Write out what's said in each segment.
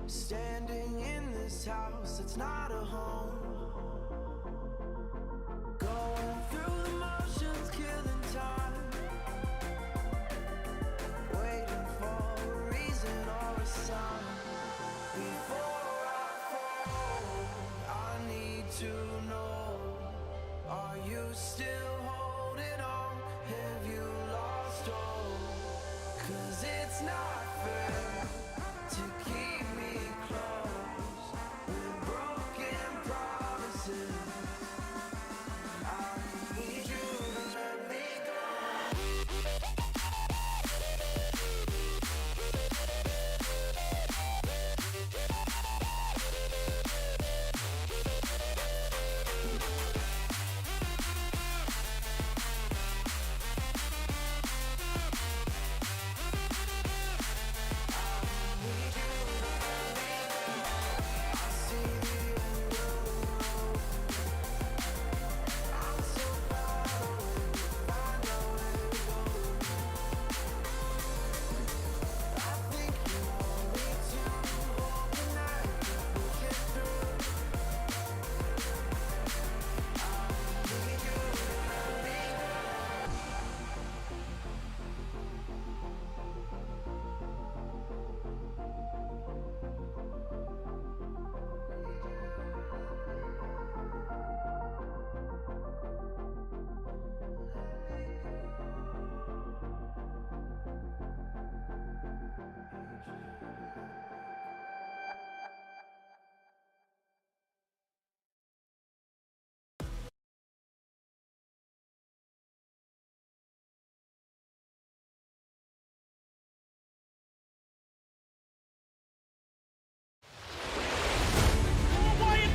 Standing in this house, it's not a home. Going through the motions, killing time. Waiting for a reason or a sign. Before I fall, I need to know. Are you still holding on? Have you lost hope? 'Cause it's not fair to keep me close with broken promises. I need you to let me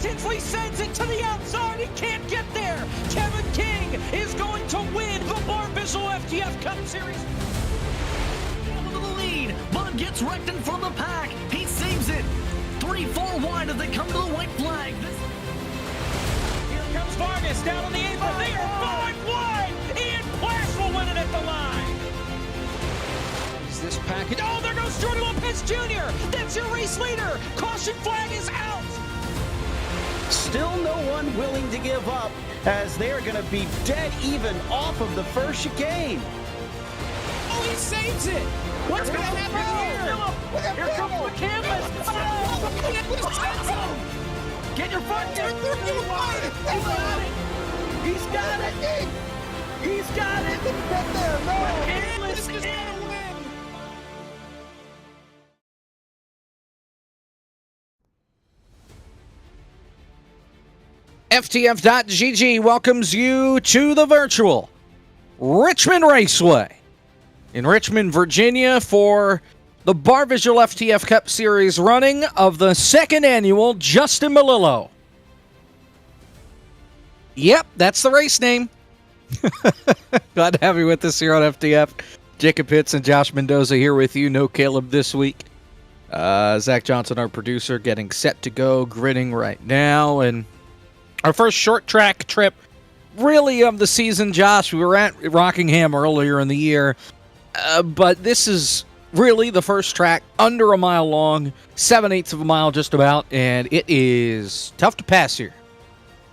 intensely sends it to the outside. He can't get there. Kevin King is going to win the Barr FTF Cup Series. Into the lead. Bud gets wrecked in front of the pack. He saves it. 3-4 wide as they come to the white flag. Here comes Vargas down on the apron. They are 5 wide. Ian Plash will win it at the line. Is this package? Oh, there goes Jordan Lopez Jr. That's your race leader. Caution flag is out. Still no one willing to give up as they're going to be dead even off of the first chicane. Oh, he saves it. What's going to happen here? Here comes the canvas. Oh! Get your foot there. He's got it. He's got it. Get there. No. Canvas is in. FTF.GG welcomes you to the virtual Richmond Raceway in Richmond, Virginia for the Barr FTF Cup Series running of the second annual Justin Melillo. Yep, that's the race name. Glad to have you with us here on FTF. Jacob Pitts and Josh Mendoza here with you. No Caleb this week. Zach Johnson, our producer, getting set to go, gritting right now. And our first short track trip, really, of the season, Josh. We were at Rockingham earlier in the year, but this is really the first track under a mile long, 7/8 of a mile just about, and it is tough to pass here.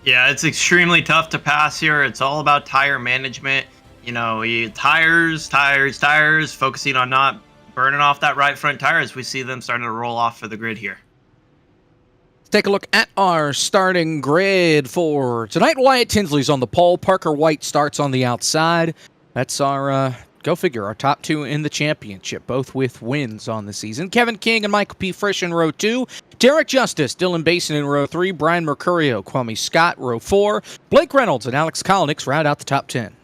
Yeah, it's extremely tough to pass here. It's all about tire management. You know, tires, focusing on not burning off that right front tire as we see them starting to roll off for the grid here. Let's take a look at our starting grid for tonight. Wyatt Tinsley's on the pole. Parker White starts on the outside. That's our, go figure, our top two in the championship, both with wins on the season. Kevin King and Michael P. Frisch in row 2. Derek Justice, Dylan Basin in row 3. Brian Mercurio, Kwame Scott, row 4. Blake Reynolds and Alex Kolnick round out the top 10.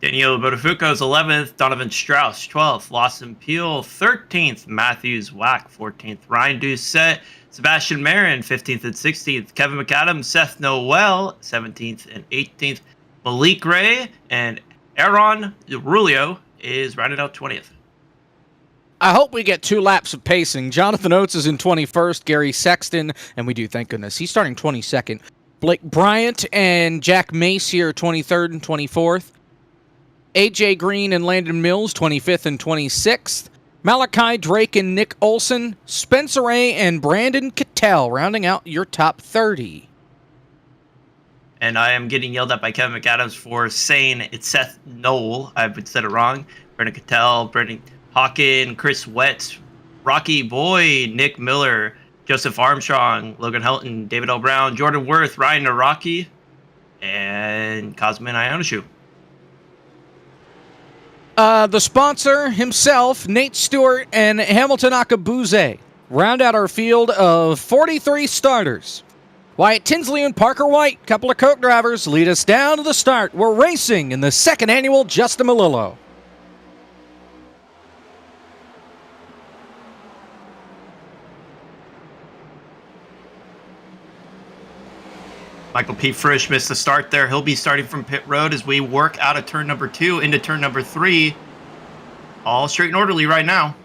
Daniel Botafuco's 11th, Donovan Strauss 12th, Lawson Peel 13th, Matthews Wack 14th, Ryan Doucette, Sebastian Marin 15th and 16th, Kevin McAdams, Seth Noel 17th and 18th, Malik Ray and Aaron Rulio is rounded out 20th. I hope we get 2 laps of pacing. Jonathan Oates is in 21st, Gary Sexton, and we do, thank goodness, he's starting 22nd. Blake Bryant and Jack Mace here 23rd and 24th. AJ Green and Landon Mills, 25th and 26th. Malachi Drake and Nick Olson. Spencer A. and Brandon Cattell rounding out your top 30. And I am getting yelled at by Kevin McAdams for saying it's Seth Noel. I've said it wrong. Brandon Cattell, Brendan Hawkin, Chris Wetz, Rocky Boy, Nick Miller, Joseph Armstrong, Logan Helton, David L. Brown, Jordan Worth, Ryan Naraki, and Cosmin Ioneshu. The sponsor himself, Nate Stewart and Hamilton Akabuze, round out our field of 43 starters. Wyatt Tinsley and Parker White, couple of Coke drivers, lead us down to the start. We're racing in the second annual Justin Malillo. Michael P. Frisch missed the start there. He'll be starting from pit road as we work out of turn number 2 into turn number 3. All straight and orderly right now.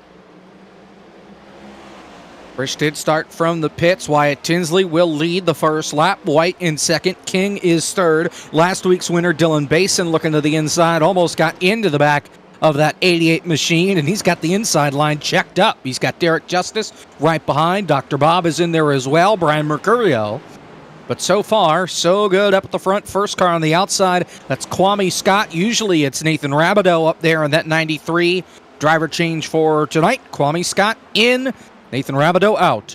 Frisch did start from the pits. Wyatt Tinsley will lead the first lap. White in second. King is third. Last week's winner, Dylan Basin, looking to the inside. Almost got into the back of that 88 machine, and he's got the inside line checked up. He's got Derek Justice right behind. Dr. Bob is in there as well. Brian Mercurio. But so far, so good up at the front. First car on the outside, that's Kwame Scott. Usually it's Nathan Rabideau up there in that 93. Driver change for tonight. Kwame Scott in, Nathan Rabideau out.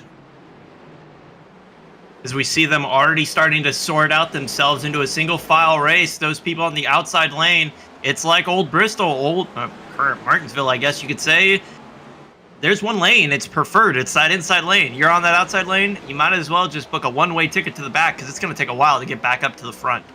As we see them already starting to sort out themselves into a single file race, those people on the outside lane, it's like old Bristol, current Martinsville, I guess you could say. There's one lane, it's preferred, it's that inside lane. You're on that outside lane, you might as well just book a one-way ticket to the back because it's going to take a while to get back up to the front.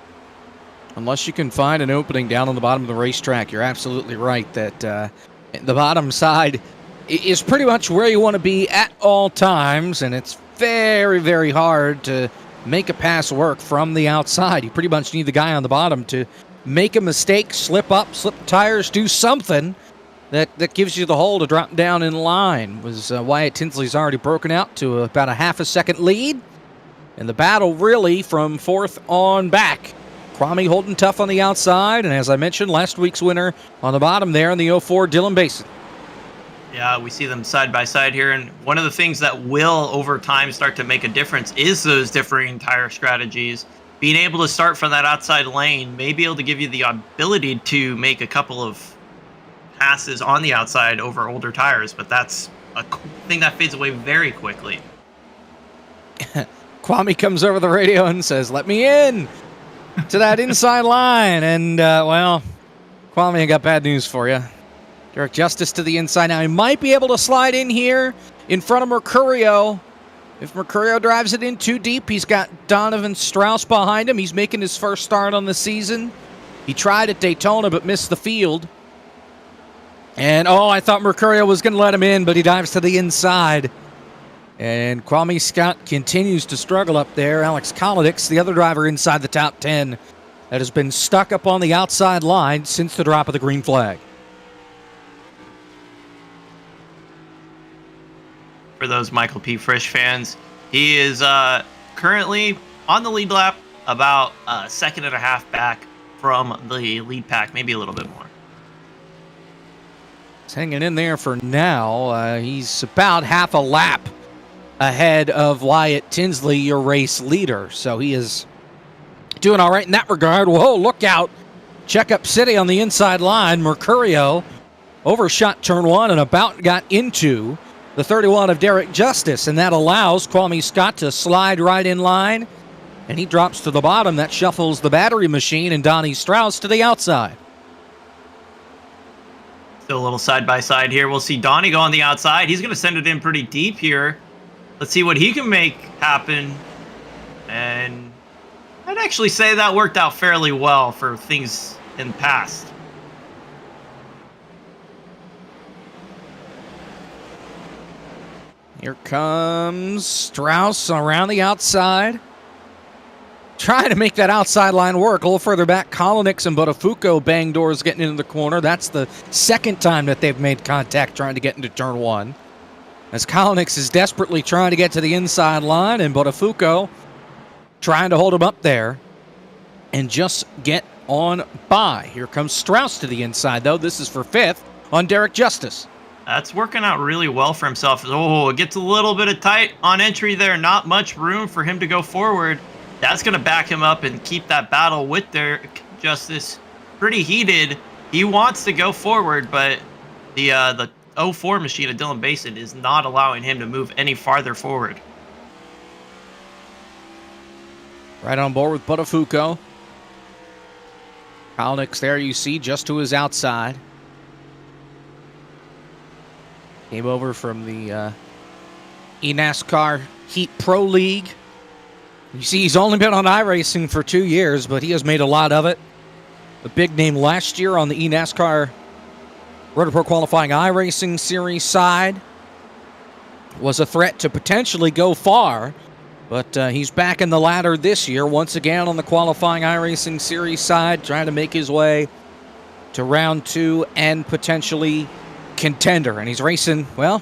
Unless you can find an opening down on the bottom of the racetrack, you're absolutely right that the bottom side is pretty much where you want to be at all times, and it's very, very hard to make a pass work from the outside. You pretty much need the guy on the bottom to make a mistake, slip up, slip the tires, do something that gives you the hole to drop down in line. Wyatt Tinsley's already broken out to about a half a second lead. And the battle really from fourth on back. Kwame holding tough on the outside, and as I mentioned, last week's winner on the bottom there in the 04, Dylan Basin. Yeah, we see them side by side here, and one of the things that will over time start to make a difference is those differing tire strategies. Being able to start from that outside lane may be able to give you the ability to make a couple of passes on the outside over older tires, but that's a thing that fades away very quickly. Kwame comes over the radio and says, "Let me in to that inside line." And, well, Kwame, I got bad news for you. Derek Justice to the inside. Now, he might be able to slide in here in front of Mercurio. If Mercurio drives it in too deep, he's got Donovan Strauss behind him. He's making his first start on the season. He tried at Daytona but missed the field. And, I thought Mercurio was going to let him in, but he dives to the inside. And Kwame Scott continues to struggle up there. Alex Kolnick, the other driver inside the top 10, that has been stuck up on the outside line since the drop of the green flag. for those Michael P. Frisch fans. He is currently on the lead lap, about a second and a half back from the lead pack, maybe a little bit more. He's hanging in there for now. He's about half a lap ahead of Wyatt Tinsley, your race leader. So he is doing all right in that regard. Whoa, look out. Checkup City on the inside line. Mercurio overshot turn one and about got into the 31 of Derek Justice, and that allows Kwame Scott to slide right in line, and he drops to the bottom. That shuffles the battery machine and Donnie Strauss to the outside. Still a little side-by-side here. We'll see Donnie go on the outside. He's going to send it in pretty deep here. Let's see what he can make happen. And I'd actually say that worked out fairly well for things in the past. Here comes Strauss around the outside, trying to make that outside line work. A little further back, Kolonix and Botafuco bang doors getting into the corner. That's the second time that they've made contact trying to get into turn one, as Kolonix is desperately trying to get to the inside line, and Botafuco trying to hold him up there and just get on by. Here comes Strauss to the inside, though. This is for fifth on Derek Justice. That's working out really well for himself. Oh, it gets a little bit of tight on entry there. Not much room for him to go forward. That's going to back him up and keep that battle with Derek Justice pretty heated. He wants to go forward, but the 04 machine of Dylan Basin is not allowing him to move any farther forward. Right on board with Botafuco. Kolonix there, you see, just to his outside. Came over from the eNASCAR Heat Pro League. You see, he's only been on iRacing for 2 years, but he has made a lot of it. A big name last year on the eNASCAR Road Pro Qualifying iRacing Series side. Was a threat to potentially go far, but he's back in the ladder this year, once again on the Qualifying iRacing Series side, trying to make his way to round two and potentially contender. And he's racing, well,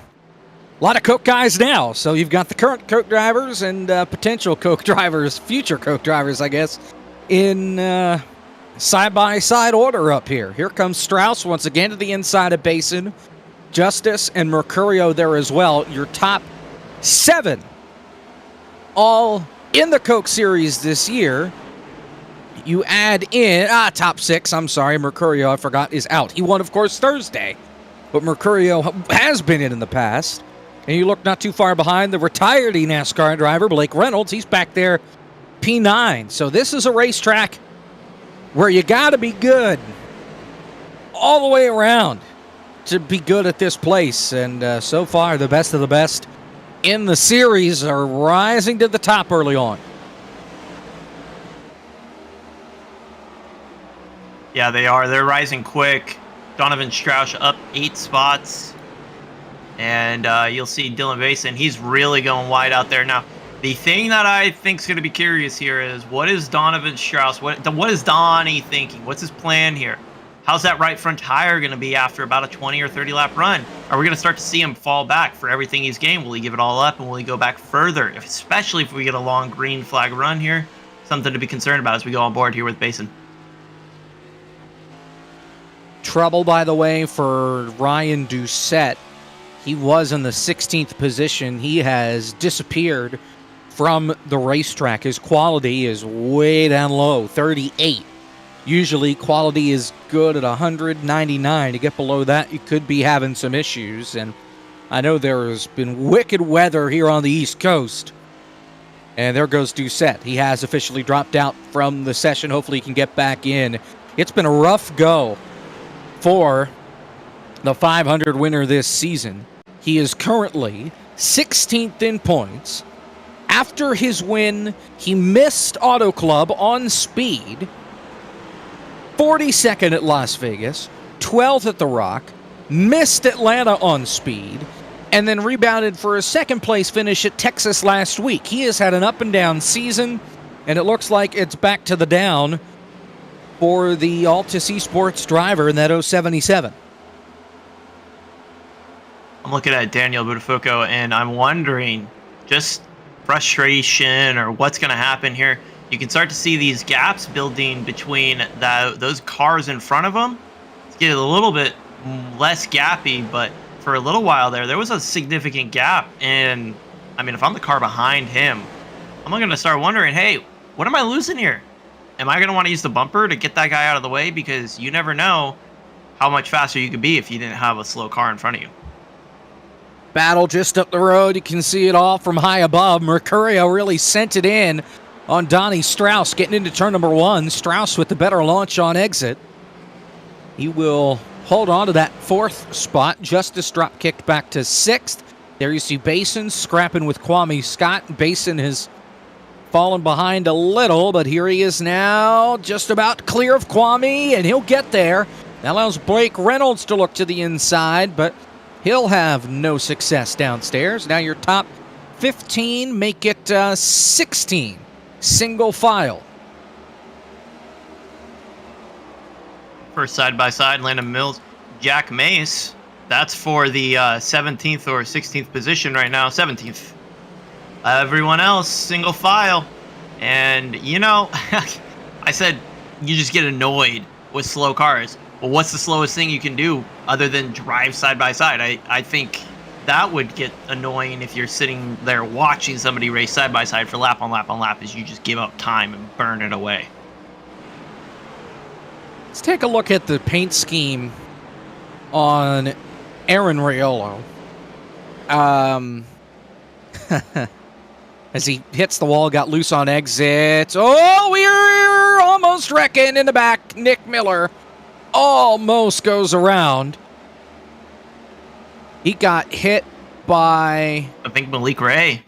a lot of Coke guys now. So you've got the current Coke drivers and potential Coke drivers, future Coke drivers, I guess, in side-by-side order up here. Here comes Strauss once again to the inside of Basin. Justice and Mercurio there as well. Your top 7 all in the Coke Series this year. You add in, top 6, I'm sorry, Mercurio, I forgot, is out. He won, of course, Thursday, but Mercurio has been in the past. And you look not too far behind the retired eNASCAR driver, Blake Reynolds. He's back there, P9. So this is a racetrack where you got to be good all the way around to be good at this place. And so far, the best of the best in the series are rising to the top early on. Yeah, they are. They're rising quick. Donovan Strauss up 8 spots. And you'll see Dylan Basin. He's really going wide out there. Now, the thing that I think is going to be curious here is, what is Donovan Strauss? What is Donnie thinking? What's his plan here? How's that right front tire going to be after about a 20 or 30 lap run? Are we going to start to see him fall back for everything he's gained? Will he give it all up, and will he go back further? Especially if we get a long green flag run here. Something to be concerned about as we go on board here with Basin. Trouble, by the way, for Ryan Doucette. He was in the 16th position. He has disappeared from the racetrack. His quality is way down low, 38. Usually quality is good at 199. To get below that, you could be having some issues. And I know there has been wicked weather here on the East Coast. And there goes Doucette. He has officially dropped out from the session. Hopefully he can get back in. It's been a rough go for the 500 winner this season. He is currently 16th in points. After his win, he missed Auto Club on speed. 42nd at Las Vegas, 12th at The Rock, missed Atlanta on speed, and then rebounded for a second place finish at Texas last week. He has had an up and down season, and it looks like it's back to the down for the Altus Esports driver in that 077. I'm looking at Daniel Buttafuoco, and I'm wondering, just frustration or what's going to happen here. You can start to see these gaps building between those cars in front of him. It's getting a little bit less gappy, but for a little while there was a significant gap. And I mean, if I'm the car behind him, I'm going to start wondering, hey, what am I losing here? Am I going to want to use the bumper to get that guy out of the way? Because you never know how much faster you could be if you didn't have a slow car in front of you. Battle just up the road. You can see it all from high above. Mercurio really sent it in on Donnie Strauss getting into turn number 1. Strauss with the better launch on exit. He will hold on to that 4th spot. Justice drop kicked back to 6th. There you see Basin scrapping with Kwame Scott. Basin has fallen behind a little, but here he is now, just about clear of Kwame, and he'll get there. That allows Blake Reynolds to look to the inside, but he'll have no success downstairs. Now your top 15 make it 16. Single file. First side-by-side, Landon Mills, Jack Mace. That's for the 17th or 16th position right now. 17th. Everyone else, single file. And, you know, I said you just get annoyed with slow cars. Well, what's the slowest thing you can do other than drive side-by-side? I think that would get annoying if you're sitting there watching somebody race side-by-side for lap on lap on lap, is you just give up time and burn it away. Let's take a look at the paint scheme on Aaron Riolo. As he hits the wall, got loose on exit. Oh, we're almost wrecking in the back. Nick Miller almost goes around. He got hit by, I think, Malik Ray.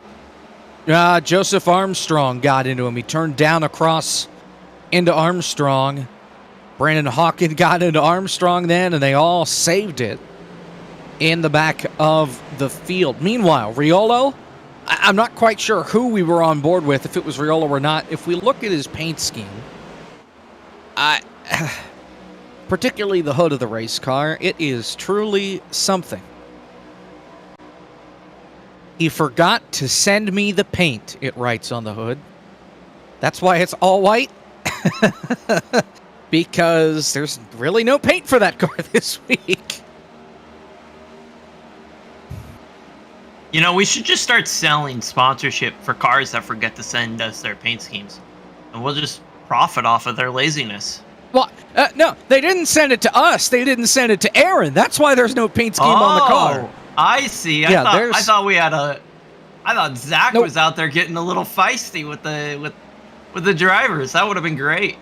Joseph Armstrong got into him. He turned down across into Armstrong. Brandon Hawkins got into Armstrong then, and they all saved it in the back of the field. Meanwhile, Riolo, I'm not quite sure who we were on board with, if it was Riolo or not. If we look at his paint scheme, particularly the hood of the race car, it is truly something. He forgot to send me the paint, it writes on the hood. That's why it's all white. Because there's really no paint for that car this week. You know, we should just start selling sponsorship for cars that forget to send us their paint schemes. And we'll just profit off of their laziness. Well, no, they didn't send it to us. They didn't send it to Aaron. That's why there's no paint scheme on the car. I see. I thought we had a... I thought Zach was out there getting a little feisty with the drivers. That would have been great.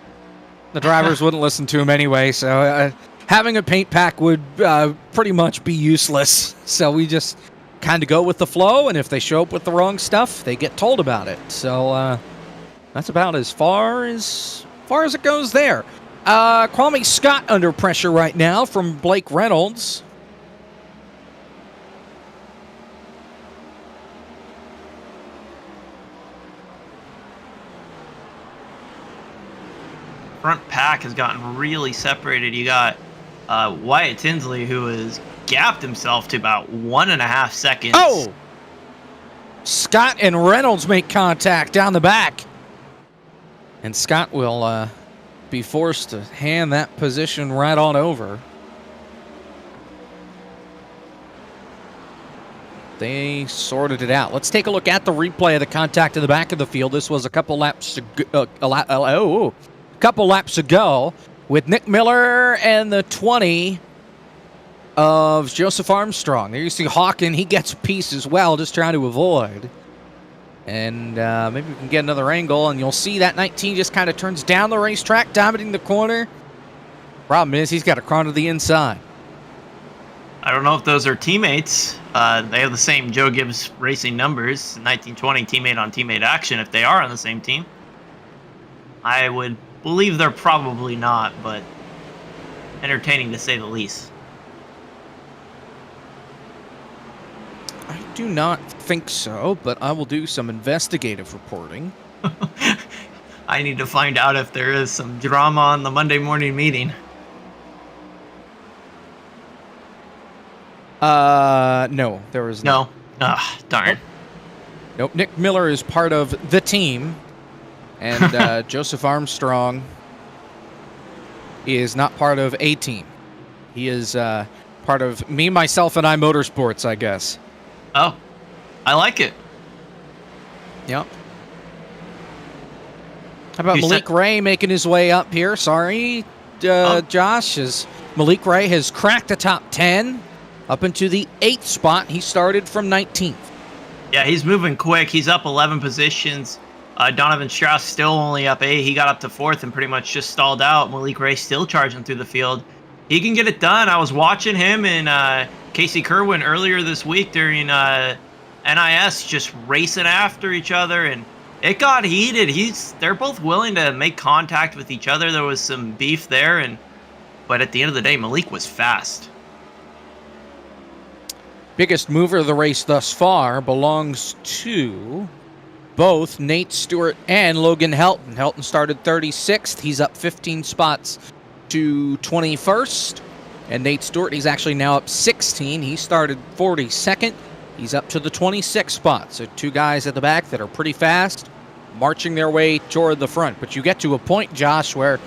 The drivers wouldn't listen to him anyway, so having a paint pack would pretty much be useless. So we just kind of go with the flow, and if they show up with the wrong stuff, they get told about it. So that's about as far as it goes there. Kwame Scott under pressure right now from Blake Reynolds. Front pack has gotten really separated. You got Wyatt Tinsley, who has gapped himself to about 1.5 seconds. Oh! Scott and Reynolds make contact down the back. And Scott will be forced to hand that position right on over. They sorted it out. Let's take a look at the replay of the contact in the back of the field. This was a couple laps ago with Nick Miller and the 20 of Joseph Armstrong. There you see Hawken. He gets a piece as well, just trying to avoid. And maybe we can get another angle, and you'll see that 19 just kind of turns down the racetrack, dominating the corner. Problem is, he's got to crawl to the inside. I don't know if those are teammates. They have the same Joe Gibbs Racing numbers, 1920 teammate on teammate action, if they are on the same team. I would believe they're probably not, but entertaining to say the least. I do not think so, but I will do some investigative reporting. I need to find out if there is some drama on the Monday morning meeting. No, there was No. Ah, darn. Nope. Nick Miller is part of the team, and Joseph Armstrong is not part of a team. He is part of Me, Myself, and I Motorsports, I guess. Oh, I like it. Yep. How about You Malik said- Ray making his way up here? Sorry, Josh. As Malik Ray has cracked the top 10 up into the 8th spot. He started from 19th. Yeah, he's moving quick. He's up 11 positions. Donovan Strauss still only up 8. He got up to 4th and pretty much just stalled out. Malik Ray still charging through the field. He can get it done. I was watching him and Casey Kerwin earlier this week during NIS just racing after each other, and it got heated. They're both willing to make contact with each other. There was some beef there, but at the end of the day, Malik was fast. Biggest mover of the race thus far belongs to both Nate Stewart and Logan Helton. Helton started 36th. He's up 15 spots to 21st. And Nate Stewart, he's actually now up 16. He started 42nd. He's up to the 26th spot. So two guys at the back that are pretty fast, marching their way toward the front. But you get to a point, Josh, where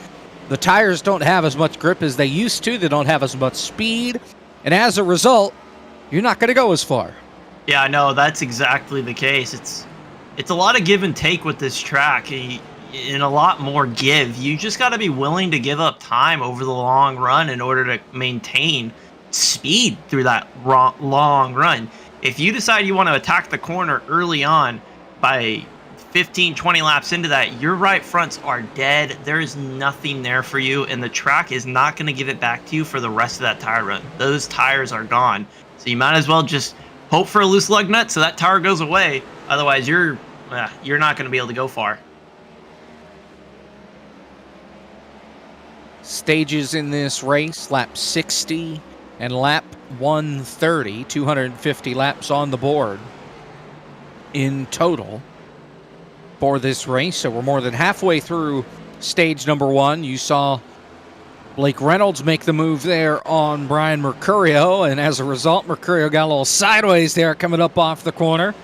the tires don't have as much grip as they used to. They don't have as much speed. And as a result, you're not going to go as far. Yeah, no, that's exactly the case. It's a lot of give and take with this track, and a lot more give. You just got to be willing to give up time over the long run in order to maintain speed through that long run. If you decide you want to attack the corner early on by 15, 20 laps into that, your right fronts are dead. There is nothing there for you, and the track is not going to give it back to you for the rest of that tire run. Those tires are gone. So you might as well just hope for a loose lug nut so that tire goes away. Otherwise, you're not going to be able to go far. Stages in this race, lap 60 and lap 130, 250 laps on the board in total for this race. So we're more than halfway through stage number 1. You saw Blake Reynolds make the move there on Brian Mercurio, and as a result, Mercurio got a little sideways there coming up off the corner.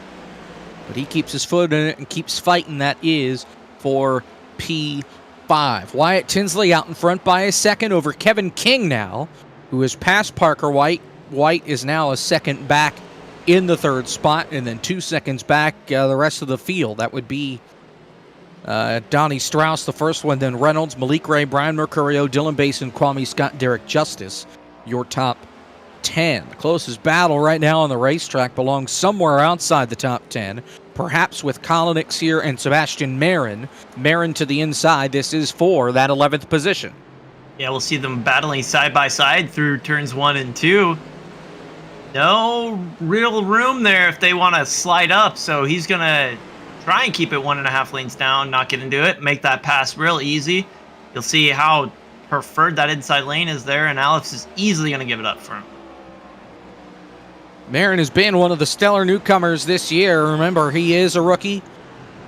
But he keeps his foot in it and keeps fighting. That is for P5. Wyatt Tinsley out in front by a second over Kevin King now, who is past Parker White. White is now a second back in the 3rd spot, and then 2 seconds back the rest of the field. That would be Donnie Strauss, the first one, then Reynolds, Malik Ray, Brian Mercurio, Dylan Basin, Kwame Scott, Derek Justice, your top 10. The closest battle right now on the racetrack belongs somewhere outside the top 10, perhaps with Colin here and Sebastian Marin. Marin to the inside. This is for that 11th position. Yeah, we'll see them battling side by side through turns 1 and 2. No real room there if they want to slide up, so he's going to try and keep it 1.5 lanes down, not get into it, make that pass real easy. You'll see how preferred that inside lane is there, and Alex is easily going to give it up for him. Marin has been one of the stellar newcomers this year. Remember, he is a rookie.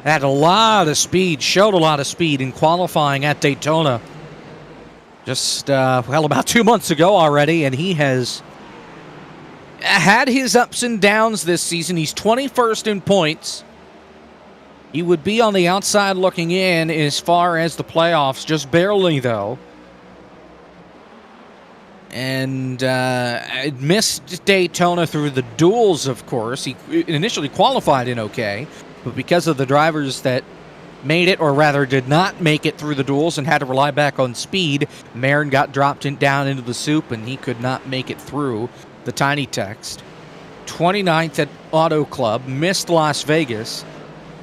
Had a lot of speed, showed a lot of speed in qualifying at Daytona just, about 2 months ago already, and he has had his ups and downs this season. He's 21st in points. He would be on the outside looking in as far as the playoffs, just barely, though. And missed Daytona through the duels, of course. He initially qualified in okay, but because of the drivers that made it, or rather did not make it through the duels and had to rely back on speed, Marin got dropped down into the soup, and he could not make it through the tiny text. 29th at Auto Club, missed Las Vegas.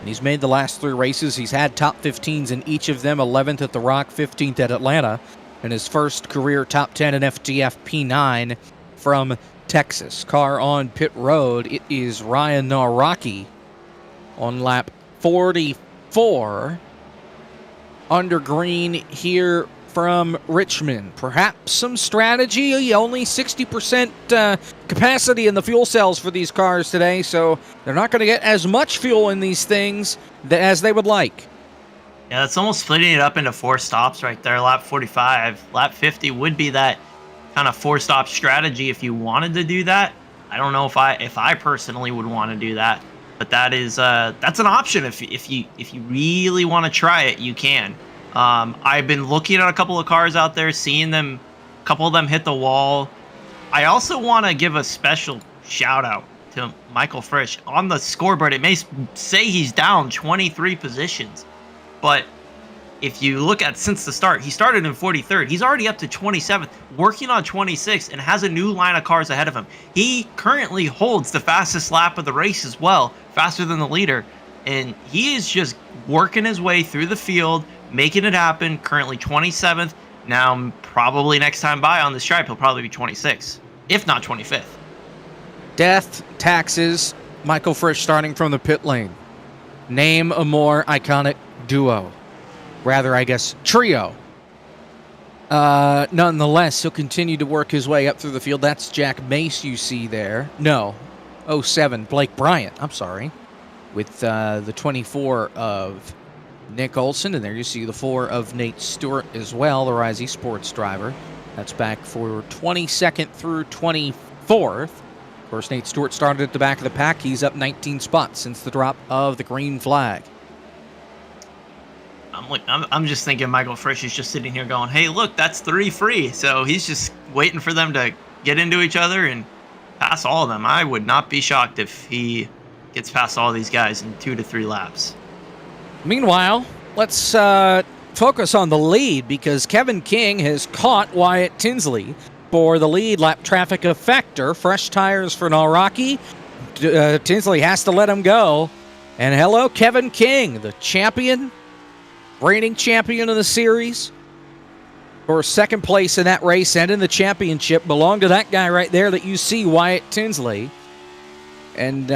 He's made the last 3 races. He's had top 15s in each of them, 11th at the Rock, 15th at Atlanta, and his first career top 10 in FTF P9 from Texas. Car on pit road, it is Ryan Naraki on lap 44 under green here from Richmond. Perhaps some strategy, only 60% capacity in the fuel cells for these cars today, so they're not going to get as much fuel in these things as they would like. Yeah, that's almost splitting it up into 4 stops right there. Lap 45. Lap 50 would be that kind of 4-stop strategy if you wanted to do that. I don't know if I personally would want to do that, but that's an option. If you really want to try it, you can. I've been looking at a couple of cars out there, seeing them, a couple of them hit the wall. I also want to give a special shout out to Michael Frisch. On the scoreboard, it may say he's down 23 positions, but if you look at since the start, he started in 43rd. He's already up to 27th, working on 26th, and has a new line of cars ahead of him. He currently holds the fastest lap of the race as well, faster than the leader. And he is just working his way through the field, making it happen. Currently 27th. Now, probably next time by on the stripe, he'll probably be 26th, if not 25th. Death, taxes, Michael Frisch starting from the pit lane. Name a more iconic duo. Rather, I guess, trio. Nonetheless, he'll continue to work his way up through the field. That's Jack Mace you see there. No, 07, Blake Bryant, I'm sorry. With the 24 of Nick Olson, and there you see the 4 of Nate Stewart as well, the Rise Esports driver. That's back for 22nd through 24th. Of course, Nate Stewart started at the back of the pack. He's up 19 spots since the drop of the green flag. I'm just thinking Michael Frisch is just sitting here going, hey, look, that's 3 free. So he's just waiting for them to get into each other and pass all of them. I would not be shocked if he gets past all these guys in 2 to 3 laps. Meanwhile, let's focus on the lead because Kevin King has caught Wyatt Tinsley for the lead lap traffic effector. Fresh tires for Nalraki. Tinsley has to let him go. And hello, Kevin King, the champion. Reigning champion of the series for second place in that race and in the championship belonged to that guy right there that you see, Wyatt Tinsley. And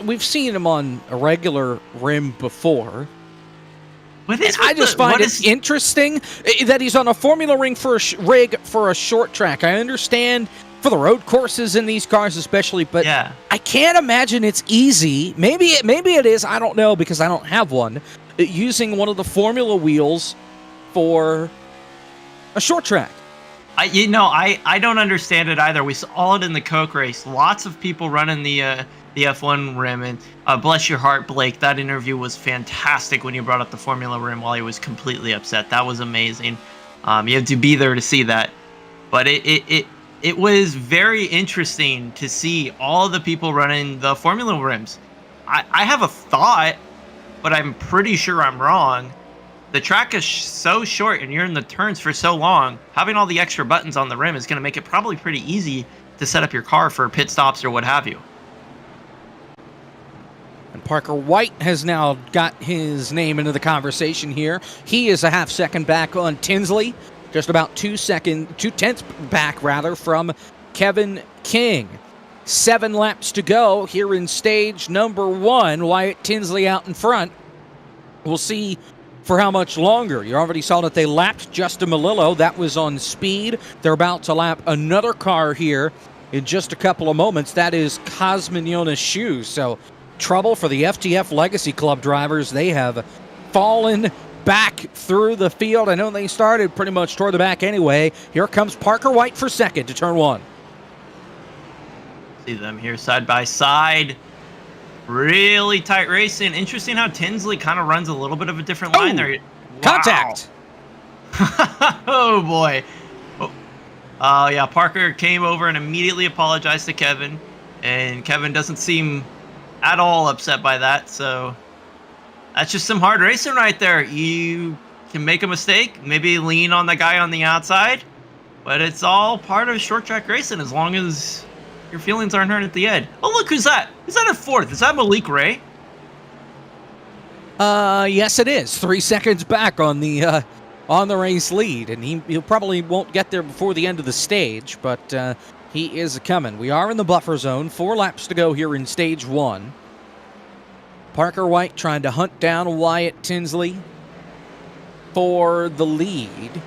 we've seen him on a regular rim before. I just find it interesting that he's on a Formula rig for a short track. I understand for the road courses in these cars especially, but yeah. I can't imagine it's easy. Maybe it is. I don't know because I don't have one. Using one of the Formula wheels for a short track. I don't understand it either. We saw it in the Coke race. Lots of people running the F1 rim, and bless your heart, Blake. That interview was fantastic when you brought up the Formula rim while he was completely upset. That was amazing. You have to be there to see that. But it was very interesting to see all the people running the Formula rims. I have a thought, but I'm pretty sure I'm wrong. The track is so short and you're in the turns for so long, having all the extra buttons on the rim is going to make it probably pretty easy to set up your car for pit stops or what have you. And Parker White has now got his name into the conversation here. He is a half second back on Tinsley, just about 2/10 back rather from Kevin King. 7 laps to go here in stage number 1. Wyatt Tinsley out in front. We'll see for how much longer. You already saw that they lapped Justin Melillo. That was on speed. They're about to lap another car here in just a couple of moments. That is Cosminiona Shoes. So trouble for the FTF Legacy Club drivers. They have fallen back through the field. I know they started pretty much toward the back anyway. Here comes Parker White for second to turn 1. See them here side by side. Really tight racing. Interesting how Tinsley kind of runs a little bit of a different line there. Wow. Contact. Oh, boy. Oh, yeah. Parker came over and immediately apologized to Kevin. And Kevin doesn't seem at all upset by that. So that's just some hard racing right there. You can make a mistake, maybe lean on the guy on the outside. But it's all part of short track racing as long as your feelings aren't hurt at the end. Oh, look, who's that? Who's that at 4th? Is that Malik Ray? Yes, it is. 3 seconds back on the race lead, and he probably won't get there before the end of the stage, but he is coming. We are in the buffer zone. 4 laps to go here in stage 1. Parker White trying to hunt down Wyatt Tinsley for the lead.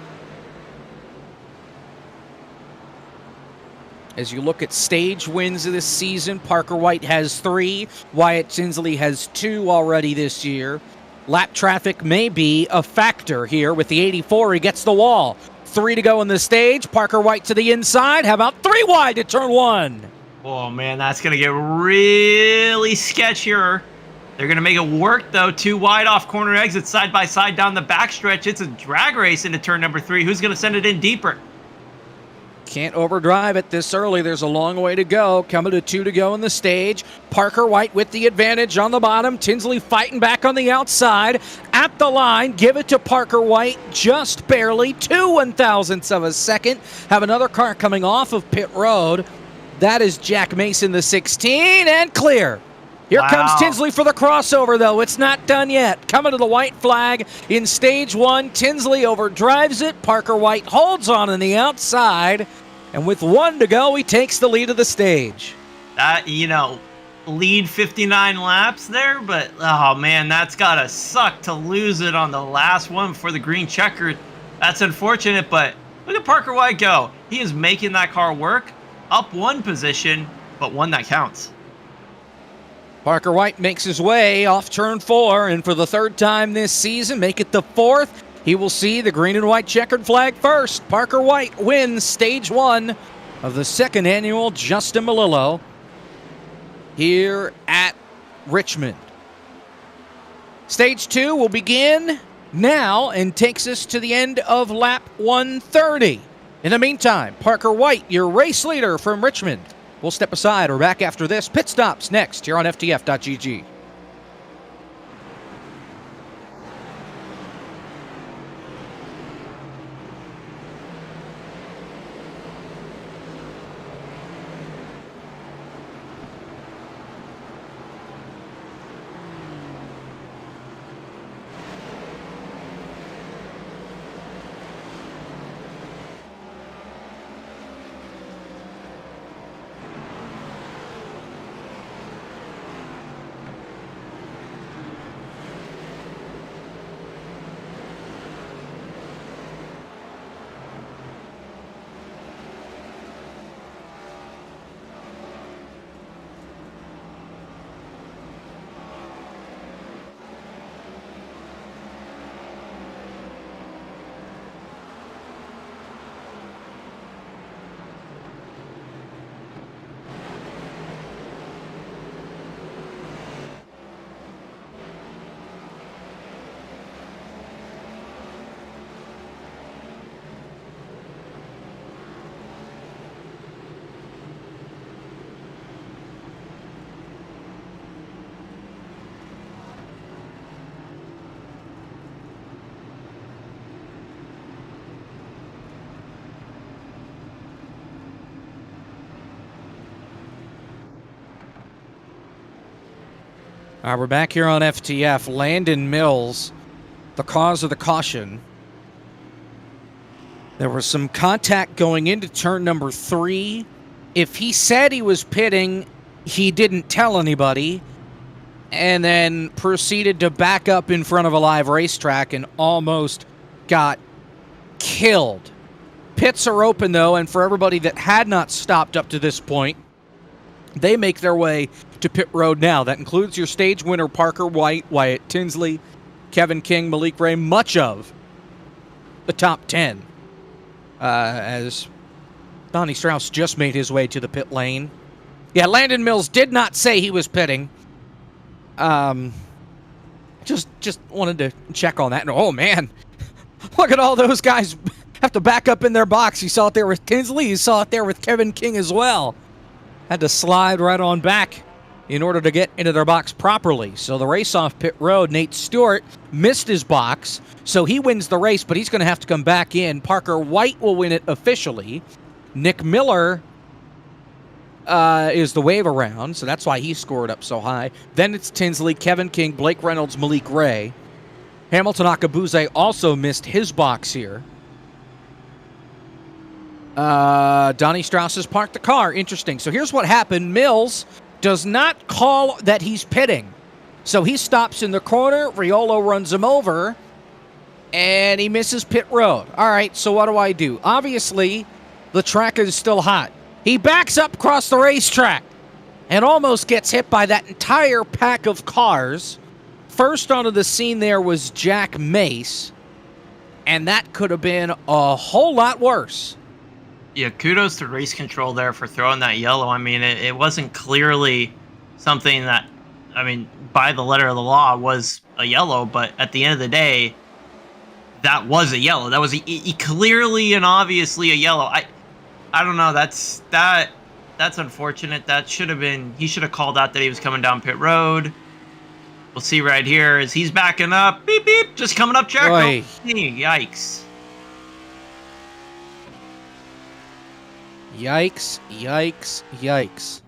As you look at stage wins of this season, Parker White has 3. Wyatt Tinsley has 2 already this year. Lap traffic may be a factor here with the 84. He gets the wall. 3 to go in the stage. Parker White to the inside. How about 3 wide to turn 1? Oh, man, that's going to get really sketchier. They're going to make it work, though. 2 wide off corner exits side by side down the backstretch. It's a drag race into turn number 3. Who's going to send it in deeper? Can't overdrive it this early. There's a long way to go. Coming to 2 to go in the stage. Parker White with the advantage on the bottom. Tinsley fighting back on the outside. At the line, give it to Parker White just barely. 2/1000ths of a second. Have another car coming off of pit road. That is Jack Mason, the 16, and clear. Here comes Tinsley for the crossover, though. It's not done yet. Coming to the white flag in stage 1. Tinsley overdrives it. Parker White holds on the outside. And with 1 to go, he takes the lead of the stage. Lead 59 laps there, but, oh, man, that's got to suck to lose it on the last one for the green checkered. That's unfortunate, but look at Parker White go. He is making that car work. Up 1 position, but 1 that counts. Parker White makes his way off turn 4, and for the 3rd time this season, make it the 4th. He will see the green and white checkered flag first. Parker White wins stage 1 of the 2nd annual Justin Melillo here at Richmond. Stage 2 will begin now and takes us to the end of lap 130. In the meantime, Parker White, your race leader from Richmond. We'll step aside. We're back after this. Pit stops next here on FTF.GG. All right, we're back here on FTF. Landon Mills, the cause of the caution. There was some contact going into turn number 3. If he said he was pitting, he didn't tell anybody, and then proceeded to back up in front of a live racetrack and almost got killed. Pits are open, though, and for everybody that had not stopped up to this point, they make their way to pit road now. That includes your stage winner, Parker White, Wyatt Tinsley, Kevin King, Malik Ray, much of the top 10. As Donnie Strauss just made his way to the pit lane. Yeah, Landon Mills did not say he was pitting. Just wanted to check on that. And oh, man, look at all those guys have to back up in their box. You saw it there with Tinsley. You saw it there with Kevin King as well. Had to slide right on back in order to get into their box properly. So the race off pit road, Nate Stewart missed his box, so he wins the race, but he's going to have to come back in. Parker White will win it officially. Nick Miller is the wave around, so that's why he scored up so high. Then it's Tinsley, Kevin King, Blake Reynolds, Malik Ray. Hamilton Akabuze also missed his box here. Donnie Strauss has parked the car. Interesting. So here's what happened. Mills does not call that he's pitting. So he stops in the corner. Riolo runs him over, and he misses pit road. All right, so what do? Obviously, the track is still hot. He backs up across the racetrack and almost gets hit by that entire pack of cars. First onto the scene there was Jack Mace, and that could have been a whole lot worse. Yeah, kudos to race control there for throwing that yellow. I mean, it wasn't clearly something that, I mean, by the letter of the law was a yellow, but at the end of the day, that was a yellow. That was clearly and obviously a yellow. I don't know. That's unfortunate. That should have been, he should have called out that he was coming down pit road. We'll see right here as he's backing up. Beep, beep. Just coming up, Jack. Oy. Yikes. Yikes, yikes, yikes.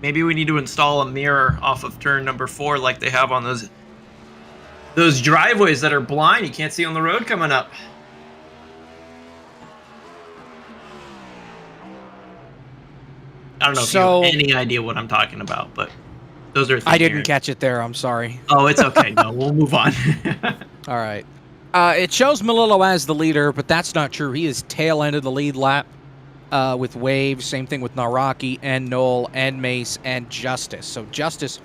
Maybe we need to install a mirror off of turn number 4 like they have on those driveways that are blind. You can't see on the road coming up. I don't know if you have any idea what I'm talking about, but those are things I didn't catch it there. I'm sorry. Oh, it's okay. No, we'll move on. All right. It shows Melillo as the leader, but that's not true. He is tail end of the lead lap with Wave. Same thing with Naraki and Noel and Mace and Justice. So Justice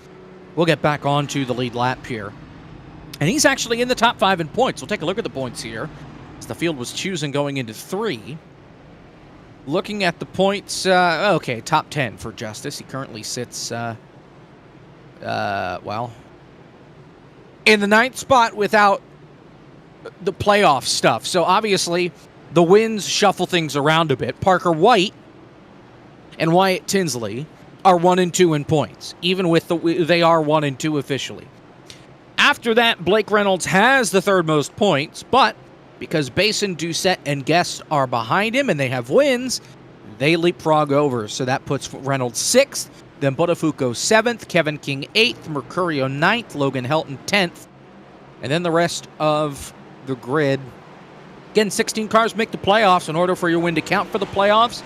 will get back onto the lead lap here. And he's actually in the top 5 in points. We'll take a look at the points here, as the field was choosing going into 3. Looking at the points, okay, top 10 for Justice. He currently sits, well, in the 9th spot without the playoff stuff. So obviously, the wins shuffle things around a bit. Parker White and Wyatt Tinsley are 1 and 2 in points, even with they are 1 and 2 officially. After that, Blake Reynolds has the 3rd most points, but because Basin, Doucette, and Guest are behind him and they have wins, they leapfrog over. So that puts Reynolds 6th, then Botafuco 7th, Kevin King 8th, Mercurio 9th, Logan Helton 10th, and then the rest of the grid. Again, 16 cars make the playoffs. In order for your win to count for the playoffs,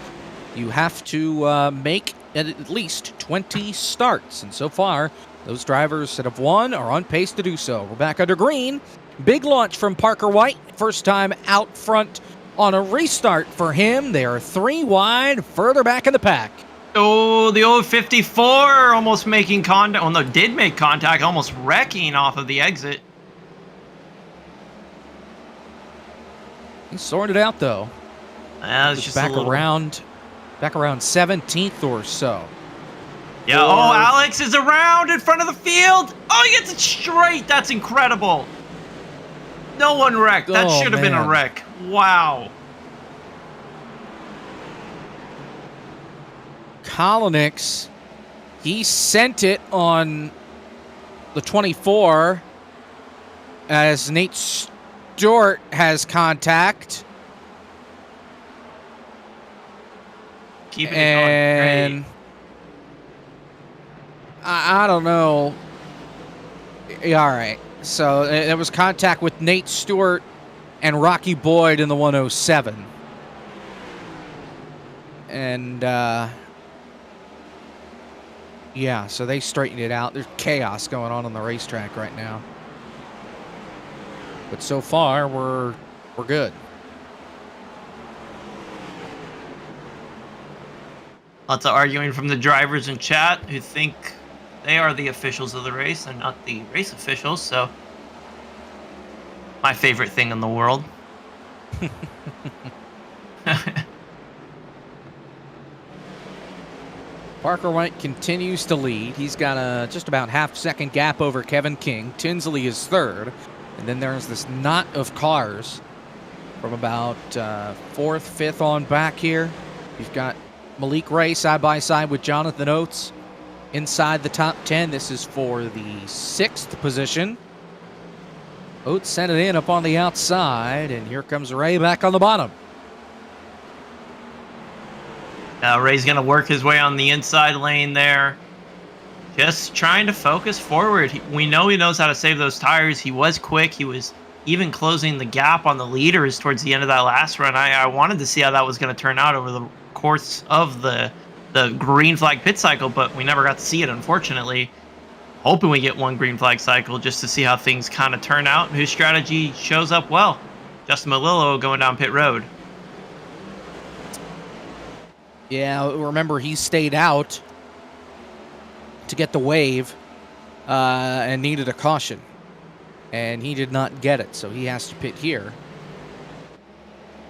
you have to make at least 20 starts. And so far, those drivers that have won are on pace to do so. We're back under green. Big launch from Parker White. First time out front on a restart for him. They are 3 wide, further back in the pack. Oh, the old 54 almost making contact. Well, no, did make contact, almost wrecking off of the exit. He sorted it out, though. It's just back around 17th or so. Yeah, oh, Alex is around in front of the field. Oh, he gets it straight. That's incredible. No one wrecked. That should have been a wreck. Wow. Kolonix, he sent it on the 24 as Nate Stewart has contact. Keeping it going great. I don't know. All right. So there was contact with Nate Stewart and Rocky Boyd in the 107. And, yeah, so they straightened it out. There's chaos going on the racetrack right now. But so far, we're good. Lots of arguing from the drivers in chat who think they are the officials of the race and not the race officials, so my favorite thing in the world. Parker White continues to lead. He's got a just about half-second gap over Kevin King. Tinsley is 3rd. And then there's this knot of cars from about 4th, 5th on back here. You've got Malik Ray side-by-side with Jonathan Oates inside the top 10. This is for the 6th position. Oates sent it in up on the outside, and here comes Ray back on the bottom. Ray's going to work his way on the inside lane there. Just trying to focus forward. We know he knows how to save those tires. He was quick. He was even closing the gap on the leaders towards the end of that last run. I wanted to see how that was going to turn out over the course of the green flag pit cycle, but we never got to see it, unfortunately. Hoping we get one green flag cycle just to see how things kind of turn out and whose strategy shows up well. Justin Melillo going down pit road. Yeah, remember he stayed out to get the wave and needed a caution. And he did not get it, so he has to pit here.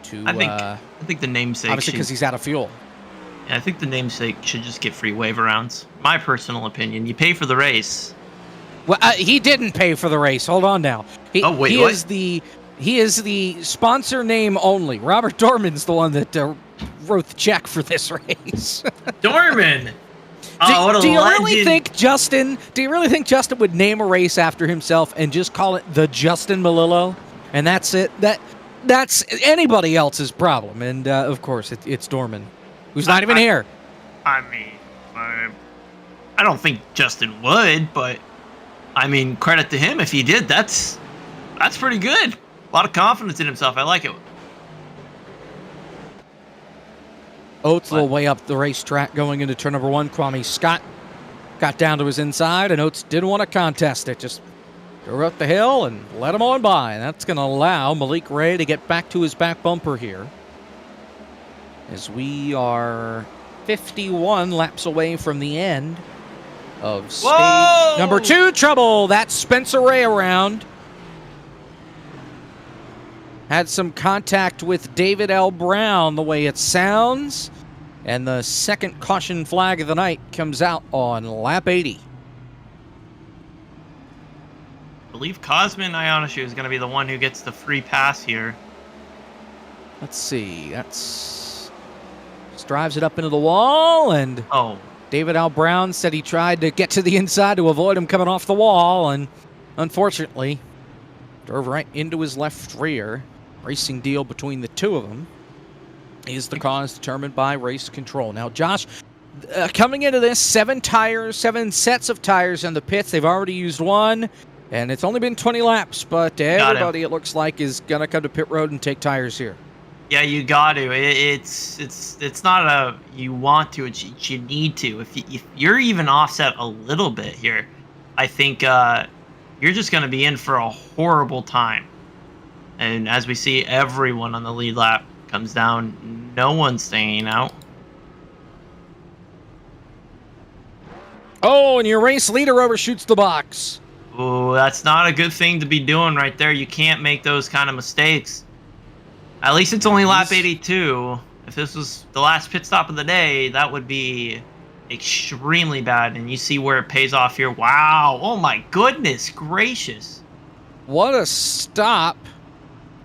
to I think the namesake obviously because he's out of fuel. I think the namesake should just get free waiver rounds. My personal opinion. You pay for the race. Well, he didn't pay for the race. Hold on now. He is the sponsor name only. Robert Dorman's the one that wrote the check for this race. Dorman. Oh, what a do you legend. really think Justin? Do you really think Justin would name a race after himself and just call it the Justin Melillo? And that's it. That's anybody else's problem. And of course, it's Dorman, who's not even here. I mean, I don't think Justin would, but I mean, credit to him if he did. That's pretty good. A lot of confidence in himself. I like it. Oates a little way up the racetrack going into turn number 1. Kwame Scott got down to his inside, and Oates didn't want to contest it. Just go up the hill and let him on by. And that's going to allow Malik Ray to get back to his back bumper here, as we are 51 laps away from the end of stage number 2. Trouble. That's Spencer Ray around. Had some contact with David L. Brown, the way it sounds. And the second caution flag of the night comes out on lap 80. I believe Cosmin Ionishu is going to be the one who gets the free pass here. Let's see. That's just drives it up into the wall, and David L. Brown said he tried to get to the inside to avoid him coming off the wall, and unfortunately drove right into his left rear. Racing deal between the two of them is the cause determined by race control. Now, Josh, coming into this, 7 sets of tires in the pits. They've already used one, and it's only been 20 laps, but everybody, it looks like, is going to come to pit road and take tires here. Yeah, you got to. It's not a you want to, it's you need to. If you're even offset a little bit here, I think you're just going to be in for a horrible time. And as we see, everyone on the lead lap comes down. No one's staying out. Oh, and your race leader overshoots the box. Oh, that's not a good thing to be doing right there. You can't make those kind of mistakes. At least it's only lap 82. If this was the last pit stop of the day, that would be extremely bad. And you see where it pays off here. Wow. Oh, my goodness gracious. What a stop.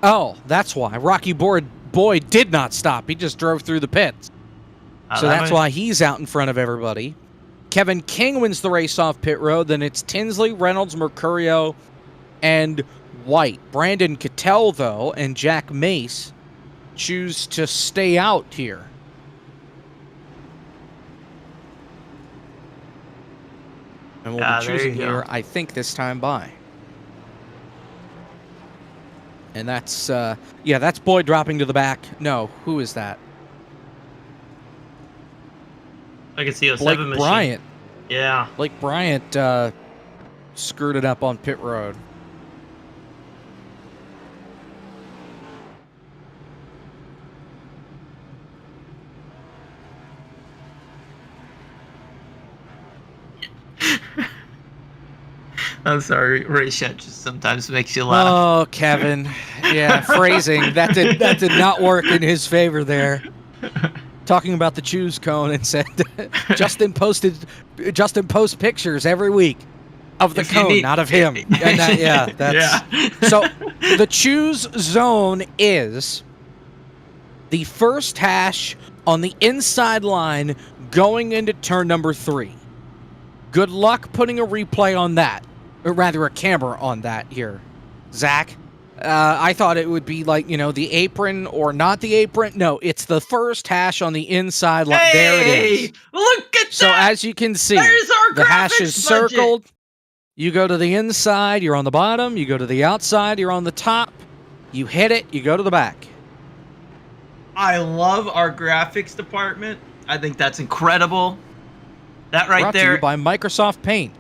Oh, that's why. Rocky Boyd did not stop. He just drove through the pits. So that's why he's out in front of everybody. Kevin King wins the race off pit road. Then it's Tinsley, Reynolds, Mercurio, and White. Brandon Cattell, though, and Jack Mace choose to stay out here. And we'll be choosing here, I think, this time by. And that's, that's Boyd dropping to the back. No, who is that? I can see a Blake 7 Bryant. machine. Yeah. Blake Bryant screwed it up on pit road. I'm sorry, race chat just sometimes makes you laugh. Oh, Kevin. Yeah, phrasing. That did not work in his favor there. Talking about the choose cone and said Justin posts pictures every week of the cone, not of him. And So the choose zone is the first hash on the inside line going into turn number 3. Good luck putting a replay on that. Or rather, a camera on that here, Zach. I thought it would be like, the apron or not the apron. No, it's the first hash on the inside. Hey, there it is. Look at that. So as you can see, the hash is circled. You go to the inside, you're on the bottom. You go to the outside, you're on the top. You hit it, you go to the back. I love our graphics department. I think that's incredible. That right Brought there. to you by Microsoft Paint.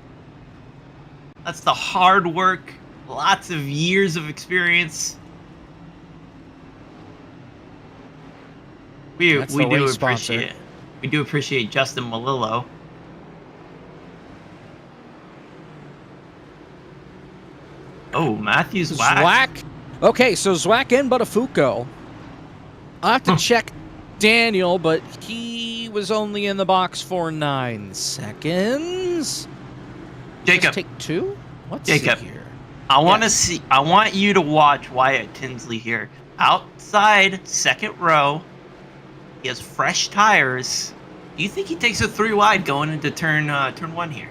That's the hard work. Lots of years of experience. We do appreciate Justin Melillo. Oh, Matthews whack. Okay, so Zwack and Buttafuoco I'll have to check Daniel, but he was only in the box for 9 seconds. Jacob. Just take 2? What's Jacob. here? I want you to watch Wyatt Tinsley here. Outside, second row. He has fresh tires. Do you think he takes a 3 wide going into turn 1 here?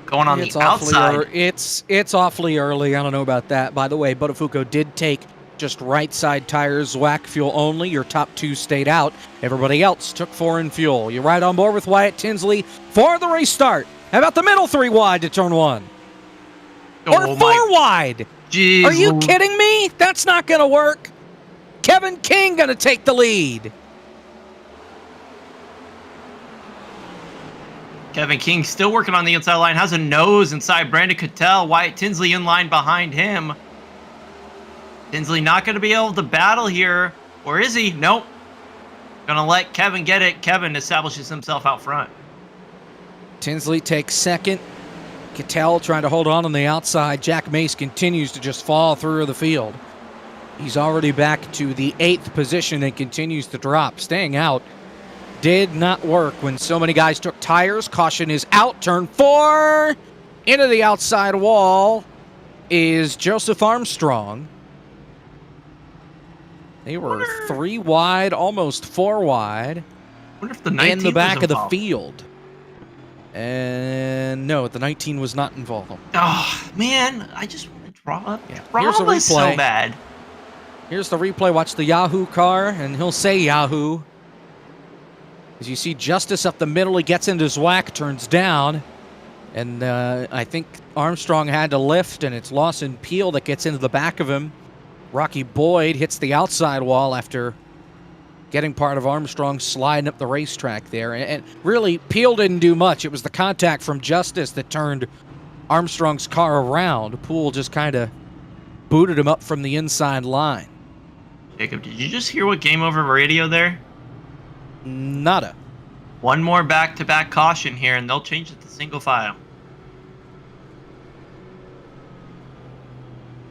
Going on the outside. It's awfully early. I don't know about that. By the way, Botafuco did take just right side tires, WAC fuel only. Your top 2 stayed out. Everybody else took foreign fuel. You're right on board with Wyatt Tinsley for the race start. How about the middle 3 wide to turn 1? Or 4 wide? Jeez. Are you kidding me? That's not going to work. Kevin King going to take the lead. Kevin King still working on the inside line. Has a nose inside Brandon Cattell. Wyatt Tinsley in line behind him. Tinsley not going to be able to battle here. Or is he? Nope. Going to let Kevin get it. Kevin establishes himself out front. Tinsley takes second. Cattell trying to hold on the outside. Jack Mace continues to just fall through the field. He's already back to the 8th position and continues to drop. Staying out did not work when so many guys took tires. Caution is out. Turn 4. Into the outside wall is Joseph Armstrong. They were 3 wide, almost 4 wide. I wonder if the 19 in the back was of the involved. field. And no, the 19 was not involved. Oh, man. I just want to draw up. Yeah. Draw Here's the was so replay. bad. Here's the replay. Watch the Yahoo car, and he'll say Yahoo. As you see Justice up the middle, he gets into his whack, turns down. And I think Armstrong had to lift, and it's Lawson Peel that gets into the back of him. Rocky Boyd hits the outside wall after getting part of Armstrong sliding up the racetrack there. And really, Peel didn't do much. It was the contact from Justice that turned Armstrong's car around. Poole just kind of booted him up from the inside line. Jacob, did you just hear what game over radio there? Nada. One more back-to-back caution here, and they'll change it to single file.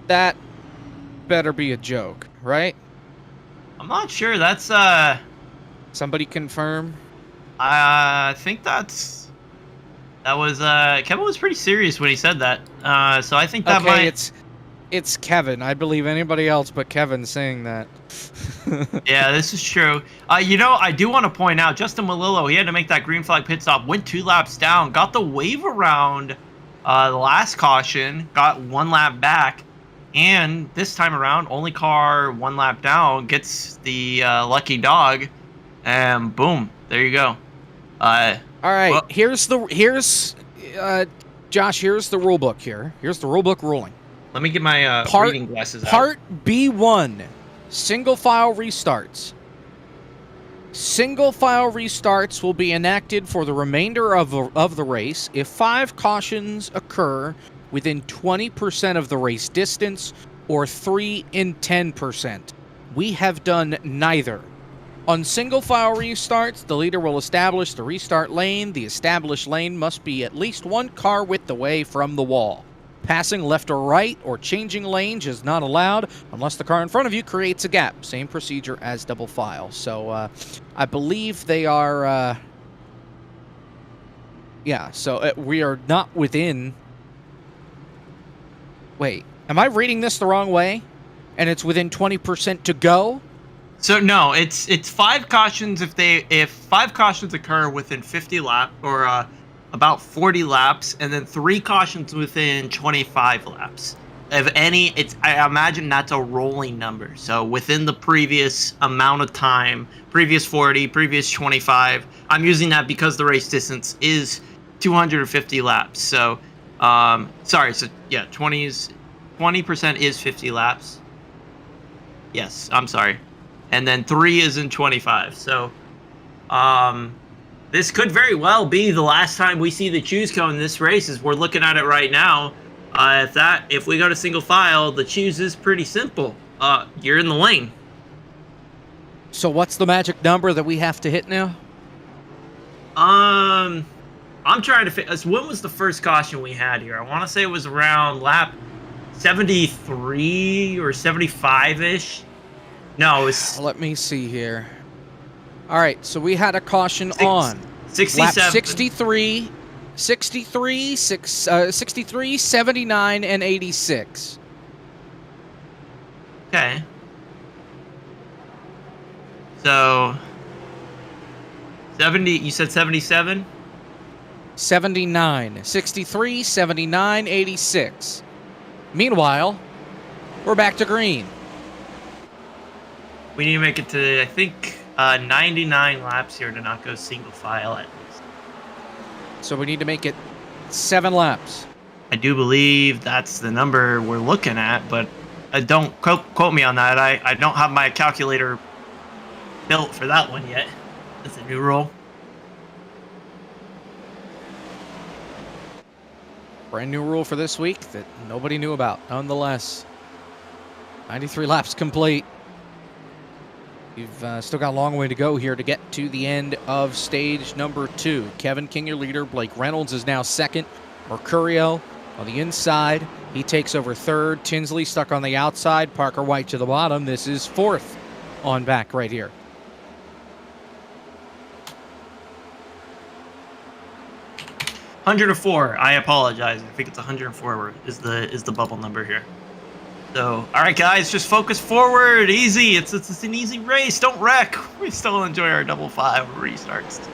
That better be a joke, right? I'm not sure. That's, Somebody confirm. I think that was, Kevin was pretty serious when he said that. So I think that Okay, might... it's Kevin. I believe anybody else but Kevin saying that. Yeah, this is true. You know, I do want to point out, Justin Malillo, he had to make that green flag pit stop, went 2 laps down, got the wave around the last caution, got 1 lap back, and this time around, only car 1 lap down, gets the lucky dog, and boom, there you go. All right, well- here's Josh, here's the rule book here. Here's the rule book ruling. Let me get my reading glasses out. Part B1, single file restarts. Single file restarts will be enacted for the remainder of the race if 5 cautions occur within 20% of the race distance or 3 in 10%. We have done neither. On single file restarts, the leader will establish the restart lane. The established lane must be at least 1 car width away from the wall. Passing left or right or changing lanes is not allowed unless the car in front of you creates a gap. Same procedure as double file. So I believe they are... so we are not within... Wait, am I reading this the wrong way? And it's within 20% to go? So no, it's 5 cautions if 5 cautions occur within 50 laps or about 40 laps, and then 3 cautions within 25 laps. If any, I imagine that's a rolling number. So within the previous amount of time, previous 40, previous 25. I'm using that because the race distance is 250 laps. So, sorry. So yeah, 20% is 50 laps. Yes, I'm sorry. And then 3 is in 25. So, this could very well be the last time we see the choose cone in this race, as we're looking at it right now. If we go to single file, the choose is pretty simple. You're in the lane. So what's the magic number that we have to hit now? I'm trying to figure. When was the first caution we had here? I want to say it was around lap 73 or 75-ish. No, it's Let me see here. All right, so we had a caution on 67. lap 63, 63, 79, and 86. Okay. So 70, you said 77? 79, 63, 79, 86. Meanwhile, we're back to green. We need to make it to, I think, 99 laps here to not go single file at least. So we need to make it 7 laps. I do believe that's the number we're looking at, but don't quote me on that. I don't have my calculator built for that one yet. That's a new rule. Brand new rule for this week that nobody knew about. Nonetheless, 93 laps complete. You've still got a long way to go here to get to the end of stage number 2. Kevin King, your leader. Blake Reynolds is now second. Mercurio on the inside. He takes over third. Tinsley stuck on the outside. Parker White to the bottom. This is fourth on back right here. $104. I apologize. I think it's 104 is the bubble number here. So, all right, guys, just focus forward. Easy. It's an easy race. Don't wreck. We still enjoy our double 5 restarts.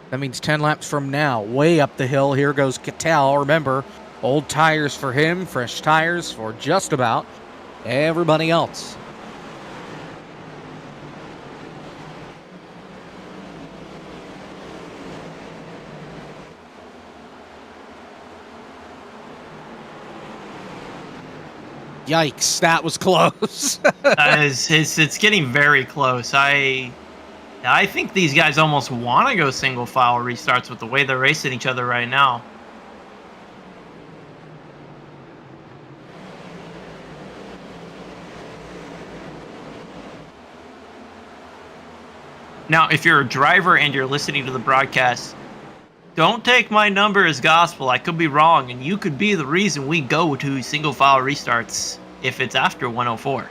That means 10 laps from now. Way up the hill. Here goes Cattell. Remember, old tires for him. Fresh tires for just about everybody else. Yikes, that was close. It's getting very close. I think these guys almost want to go single file restarts with the way they're racing each other right now. Now, if you're a driver and you're listening to the broadcast, don't take my number as gospel. I could be wrong, and you could be the reason we go to single file restarts if it's after 104.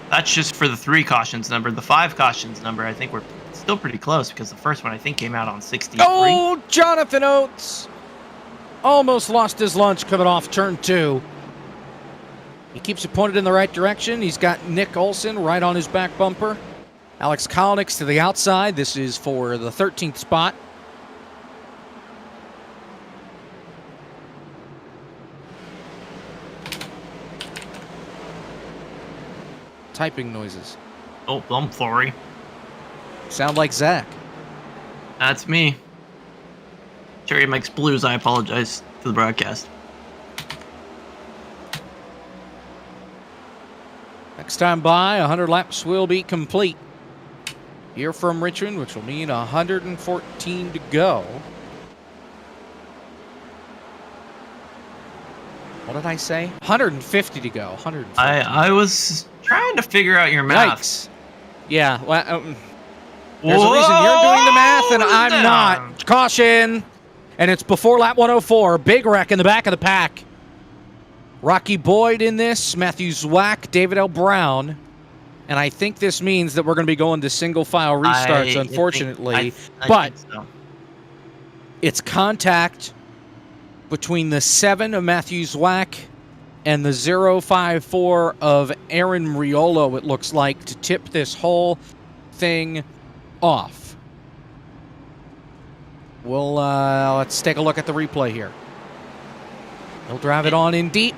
That's just for the 3 cautions number. The 5 cautions number, I think we're still pretty close because the first one I think came out on 63. Oh, Jonathan Oates almost lost his lunch coming off turn 2. He keeps it pointed in the right direction. He's got Nick Olson right on his back bumper. Alex Kolnick's to the outside. This is for the 13th spot. Typing noises. Oh, I'm sorry. Sound like Zach. That's me. Cherry Mike's Blues, I apologize to the broadcast. Next time by, 100 laps will be complete. Here from Richmond, which will mean 114 to go. What did I say? 150 to go. 150. I was trying to figure out your math. Yikes. Yeah, well, there's a reason you're doing the math and I'm not. Caution. And it's before lap 104. Big wreck in the back of the pack. Rocky Boyd in this, Matthew Zwack, David L. Brown. And I think this means that we're going to be going to single file restarts, unfortunately. But it's contact between the 7 of Matthew Zwack and the 054 of Aaron Riolo, it looks like, to tip this whole thing off. Well, let's take a look at the replay here. He'll drive it on in deep.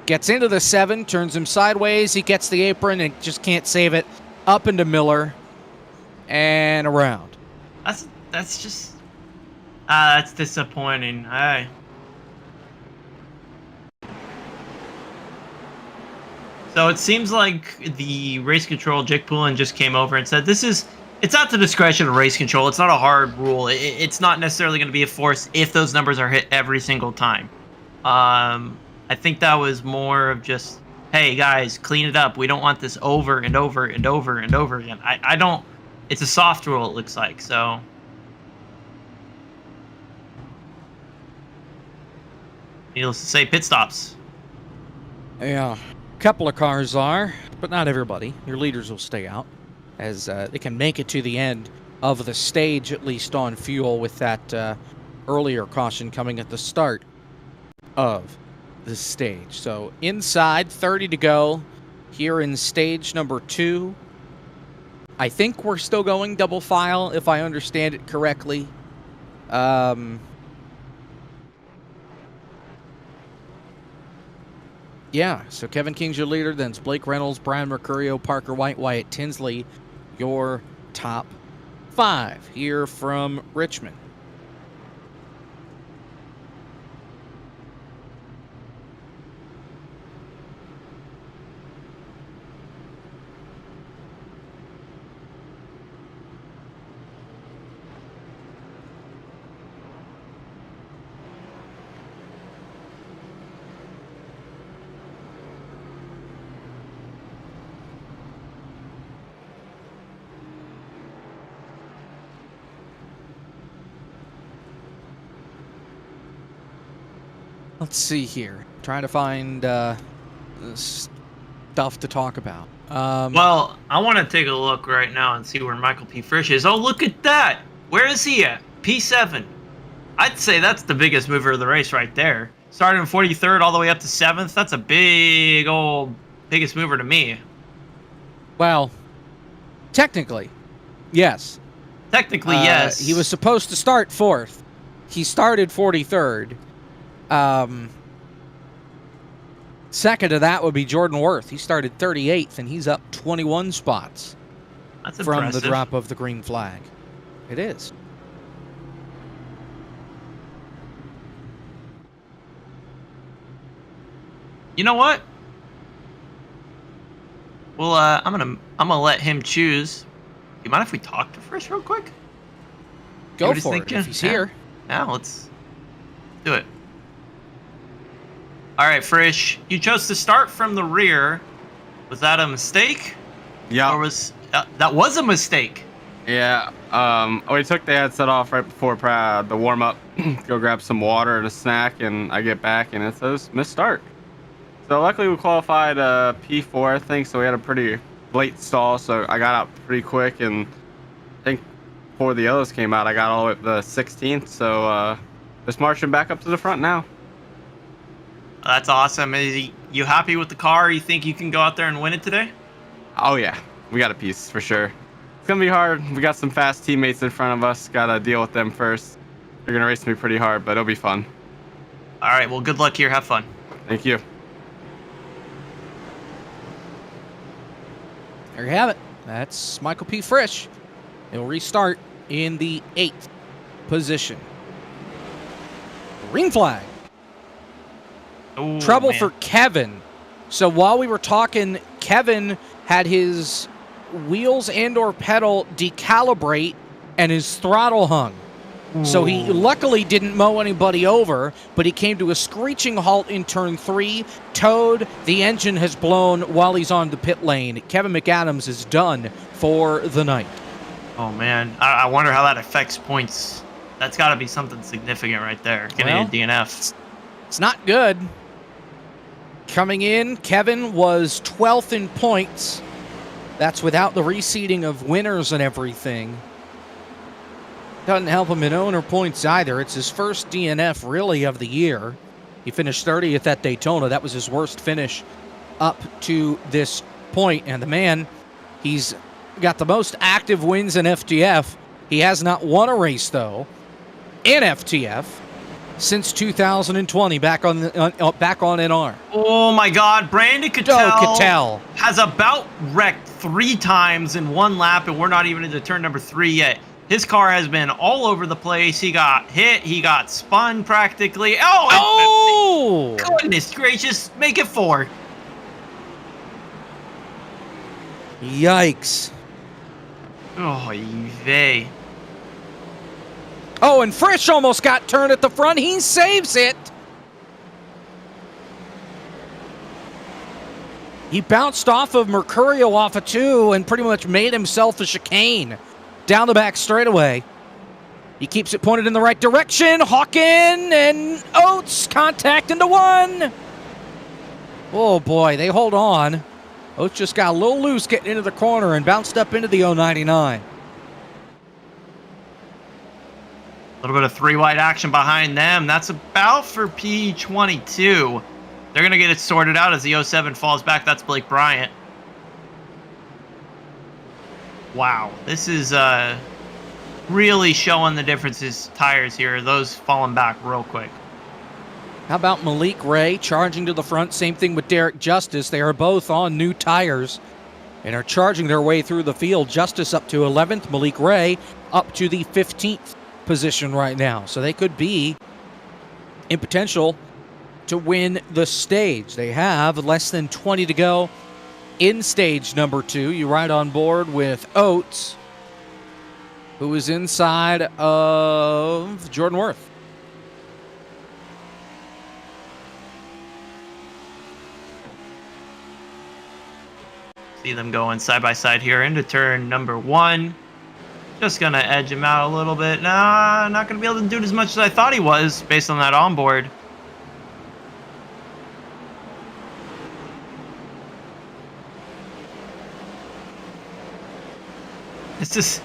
Gets into the 7, turns him sideways. He gets the apron and just can't save it. Up into Miller and around. That's just that's disappointing. So it seems like the race control, Jake Poulin, just came over and said it's at the discretion of race control. It's not a hard rule. It's not necessarily going to be a force if those numbers are hit every single time. I think that was more of just, hey guys, clean it up. We don't want this over and over and over and over again. I don't. It's a soft rule, it looks like. So needless to say, pit stops. Yeah, a couple of cars are, but not everybody. Your leaders will stay out, as they can make it to the end of the stage, at least on fuel, with that earlier caution coming at the start of the stage. So inside, 30 to go here in stage number 2. I think we're still going double file, if I understand it correctly. Yeah, so Kevin King's your leader, then it's Blake Reynolds, Brian Mercurio, Parker White, Wyatt Tinsley, your top 5 here from Richmond. Let's see here. Trying to find stuff to talk about. Well, I want to take a look right now and see where Michael P. Frisch is. Oh, look at that. Where is he at? P7. I'd say that's the biggest mover of the race right there. Starting in 43rd all the way up to 7th. That's a biggest mover to me. Well, technically, yes. Technically, yes. He was supposed to start 4th. He started 43rd. Second to that would be Jordan Worth. He started 38th, and he's up 21 spots That's from impressive. the drop of the green flag. It is. You know what? Well, I'm gonna let him choose. You mind if we talk to Frisch real quick? Go what he's for it thinking? if he's Yeah. here. Yeah, let's do it. All right, Frisch, you chose to start from the rear. Was that a mistake? Yeah. Or was that was a mistake? Yeah. We took the headset off right before the warm up. Go grab some water and a snack, and I get back, and it says missed start. So luckily we qualified P4, I think. So we had a pretty late stall, so I got out pretty quick, and I think before the others came out, I got all the way up to the 16th. So just marching back up to the front now. That's awesome. You happy with the car? You think you can go out there and win it today? Oh yeah, we got a piece for sure. It's gonna be hard. We got some fast teammates in front of us. Gotta deal with them first. They're gonna race me pretty hard, but it'll be fun. All right. Well, good luck here. Have fun. Thank you. There you have it. That's Michael P. Frisch. He'll restart in the 8th position. Green flag. Ooh, Trouble man. for Kevin. So while we were talking, Kevin had his wheels and or pedal decalibrate and his throttle hung. So he luckily didn't mow anybody over, but he came to a screeching halt in turn 3, towed, the engine has blown while he's on the pit lane. Kevin McAdams is done for the night. Oh man, I wonder how that affects points. That's got to be something significant right there. Getting Well, a DNF. It's not good. Coming in, Kevin was 12th in points. That's without the reseeding of winners and everything. Doesn't help him in owner points either. It's his first DNF really of the year. He finished 30th at Daytona. That was his worst finish up to this point. And the man, he's got the most active wins in FTF. He has not won a race, though, in FTF since 2020, back on NR. Oh my God, Brandon Cattell has about wrecked 3 times in 1 lap, and we're not even into turn number 3 yet. His car has been all over the place. He got hit. He got spun practically. Oh! Goodness gracious. Make it 4. Yikes. Oh, vey. Oh, and Frisch almost got turned at the front. He saves it. He bounced off of Mercurio off of 2 and pretty much made himself a chicane down the back straightaway. He keeps it pointed in the right direction. Hawken and Oates contact into 1. Oh boy, they hold on. Oates just got a little loose getting into the corner and bounced up into the 099. A little bit of 3 wide action behind them. That's about for P22. They're going to get it sorted out as the 07 falls back. That's Blake Bryant. Wow. This is really showing the differences tires here. Those falling back real quick. How about Malik Ray charging to the front? Same thing with Derek Justice. They are both on new tires and are charging their way through the field. Justice up to 11th. Malik Ray up to the 15th position right now. So they could be in potential to win the stage. They have less than 20 to go in stage number 2. You ride on board with Oates, who is inside of Jordan Worth. See them going side by side here into turn number 1. Just going to edge him out a little bit. Nah, not going to be able to do it as much as I thought he was based on that onboard. This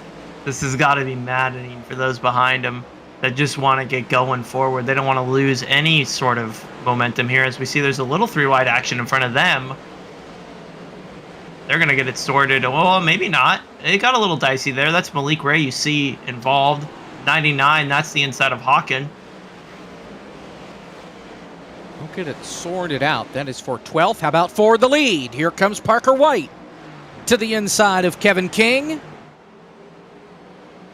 has got to be maddening for those behind him that just want to get going forward. They don't want to lose any sort of momentum here. As we see, there's a little 3 wide action in front of them. They're going to get it sorted. Well, maybe not. It got a little dicey there. That's Malik Ray you see involved. 99, that's the inside of Hawken. We'll get it sorted out. That is for 12th. How about for the lead? Here comes Parker White to the inside of Kevin King.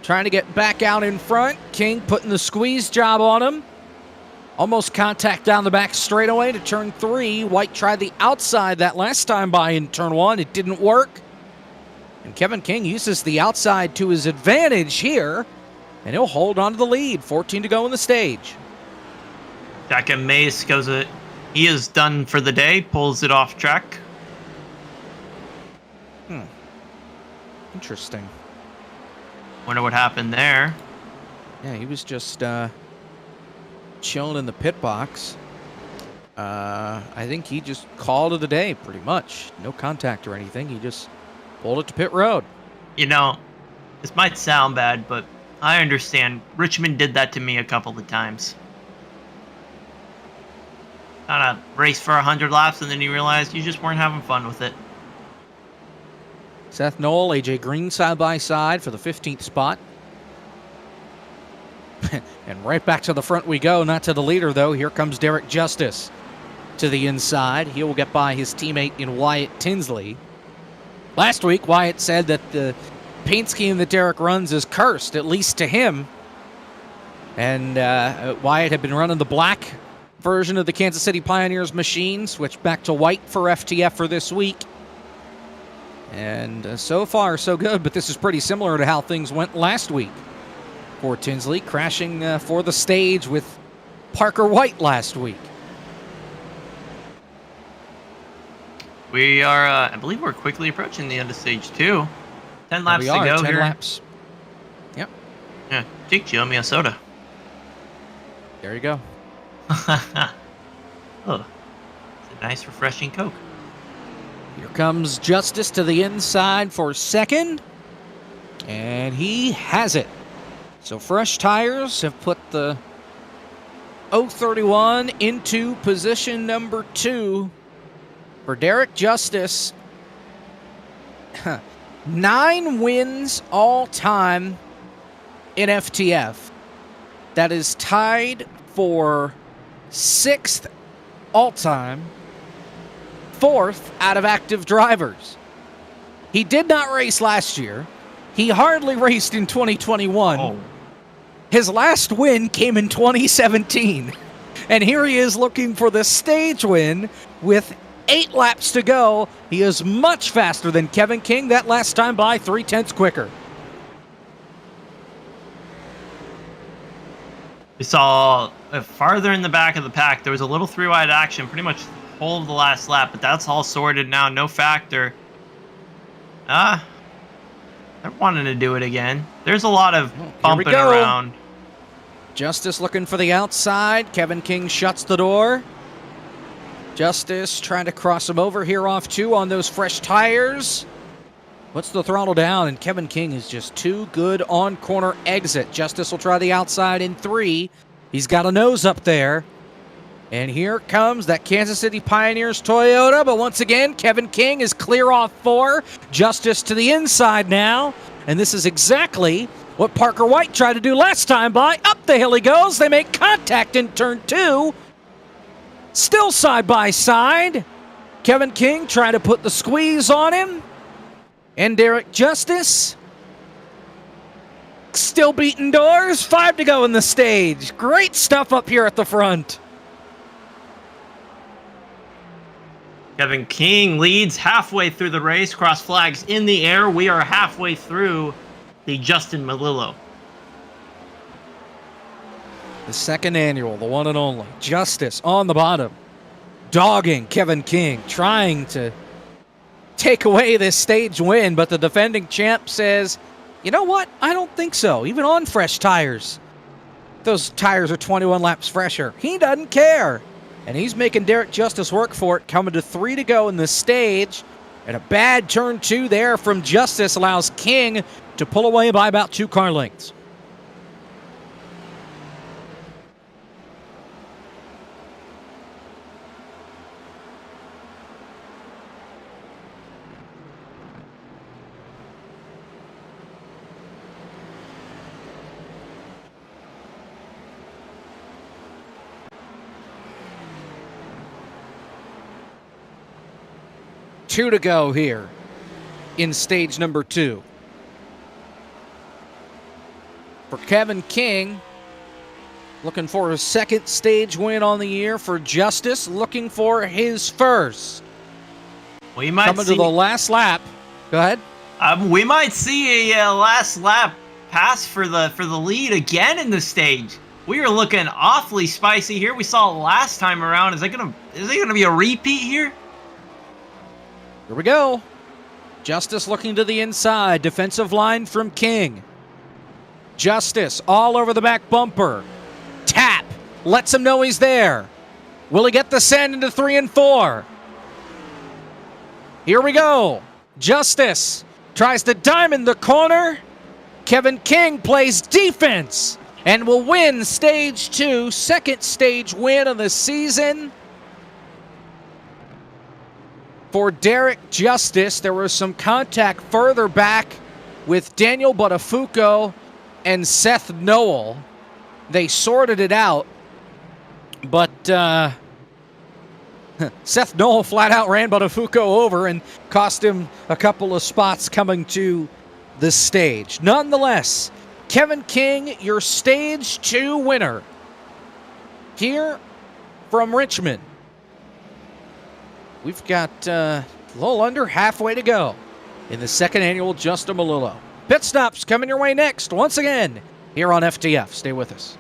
Trying to get back out in front. King putting the squeeze job on him. Almost contact down the back straightaway to turn 3. White tried the outside that last time by in turn 1. It didn't work. And Kevin King uses the outside to his advantage here. And he'll hold on to the lead. 14 to go in the stage. Jack and Mace goes it. He is done for the day. Pulls it off track. Interesting. Wonder what happened there. Yeah, he was just chilling in the pit box. I think he just called it a day, pretty much. No contact or anything. He just pulled it to pit road. You know, this might sound bad, but I understand. Richmond did that to me a couple of times. Kind of raced for 100 laps, and then you realized you just weren't having fun with it. Seth Knoll, AJ Green side by side for the 15th spot. And right back to the front we go, not to the leader though. Here comes Derek Justice to the inside. He will get by his teammate in Wyatt Tinsley. Last week, Wyatt said that the paint scheme that Derek runs is cursed, at least to him. And Wyatt had been running the black version of the Kansas City Pioneers machine, switched back to white for FTF for this week. And so far, so good, but this is pretty similar to how things went last week for Tinsley, crashing for the stage with Parker White last week. We are, I believe we're quickly approaching the end of stage 2. 10 laps to go 10 here. laps. Yep. Yeah, Jake, you owe me a soda. There you go. Oh, it's a nice, refreshing Coke. Here comes Justice to the inside for second. And he has it. So fresh tires have put the 031 into position number 2 for Derek Justice. 9 wins all time in FTF. That is tied for 6th all time. 4th out of active drivers. He did not race last year. He hardly raced in 2021. Oh. His last win came in 2017. And here he is looking for the stage win with 8 laps to go. He is much faster than Kevin King. That last time by 3/10 quicker. We saw farther in the back of the pack, there was a little 3-wide action pretty much the whole of the last lap, but that's all sorted now, no factor. They're wanting to do it again. There's a lot of bumping around. Justice looking for the outside. Kevin King shuts the door. Justice trying to cross him over here off 2 on those fresh tires. Puts the throttle down, and Kevin King is just too good on corner exit. Justice will try the outside in 3. He's got a nose up there. And here comes that Kansas City Pioneers Toyota, but once again, Kevin King is clear off 4. Justice to the inside now, and this is exactly what Parker White tried to do last time by. Up the hill he goes. They make contact in turn 2. Still side by side. Kevin King trying to put the squeeze on him. And Derek Justice still beating doors. 5 to go in the stage. Great stuff up here at the front. Kevin King leads halfway through the race. Cross flags in the air. We are halfway through the Justin Melillo. The second annual, the one and only. Justice on the bottom. Dogging Kevin King. Trying to take away this stage win, but the defending champ says, you know what? I don't think so. Even on fresh tires. Those tires are 21 laps fresher. He doesn't care. And he's making Derek Justice work for it, coming to 3 to go in the stage. And a bad turn 2 there from Justice allows King to pull away by about 2 car lengths. Two to go here in stage number 2. For Kevin King, looking for his second stage win on the year. For Justice, looking for his first. We might coming to the last lap. Go ahead. We might see a last lap pass for the lead again in the stage. We are looking awfully spicy here. We saw it last time around. Is it gonna be a repeat here? Here we go. Justice looking to the inside. Defensive line from King. Justice all over the back bumper. Tap. Lets him know he's there. Will he get the send into 3 and 4? Here we go. Justice tries to diamond the corner. Kevin King plays defense and will win stage 2. Second stage win of the season. For Derek Justice, there was some contact further back with Daniel Buttafuoco and Seth Noel. They sorted it out, but Seth Noel flat out ran Buttafuoco over and cost him a couple of spots coming to the stage. Nonetheless, Kevin King, your stage 2 winner here from Richmond. We've got a little under halfway to go in the second annual Justin Melillo. Pit stops coming your way next, once again, here on FTF. Stay with us.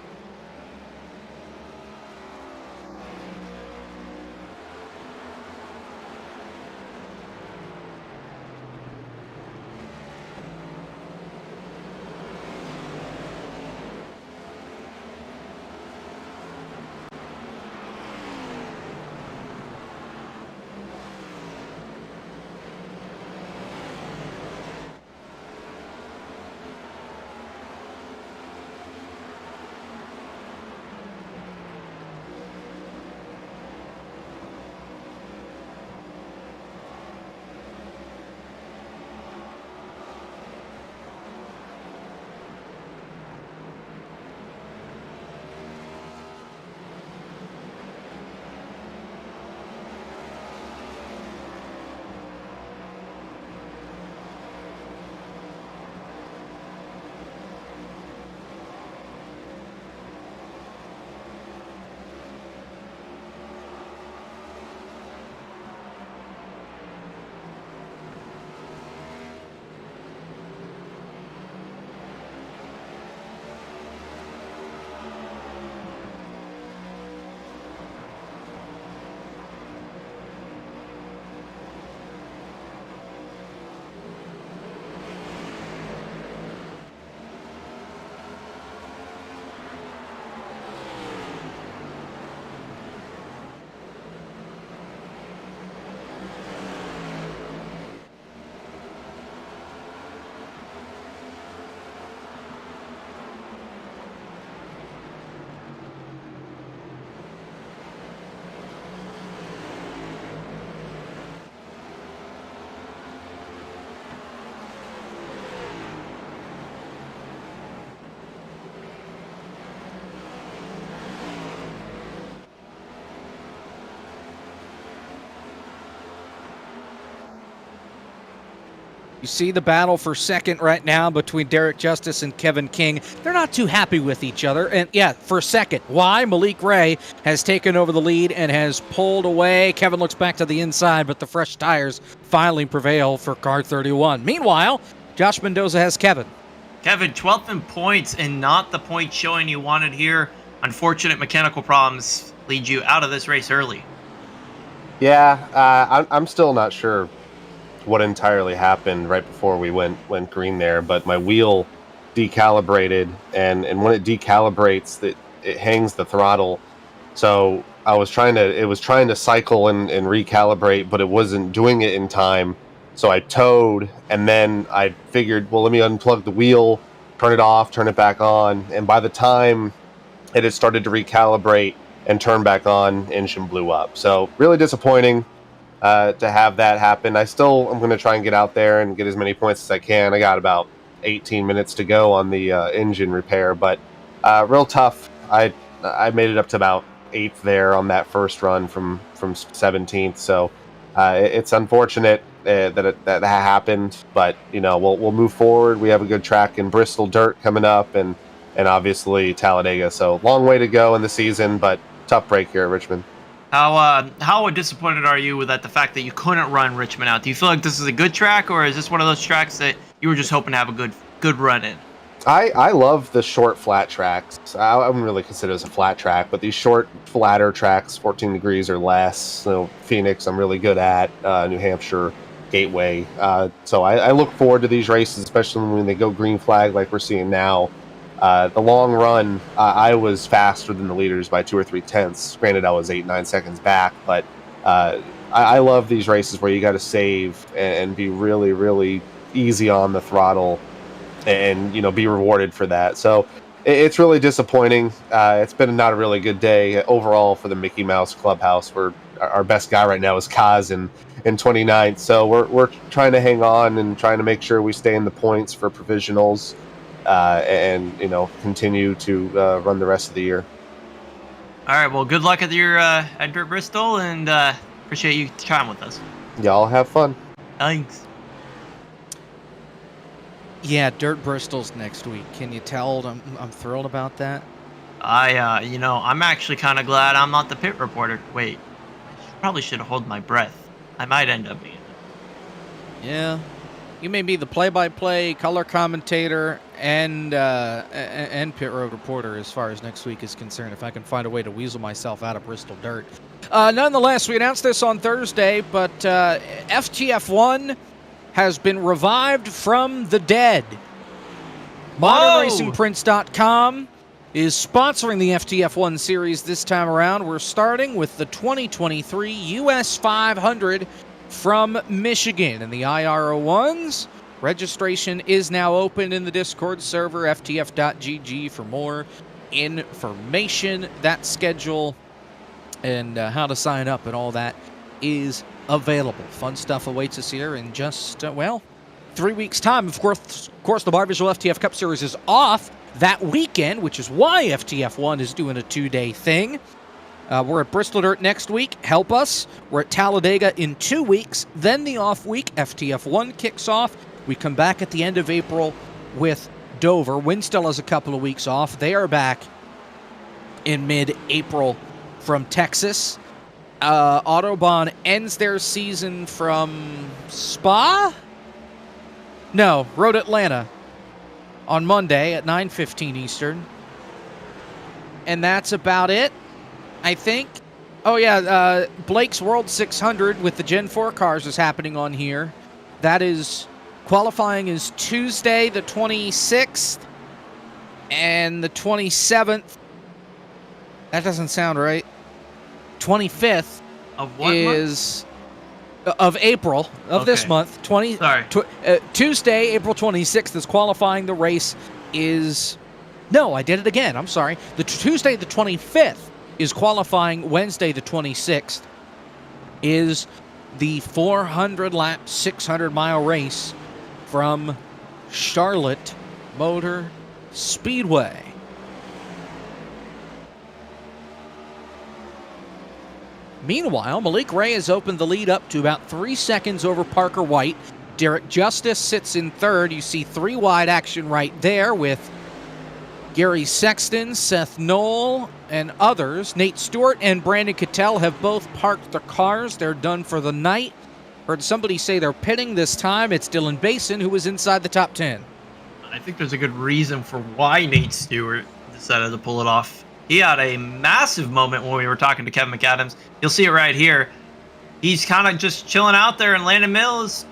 You see the battle for second right now between Derek Justice and Kevin King. They're not too happy with each other. And yeah, for second. Why? Malik Ray has taken over the lead and has pulled away. Kevin looks back to the inside, but the fresh tires finally prevail for car 31. Meanwhile, Josh Mendoza has Kevin. Kevin, 12th in points and not the point showing you wanted here. Unfortunate mechanical problems lead you out of this race early. Yeah, I'm still not sure what entirely happened right before we went green there, but my wheel decalibrated, and when it decalibrates, it hangs the throttle. So it was trying to cycle and recalibrate, but it wasn't doing it in time. So I towed, and then I figured, well, let me unplug the wheel, turn it off, turn it back on, and by the time it had started to recalibrate and turn back on, engine blew up. So really disappointing to have that happen. I'm going to try and get out there and get as many points as I can. I got about 18 minutes to go on the engine repair, but real tough. I made it up to about 8th there on that first run from 17th. So it's unfortunate that happened, but we'll move forward. We have a good track in Bristol Dirt coming up, and obviously Talladega. So long way to go in the season, but tough break here at Richmond. How disappointed are you with the fact that you couldn't run Richmond out? Do you feel like this is a good track, or is this one of those tracks that you were just hoping to have a good run in? I love the short flat tracks. I wouldn't really consider this a flat track, but these short, flatter tracks, 14 degrees or less. So Phoenix, I'm really good at. New Hampshire, Gateway. So I look forward to these races, especially when they go green flag like we're seeing now. The long run, I was faster than the leaders by 2 or 3 tenths. Granted, I was 8-9 seconds back, but I love these races where you got to save and be really, really easy on the throttle, and be rewarded for that. So it's really disappointing. It's been not a really good day overall for the Mickey Mouse Clubhouse. Where our best guy right now is Kaz in 29th. So we're trying to hang on and trying to make sure we stay in the points for provisionals. And continue to run the rest of the year. All right. Well, good luck at your at Dirt Bristol, and appreciate you chatting with us. Y'all have fun. Thanks. Yeah, Dirt Bristol's next week. Can you tell I'm thrilled about that? I'm actually kind of glad I'm not the pit reporter. Wait, I probably should have held my breath. I might end up being. Yeah. You may be the play-by-play, color commentator, and pit road reporter as far as next week is concerned, if I can find a way to weasel myself out of Bristol Dirt. Nonetheless, we announced this on Thursday, but FTF1 has been revived from the dead. ModernRacingPrince.com is sponsoring the FTF1 series this time around. We're starting with the 2023 US 500 from Michigan, and the IRO1s. Registration is now open in the Discord server, ftf.gg, for more information. That schedule and how to sign up and all that is available. Fun stuff awaits us here in just, 3 weeks' time. Of course, the Barr Visual FTF Cup Series is off that weekend, which is why FTF1 is doing a 2-day thing. We're at Bristol Dirt next week. Help us. We're at Talladega in 2 weeks. Then the off week, FTF1 kicks off. We come back at the end of April with Dover. Wind still has a couple of weeks off. They are back in mid-April from Texas. Autobahn ends their season from Spa? No, Road Atlanta on Monday at 9:15 Eastern. And that's about it, I think. Oh, yeah, Blake's World 600 with the Gen 4 cars is happening on here. That is, qualifying is Tuesday the 26th and the 27th. That doesn't sound right. 25th Of what is of April of this Okay. month. Tuesday, April 26th is qualifying. The race is... No, I did it again. I'm sorry. The Tuesday the 25th is qualifying. Wednesday the 26th is the 400-lap, 600-mile race from Charlotte Motor Speedway. Meanwhile, Malik Ray has opened the lead up to about 3 seconds over Parker White. Derek Justice sits in third. You see 3 wide action right there with Gary Sexton, Seth Knoll, and others. Nate Stewart and Brandon Cattell have both parked their cars. They're done for the night. Heard somebody say they're pitting this time. It's Dylan Basin, who was inside the top 10. I think there's a good reason for why Nate Stewart decided to pull it off. He had a massive moment when we were talking to Kevin McAdams. You'll see it right here. He's kind of just chilling out there, and Landon Mills...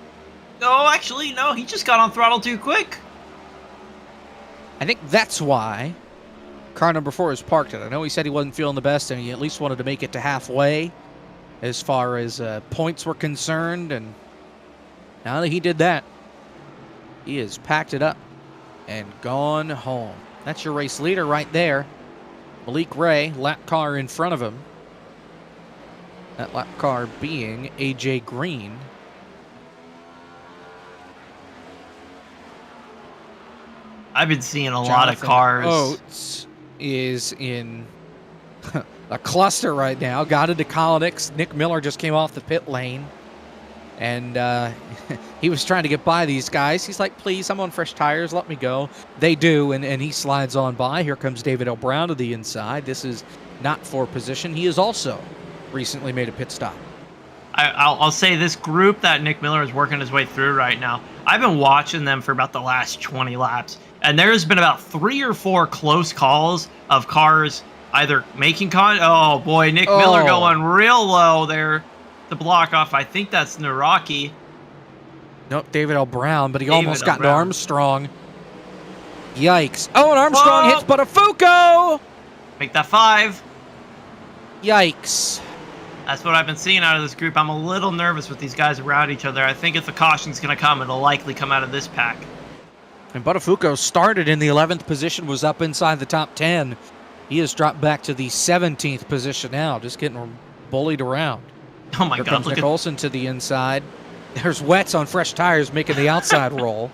Oh, actually, no, he just got on throttle too quick. I think that's why car number 4 is parked it. I know he said he wasn't feeling the best, and he at least wanted to make it to halfway as far as points were concerned. And now that he did that, he has packed it up and gone home. That's your race leader right there. Malik Ray, lap car in front of him. That lap car being AJ Green. I've been seeing a lot of cars. Oates is in a cluster right now. Got into Colonix. Nick Miller just came off the pit lane. And he was trying to get by these guys. He's like, please, I'm on fresh tires. Let me go. They do, and he slides on by. Here comes David L. Brown to the inside. This is not for position. He has also recently made a pit stop. I'll say this group that Nick Miller is working his way through right now, I've been watching them for about the last 20 laps. And there's been about 3 or 4 close calls of cars either making oh boy, Nick Miller going real low there to block off. I think that's Naraki. Nope, David L. Brown, but he almost got into Armstrong. Yikes. Oh, and Armstrong hits Buttafuoco! Make that 5. Yikes. That's what I've been seeing out of this group. I'm a little nervous with these guys around each other. I think if the caution's going to come, it'll likely come out of this pack. And Buttafuoco started in the 11th position, was up inside the top 10. He has dropped back to the 17th position now, just getting bullied around. Oh my Here God! comes Nick Olson to the inside. There's Wets on fresh tires making the outside roll.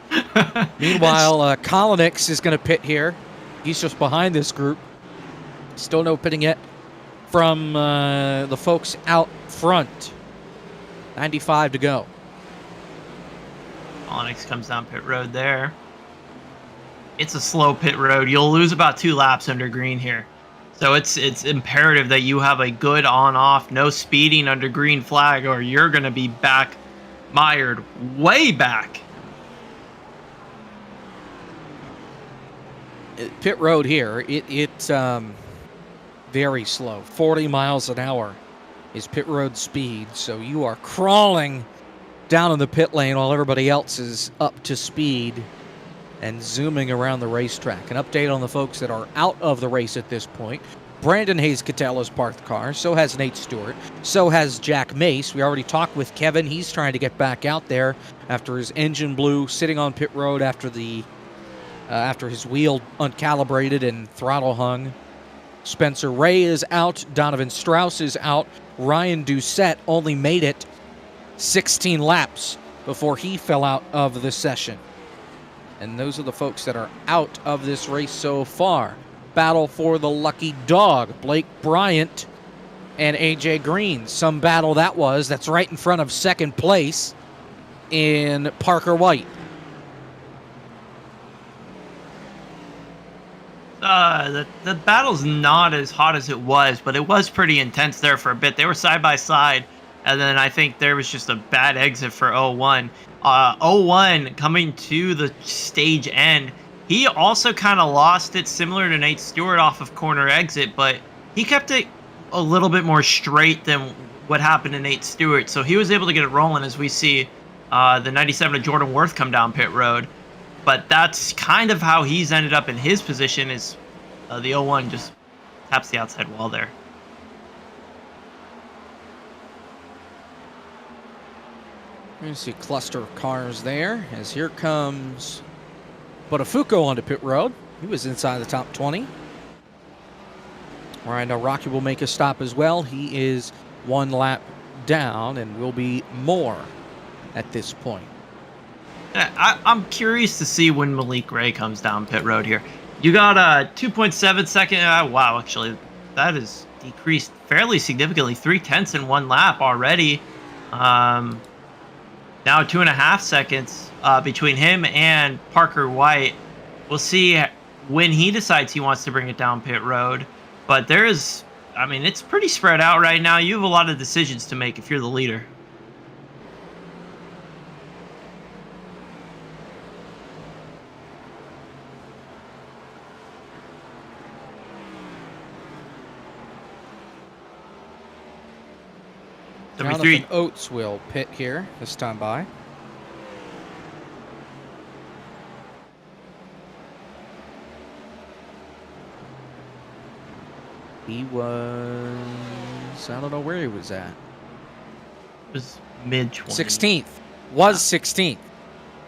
Meanwhile, Colonix is going to pit here. He's just behind this group. Still no pitting yet from the folks out front. 95 to go. Onyx comes down pit road there. It's a slow pit road. You'll lose about 2 laps under green here. So it's imperative that you have a good on-off, no speeding under green flag, or you're going to be mired way back. Pit road here, it's very slow. 40 miles an hour is pit road speed. So you are crawling down in the pit lane while everybody else is up to speed and zooming around the racetrack. An update on the folks that are out of the race at this point. Brandon Hayes-Cattell has parked the car. So has Nate Stewart. So has Jack Mace. We already talked with Kevin. He's trying to get back out there after his engine blew, sitting on pit road after his wheel uncalibrated and throttle hung. Spencer Ray is out. Donovan Strauss is out. Ryan Doucette only made it 16 laps before he fell out of the session. And those are the folks that are out of this race so far. Battle for the lucky dog. Blake Bryant and AJ Green. Some battle that was. That's right in front of second place in Parker White. The battle's not as hot as it was, but it was pretty intense there for a bit. They were side by side, and then I think there was just a bad exit for 01. 01 coming to the stage end. He also kind of lost it, similar to Nate Stewart off of corner exit, but he kept it a little bit more straight than what happened to Nate Stewart. So he was able to get it rolling as we see the 97 of Jordan Worth come down pit road. But that's kind of how he's ended up in his position, is the 01 just taps the outside wall there. You see a cluster of cars there, as here comes Buttafuoco onto pit road. He was inside the top 20. Ryan Rocky will make a stop as well. He is 1 lap down and will be more at this point. I'm curious to see when Malik Ray comes down pit road here. You got a 2.7 second. Wow, actually, that is decreased fairly significantly. 0.3 in 1 lap already. Down Now 2.5 seconds between him and Parker White. We'll see when he decides he wants to bring it down pit road. But it's pretty spread out right now. You have a lot of decisions to make if you're the leader. Jonathan Oates will pit here this time by. He was, I don't know where he was at. It was mid-20s. 16th. Was 16th.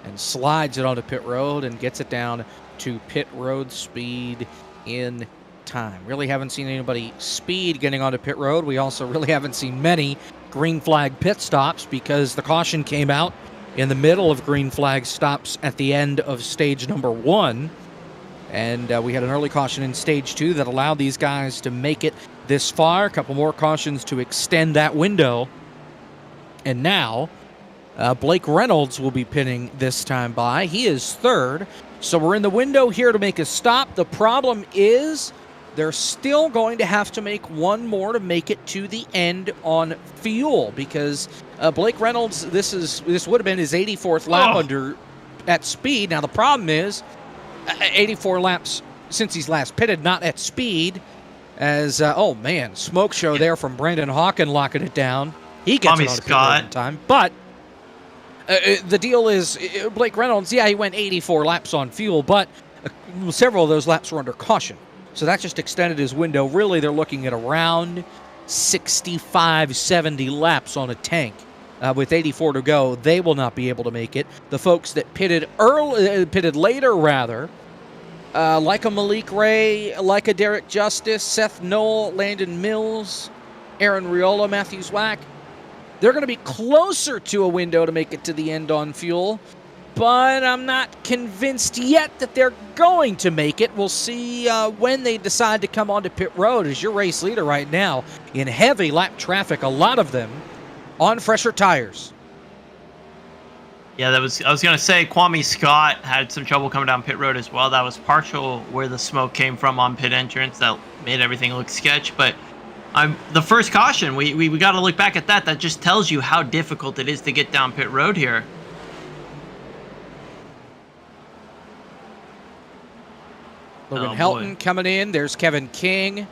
And slides it onto pit road and gets it down to pit road speed in time. Really haven't seen anybody speed getting onto pit road. We also really haven't seen many green flag pit stops because the caution came out in the middle of green flag stops at the end of stage number 1. And we had an early caution in stage 2 that allowed these guys to make it this far. A couple more cautions to extend that window. And now Blake Reynolds will be pitting this time by. He is third. So we're in the window here to make a stop. The problem is they're still going to have to make one more to make it to the end on fuel because Blake Reynolds, this would have been his 84th lap under at speed. Now the problem is 84 laps since he's last pitted, not at speed. As oh man, smoke show there from Brandon Hawken locking it down. He gets it on pit road in time, but the deal is Blake Reynolds. Yeah, he went 84 laps on fuel, but several of those laps were under caution. So that just extended his window. Really, they're looking at around 65, 70 laps on a tank. With 84 to go, they will not be able to make it. The folks that pitted later, like a Malik Ray, like a Derek Justice, Seth Knoll, Landon Mills, Aaron Riolo, Matthew Zwack, they're going to be closer to a window to make it to the end on fuel. But I'm not convinced yet that they're going to make it. We'll see when they decide to come onto pit road as your race leader right now in heavy lap traffic, a lot of them on fresher tires. Yeah, I was going to say Kwame Scott had some trouble coming down pit road as well. That was partial where the smoke came from on pit entrance. That made everything look sketch. But the first caution, we got to look back at that. That just tells you how difficult it is to get down pit road here. Logan Helton coming in. There's Kevin King,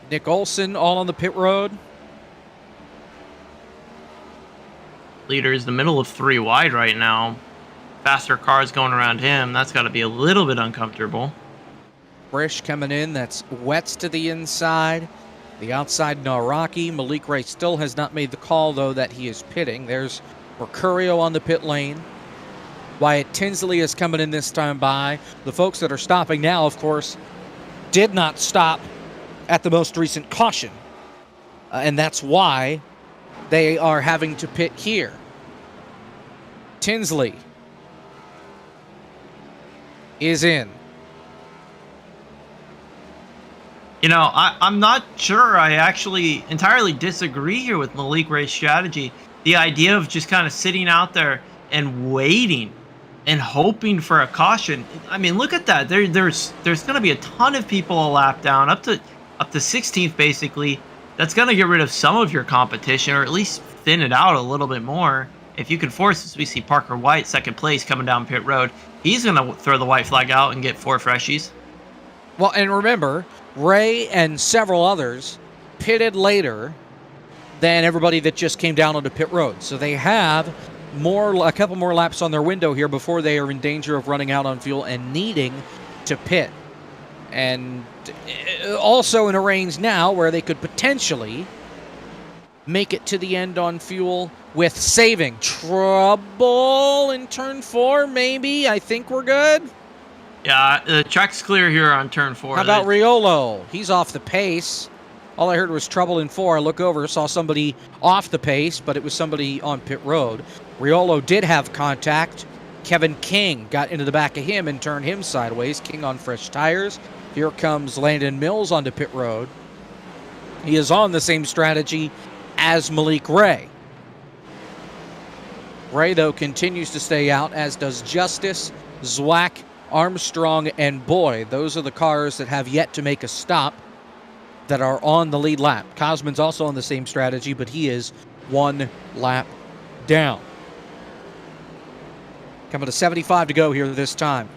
Nick Olson, all on the pit road. Leader is the middle of 3 wide right now. Faster cars going around him. That's got to be a little bit uncomfortable. Frisch coming in. That's Wets to the inside. The outside Naraki. Malik Ray still has not made the call, though, that he is pitting. There's Mercurio on the pit lane. Wyatt Tinsley is coming in this time by. The folks that are stopping now, of course, did not stop at the most recent caution. And that's why they are having to pit here. Tinsley is in. You know, I'm not sure I actually entirely disagree here with Malik Ray's strategy. The idea of just kind of sitting out there and waiting and hoping for a caution. I mean, look at that. There's going to be a ton of people a lap down, up to 16th basically. That's going to get rid of some of your competition, or at least thin it out a little bit more. If you can force this, we see Parker White, second place, coming down pit road. He's going to throw the white flag out and get 4 freshies. Well, and remember, Ray and several others pitted later than everybody that just came down onto pit road. So they have a couple more laps on their window here before they are in danger of running out on fuel and needing to pit. And also in a range now where they could potentially make it to the end on fuel with saving. Trouble in turn 4, maybe. I think we're good. Yeah, the track's clear here on turn 4. How about Riolo? He's off the pace. All I heard was trouble in 4. I look over, saw somebody off the pace, but it was somebody on pit road. Riolo did have contact. Kevin King got into the back of him and turned him sideways. King on fresh tires. Here comes Landon Mills onto pit road. He is on the same strategy as Malik Ray. Ray, though, continues to stay out, as does Justice, Zwack, Armstrong, and Boyd. Those are the cars that have yet to make a stop that are on the lead lap. Cosman's also on the same strategy, but he is 1 lap down. Coming to 75 to go here this time.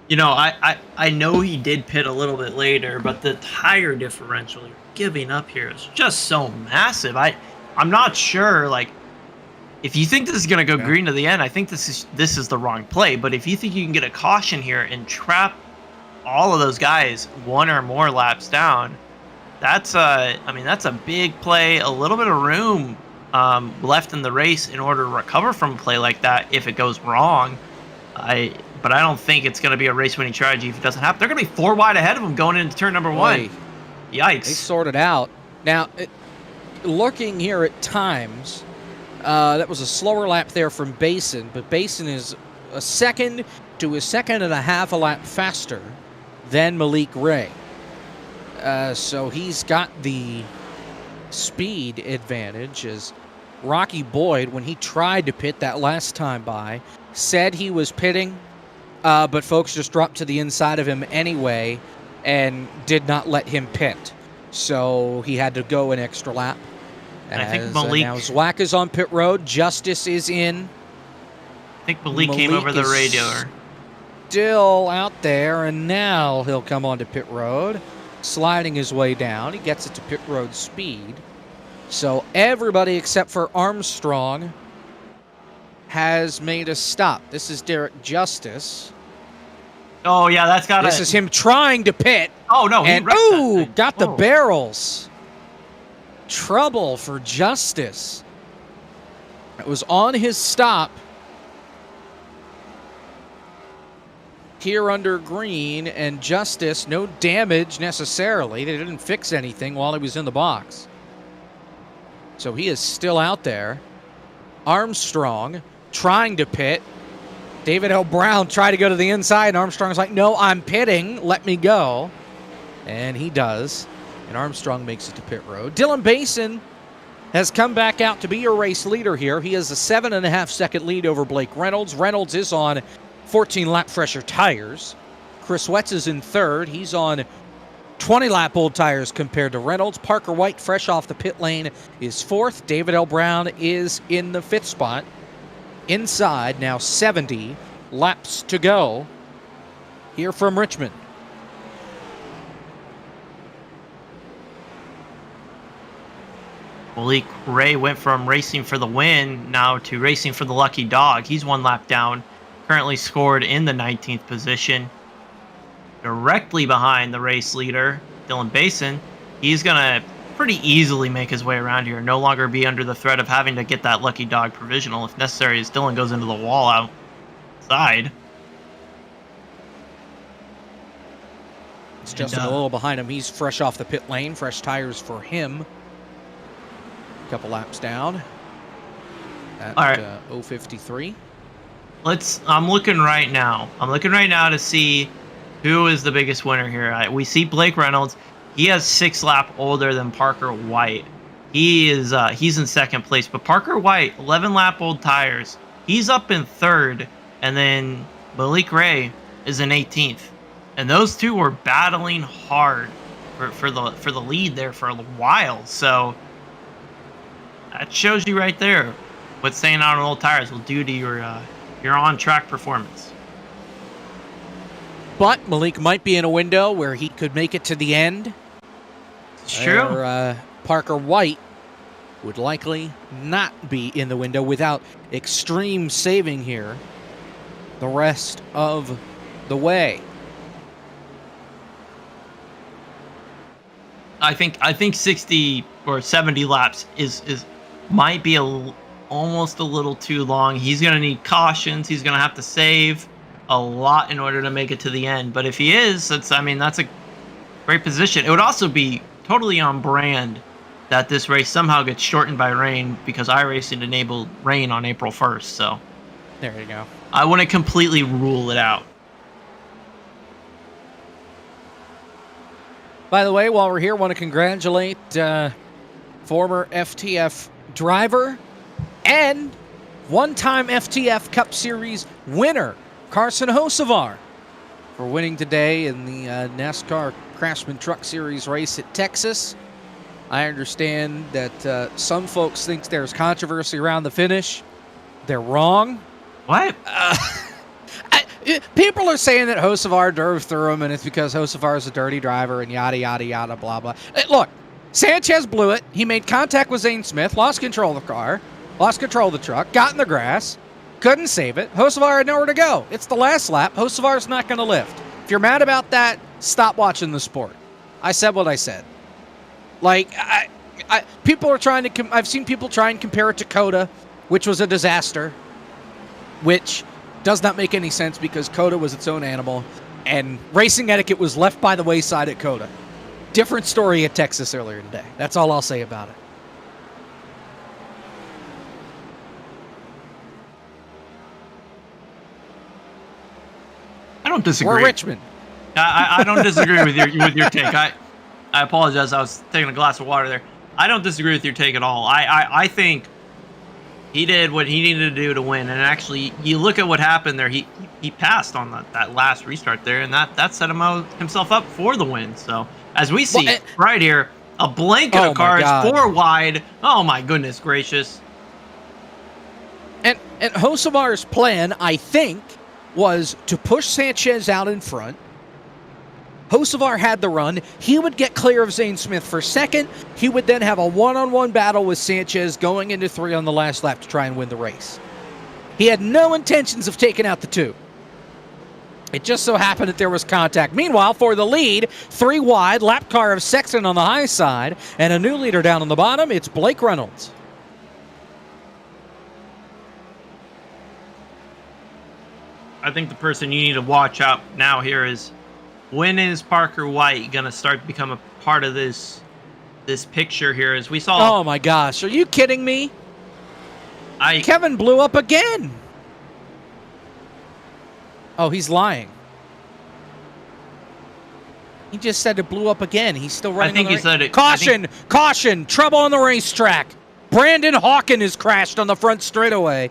You know, I know he did pit a little bit later, but the tire differential you're giving up here is just so massive. I'm not sure, like, if you think this is gonna go green to the end, I think this is the wrong play. But if you think you can get a caution here and trap all of those guys 1 or more laps down, that's a big play. A little bit of room left in the race in order to recover from a play like that if it goes wrong. But I don't think it's going to be a race-winning strategy if it doesn't happen. They're going to be 4 wide ahead of them going into turn number 1. Yikes. They sorted out. Now, looking here at times, that was a slower lap there from Basin, but Basin is a second to a second and a half a lap faster than Malik Ray. So he's got the speed advantage, as Rocky Boyd, when he tried to pit that last time by, said he was pitting, but folks just dropped to the inside of him anyway and did not let him pit. So he had to go an extra lap. And I think Malik... now Zwack is on pit road. Justice is in. I think Malik came over the radio. Still out there, and now he'll come onto pit road, sliding his way down. He gets it to pit road speed. So everybody except for Armstrong has made a stop. This is Derek Justice. Oh, yeah, that's got This is him trying to pit. Oh, no. And, got the barrels. Trouble for Justice. It was on his stop here under green, and Justice, no damage necessarily. They didn't fix anything while he was in the box. So he is still out there. Armstrong trying to pit. David L. Brown tried to go to the inside, and Armstrong's like, no, I'm pitting. Let me go. And he does. And Armstrong makes it to pit road. Dylan Basin has come back out to be your race leader here. He has a 7.5-second lead over Blake Reynolds. Reynolds is on 14-lap fresher tires. Chris Wetz is in third. He's on 20-lap old tires compared to Reynolds. Parker White, fresh off the pit lane, is fourth. David L. Brown is in the fifth spot. Inside, now 70 laps to go here from Richmond. Malik Ray went from racing for the win now to racing for the lucky dog. He's 1 lap down, currently scored in the 19th position. Directly behind the race leader, Dylan Basin. He's going to pretty easily make his way around here, no longer be under the threat of having to get that lucky dog provisional if necessary, as Dylan goes into the wall outside. It's Justin a little behind him. He's fresh off the pit lane, fresh tires for him. Couple laps down at all right. 0:53. I'm looking right now. To see who is the biggest winner here. We see Blake Reynolds. He has 6 laps older than Parker White. He's in second place, but Parker White, 11 lap old tires. He's up in third, and then Malik Ray is in 18th. And those two were battling hard for the lead there for a while. So that shows you right there what staying out on old tires will do to your on-track performance. But Malik might be in a window where he could make it to the end. It's true. Or, Parker White would likely not be in the window without extreme saving here the rest of the way. I think 60 or 70 laps is might be almost a little too long. He's going to need cautions. He's going to have to save a lot in order to make it to the end. But if he is, that's a great position. It would also be totally on brand that this race somehow gets shortened by rain, because iRacing enabled rain on April 1st. So there you go. I wouldn't completely rule it out. By the way, while we're here, want to congratulate former FTF driver and one-time FTF Cup Series winner, Carson Hocevar, for winning today in the NASCAR Craftsman Truck Series race at Texas. I understand that some folks think there's controversy around the finish. They're wrong. What? People are saying that Hocevar drove through him, and it's because Hocevar is a dirty driver, and yada, yada, yada, blah, blah. Look, Sanchez blew it. He made contact with Zane Smith, lost control of the car, lost control of the truck, got in the grass, couldn't save it. Hocevar had nowhere to go. It's the last lap. Hocevar's not going to lift. If you're mad about that, stop watching the sport. I said what I said. Like, people are trying to... I've seen people try and compare it to Coda, which was a disaster, which does not make any sense because Coda was its own animal, and racing etiquette was left by the wayside at Coda. Different story at Texas earlier today. That's all I'll say about it. I don't disagree. Or Richmond. I don't disagree with your take. I apologize. I was taking a glass of water there. I don't disagree with your take at all. I think he did what he needed to do to win. And actually, you look at what happened there. He passed on that last restart there, and that set himself up for the win. So as we see right here, a blanket of cars, 4 wide. Oh my goodness gracious! And Hocevar's plan, I think, was to push Sanchez out in front. Hocevar had the run. He would get clear of Zane Smith for second. He would then have a one-on-one battle with Sanchez going into 3 on the last lap to try and win the race. He had no intentions of taking out the 2. It just so happened that there was contact. Meanwhile, for the lead, 3 wide, lap car of Sexton on the high side, and a new leader down on the bottom, it's Blake Reynolds. I think the person you need to watch out now here is, when is Parker White going to start to become a part of this picture here? As we saw... Oh, my gosh. Are you kidding me? Kevin blew up again. Oh, he's lying. He just said it blew up again. He's still running. I think he said it. Caution! Caution! Trouble on the racetrack. Brandon Hawken has crashed on the front straightaway.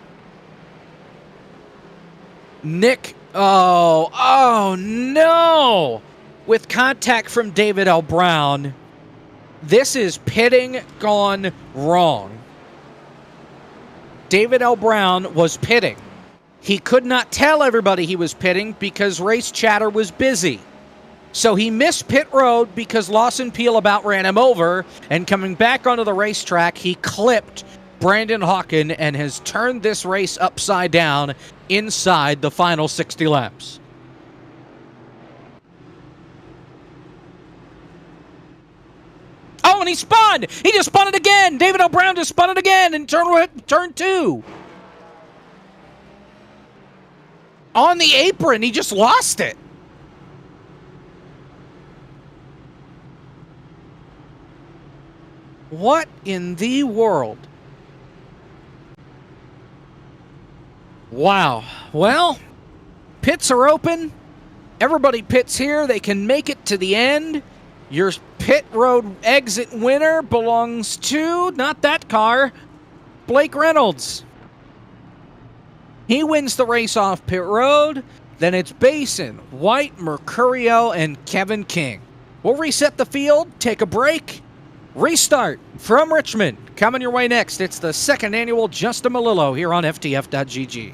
Nick... Oh no! With contact from David L. Brown, this is pitting gone wrong. David L. Brown was pitting. He could not tell everybody he was pitting because race chatter was busy. So he missed pit road because Lawson Peel about ran him over, and coming back onto the racetrack, he clipped Brandon Hawken and has turned this race upside down inside the final 60 laps. Oh, and he spun! He just spun it again! David L. Brown just spun it again in turn 2. On the apron, he just lost it. What in the world? Wow. Well, pits are open. Everybody pits here. They can make it to the end. Your pit road exit winner belongs to, not that car, Blake Reynolds. He wins the race off pit road. Then it's Basin, White, Mercurio, and Kevin King. We'll reset the field, take a break, restart from Richmond. Coming your way next, it's the 2nd annual Justin Malillo here on FTF.GG.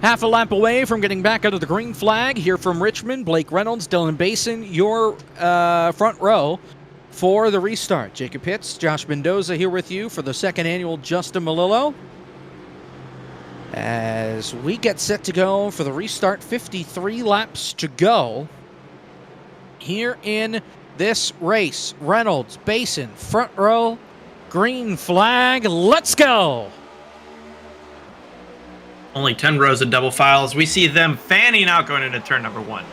Half a lap away from getting back under the green flag here from Richmond. Blake Reynolds, Dylan Basin, your front row for the restart. Jacob Pitts, Josh Mendoza here with you for the second annual Justin Malillo. As we get set to go for the restart, 53 laps to go here in this race. Reynolds, Basin, front row, green flag, let's go! Only 10 rows of double files. We see them fanning out going into turn number 1.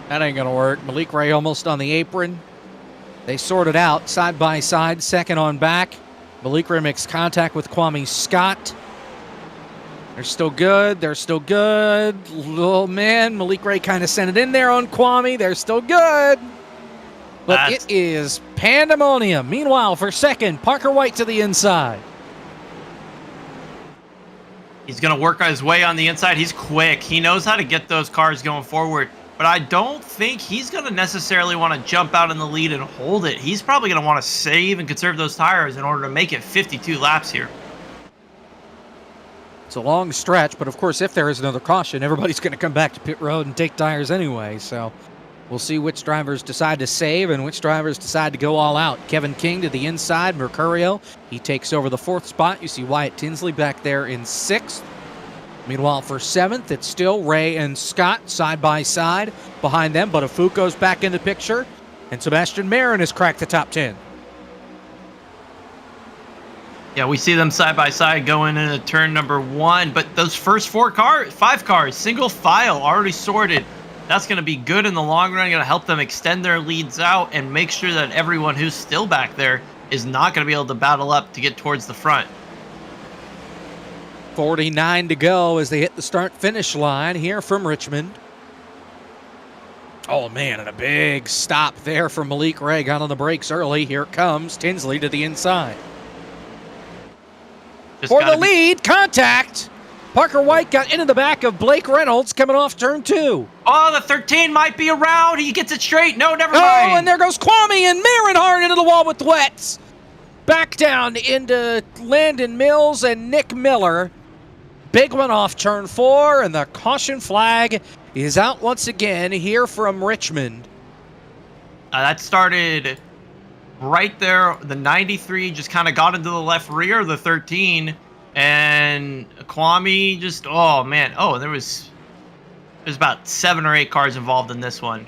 That ain't gonna work. Malik Ray almost on the apron. They sort it out side by side, second on back. Malik Ray makes contact with Kwame Scott. They're still good. They're still good. Oh man, Malik Ray kind of sent it in there on Kwame. They're still good. But it is pandemonium. Meanwhile, for second, Parker White to the inside. He's going to work his way on the inside. He's quick. He knows how to get those cars going forward. But I don't think he's going to necessarily want to jump out in the lead and hold it. He's probably going to want to save and conserve those tires in order to make it 52 laps here. It's a long stretch, but of course, if there is another caution, everybody's going to come back to pit road and take tires anyway. So we'll see which drivers decide to save and which drivers decide to go all out. Kevin King to the inside. Mercurio, he takes over the 4th spot. You see Wyatt Tinsley back there in 6th. Meanwhile, for 7th, it's still Ray and Scott side by side behind them. Buttafuoco's back in the picture, and Sebastian Marin has cracked the top 10. Yeah, we see them side by side going into turn number 1, but those first 5 cars, single file, already sorted. That's going to be good in the long run, going to help them extend their leads out and make sure that everyone who's still back there is not going to be able to battle up to get towards the front. 49 to go as they hit the start-finish line here from Richmond. Oh, man, and a big stop there for Malik Ray. Got on the brakes early. Here comes Tinsley to the inside. For the lead, contact. Parker White got into the back of Blake Reynolds coming off turn 2. Oh, the 13 might be around. He gets it straight. No, never mind. Oh, and there goes Kwame and Marin hard into the wall with wets. Back down into Landon Mills and Nick Miller. Big one off turn 4, and the caution flag is out once again here from Richmond. That started right there. The 93 just kind of got into the left rear of the 13, and Kwame just, oh man, oh, there's about 7 or 8 cars involved in this one.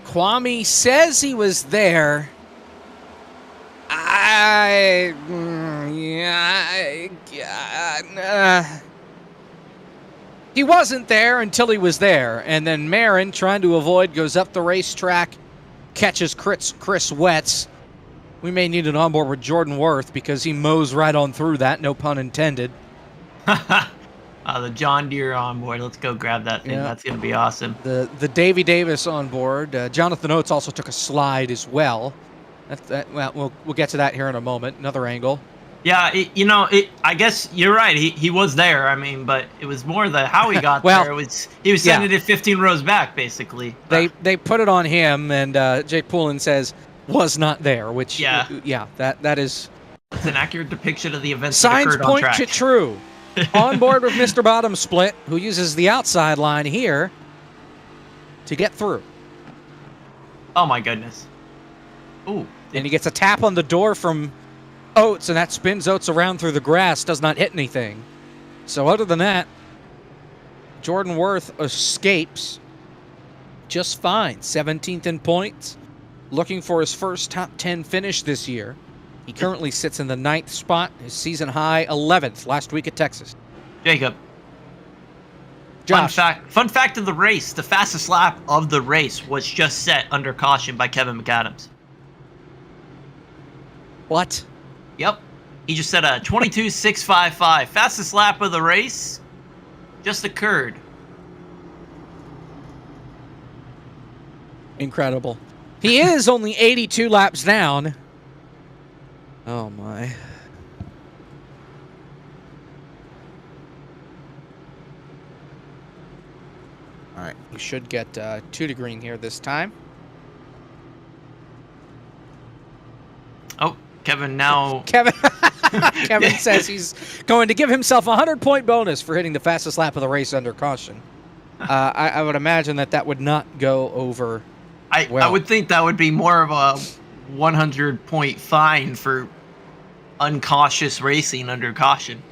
Kwame says he was there. He wasn't there until he was there, and then Marin, trying to avoid, goes up the racetrack, catches Chris Wetz. We may need an onboard with Jordan Worth because he mows right on through that, no pun intended. The John Deere onboard. Let's go grab that thing. Yeah. That's going to be awesome. The Davey Davis onboard. Jonathan Oates also took a slide as well. Well, we'll get to that here in a moment. Another angle. Yeah, I guess you're right. He was there. I mean, but it was more how he got there. He was sending it 15 rows back, basically. They put it on him, and Jake Poulin says was not there. Which that is. It's an accurate depiction of the events that signs occurred on track. Point to true. On board with Mr. Bottom Split, who uses the outside line here to get through. Oh my goodness. Ooh. And he gets a tap on the door from Oates, and that spins Oates around through the grass, does not hit anything. So other than that, Jordan Worth escapes just fine. 17th in points, looking for his first top 10 finish this year. He currently sits in the 9th spot, his season high 11th last week at Texas. Jacob. Josh. Fun fact of the race, the fastest lap of the race was just set under caution by Kevin McAdams. What? Yep. He just set a 22.655. Fastest lap of the race just occurred. Incredible. He is only 82 laps down. Oh, my. All right. We should get 2 to green here this time. Oh. Kevin now. Kevin. Kevin says he's going to give himself a 100-point bonus for hitting the fastest lap of the race under caution. I would imagine that would not go over well. I would think that would be more of a 100-point fine for uncautious racing under caution.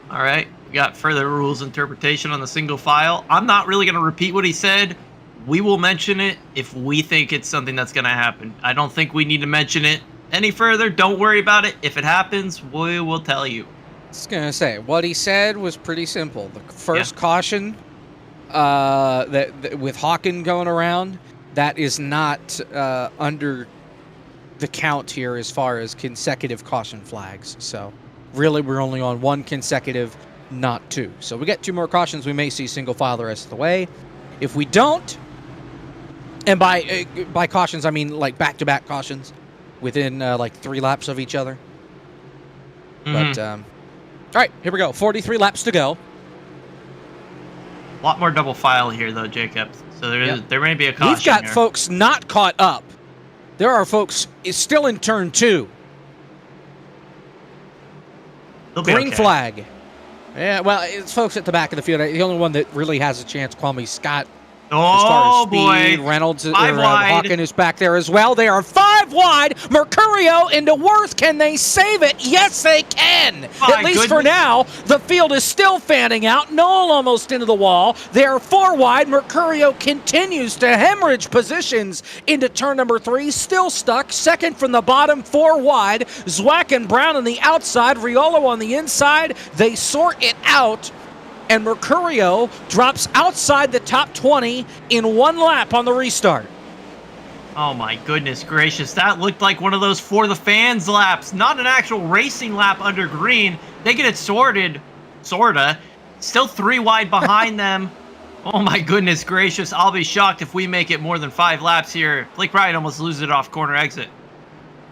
All right, we got further rules interpretation on the single file. I'm not really going to repeat what he said. We will mention it if we think it's something that's going to happen. I don't think we need to mention it any further. Don't worry about it. If it happens, we will tell you. I was going to say, what he said was pretty simple. The first caution that with Hawken going around, that is not under the count here as far as consecutive caution flags. So really, we're only on one consecutive, not two. So we get 2 more cautions. We may see single file the rest of the way. If we don't, and by cautions, I mean like back-to-back cautions within like 3 laps of each other. But, all right, here we go. 43 laps to go. A lot more double file here, though, Jacob. So there may be a caution. We've got here. folks not caught up. There are folks still in turn 2. Green flag. Yeah, well, it's folks at the back of the field. The only one that really has a chance, Kwame Scott. As far as speed, Reynolds or Hawken is back there as well. They are 5 wide. Mercurio into Worth. Can they save it? Yes, they can. At least for now, the field is still fanning out. Noel almost into the wall. They are 4 wide. Mercurio continues to hemorrhage positions into turn number 3. Still stuck. Second from the bottom, 4 wide. Zwack and Brown on the outside. Riolo on the inside. They sort it out. And Mercurio drops outside the top 20 in 1 lap on the restart. Oh my goodness gracious, that looked like one of those for the fans laps, not an actual racing lap under green. They get it sorted, sorta. Still 3 wide behind them. Oh my goodness gracious, I'll be shocked if we make it more than 5 laps here. Blake Ryan almost loses it off corner exit.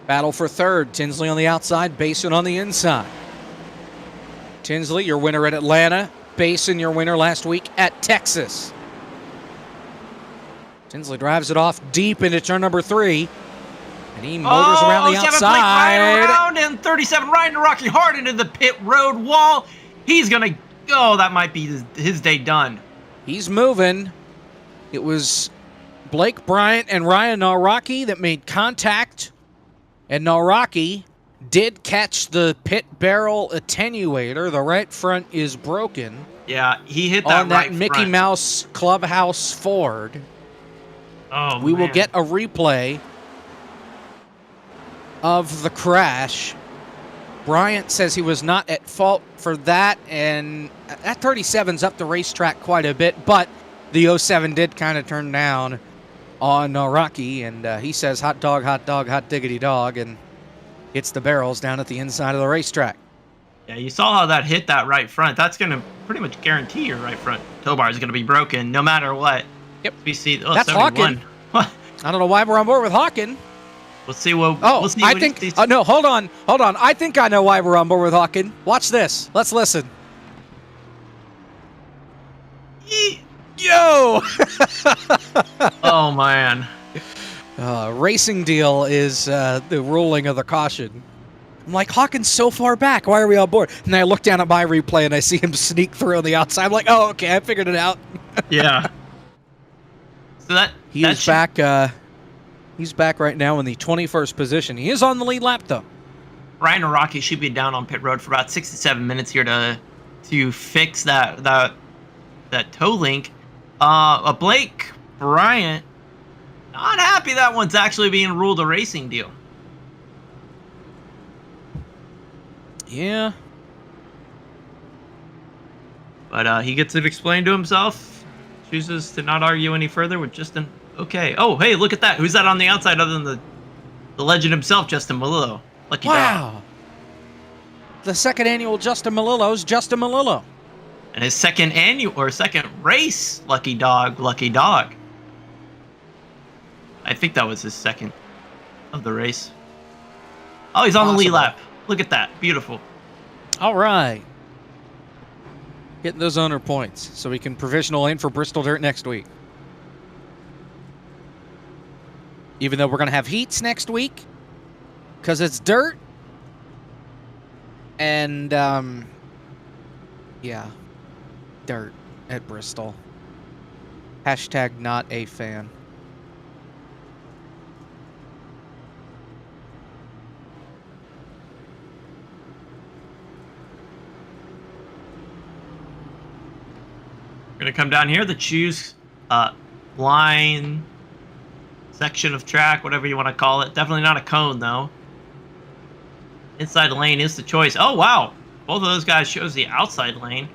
Battle for third, Tinsley on the outside, Basin on the inside. Tinsley, your winner at Atlanta. Basin, your winner last week at Texas. Tinsley drives it off deep into turn number 3. And he motors around the outside. Right around, and 37 riding Rocky hard into the pit road wall. He's going to go. That might be his day done. He's moving. It was Blake Bryant and Ryan Nawrocki that made contact. And Nawrocki did catch the pit barrel attenuator. The right front is broken. Yeah, he hit that on that Mickey Mouse Clubhouse Ford. Oh, we will get a replay of the crash. Bryant says he was not at fault for that, and that 37's up the racetrack quite a bit, but the 07 did kind of turn down on Rocky, and he says hot dog, hot diggity dog, and hits the barrels down at the inside of the racetrack. Yeah, you saw how that hit that right front. That's going to pretty much guarantee your right front tow bar is going to be broken no matter what. Yep. We see. Oh, that's 71. Hawken. I don't know why we're on board with Hawken. We'll see what. Oh, we'll see I think. No, hold on. I think I know why we're on board with Hawken. Watch this. Let's listen. Yo! Oh man. Racing deal is the ruling of the caution. I'm like, Hawken's so far back. Why are we on board? And then I look down at my replay and I see him sneak through on the outside. I'm like, oh, okay, I figured it out. Yeah. So he's back. He's back right now in the 21st position. He is on the lead lap though. Ryan Rocky should be down on pit road for about 67 minutes here to fix that tow link. Blake Bryant, not happy that one's actually being ruled a racing deal. Yeah. But he gets it explained to himself. Chooses to not argue any further with just an okay. Oh, hey, look at that. Who's that on the outside other than the legend himself, Justin Malillo? Lucky dog. The second annual Justin Malillo's Justin Malillo. And his second race, lucky dog. I think that was his second of the race. Oh, he's on the lead possible. lap. Look at that. Beautiful. All right. Getting those owner points so we can provisional in for Bristol Dirt next week. Even though we're going to have heats next week because it's dirt. And, yeah, dirt at Bristol. Hashtag not a fan. We're going to come down here, the choose line section of track, whatever you want to call it. Definitely not a cone, though. Inside lane is the choice. Oh, wow. Both of those guys chose the outside lane.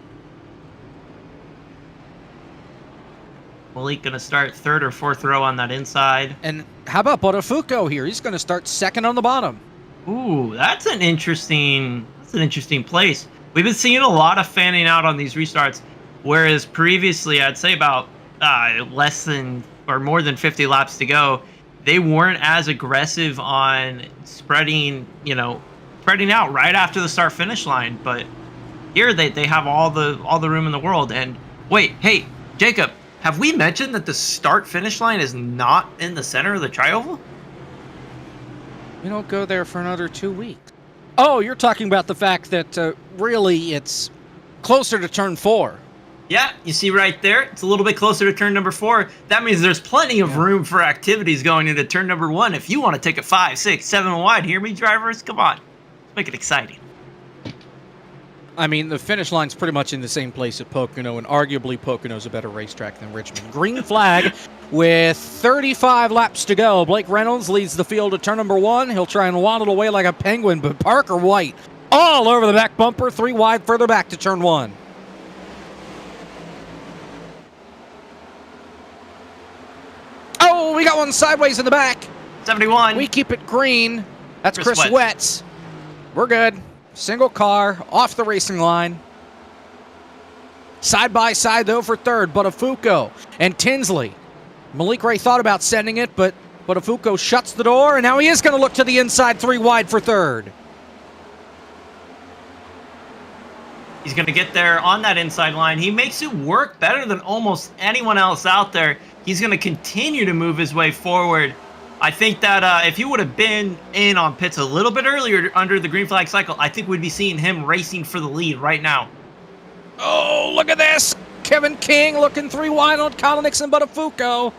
Malik going to start third or fourth row on that inside. And how about Botafuco here? He's going to start second on the bottom. Ooh, that's an interesting place. We've been seeing a lot of fanning out on these restarts, whereas previously, I'd say about less than or more than 50 laps to go, they weren't as aggressive on spreading out right after the start finish line. But here they have all the room in the world. And wait, hey, Jacob, have we mentioned that the start finish line is not in the center of the trioval? We don't go there for another 2 weeks. Oh, you're talking about the fact that really it's closer to turn 4. Yeah, you see right there, it's a little bit closer to turn number 4. That means there's plenty of room for activities going into turn number 1. If you want to take it 5, 6, 7 wide, hear me, drivers? Come on, let's make it exciting. I mean, the finish line's pretty much in the same place at Pocono, and arguably Pocono's a better racetrack than Richmond. Green flag with 35 laps to go. Blake Reynolds leads the field at turn number 1. He'll try and waddle away like a penguin, but Parker White all over the back bumper, 3 wide further back to turn 1. Oh, we got one sideways in the back. 71. We keep it green. That's Chris Wetz. Wetz. We're good. Single car, off the racing line. Side by side, though, for third, Botafuco and Tinsley. Malik Ray thought about sending it, but Botafuco shuts the door, and now he is going to look to the inside, 3 wide for third. He's going to get there on that inside line. He makes it work better than almost anyone else out there. He's going to continue to move his way forward. I think that if he would have been in on pits a little bit earlier under the green flag cycle, I think we'd be seeing him racing for the lead right now. Oh, look at this. Kevin King looking 3 wide on Kolonix and Botafuco.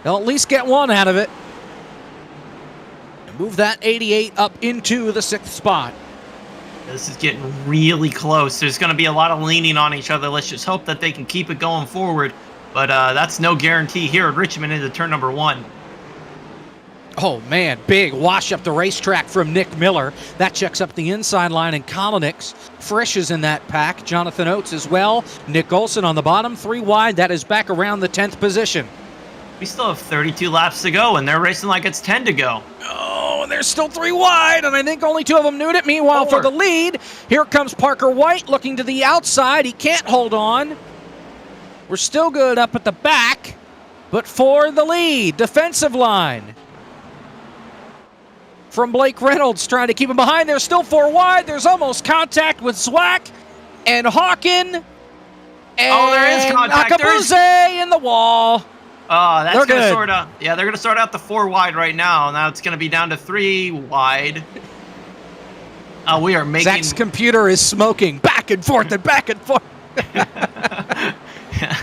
They'll at least get one out of it. And move that 88 up into the 6th spot. This is getting really close. There's going to be a lot of leaning on each other. Let's just hope that they can keep it going forward. But that's no guarantee here at Richmond into turn number 1. Oh, man, big wash up the racetrack from Nick Miller. That checks up the inside line, and Kolonix Frisch is in that pack. Jonathan Oates as well. Nick Olson on the bottom, 3 wide. That is back around the 10th position. We still have 32 laps to go, and they're racing like it's 10 to go. Oh, and there's still 3 wide, and I think only 2 of them knew it. Meanwhile, 4. for the lead, here comes Parker White looking to the outside. He can't hold on. We're still good up at the back, but for the lead, defensive line from Blake Reynolds trying to keep him behind. There's still 4 wide. There's almost contact with Zwack and Hawken. And there is contact. Akabuze in the wall. Oh, that's They're going to good. sort out. Yeah, they're going to sort out the 4 wide right now. Now it's going to be down to 3 wide. We are making. Zach's computer is smoking back and forth and back and forth.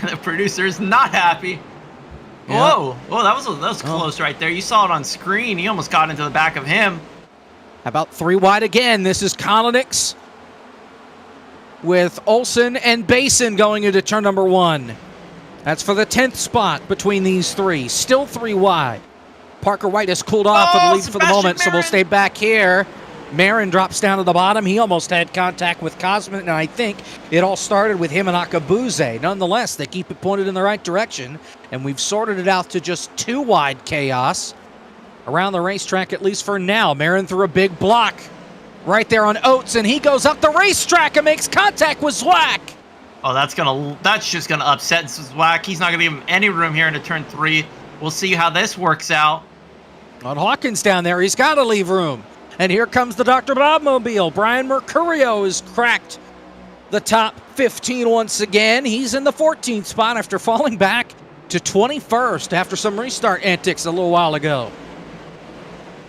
The producer's not happy. Yeah. Whoa, that was close right there. You saw it on screen. He almost got into the back of him. How about 3 wide again? This is Kolonix with Olson and Basin going into turn number 1. That's for the 10th spot between these 3. Still 3 wide. Parker White has cooled off for the lead for the moment, so we'll stay back here. Marin drops down to the bottom. He almost had contact with Cosman, and I think it all started with him and Akabuze. Nonetheless, they keep it pointed in the right direction, and we've sorted it out to just 2 wide chaos around the racetrack, at least for now. Marin threw a big block right there on Oates, and he goes up the racetrack and makes contact with Zwack. Oh, that's just gonna upset Zwack. He's not gonna give him any room here into turn 3. We'll see how this works out. On Hawkins down there, he's got to leave room. And here comes the Dr. Bob mobile. Brian Mercurio has cracked the top 15 once again. He's in the 14th spot after falling back to 21st after some restart antics a little while ago.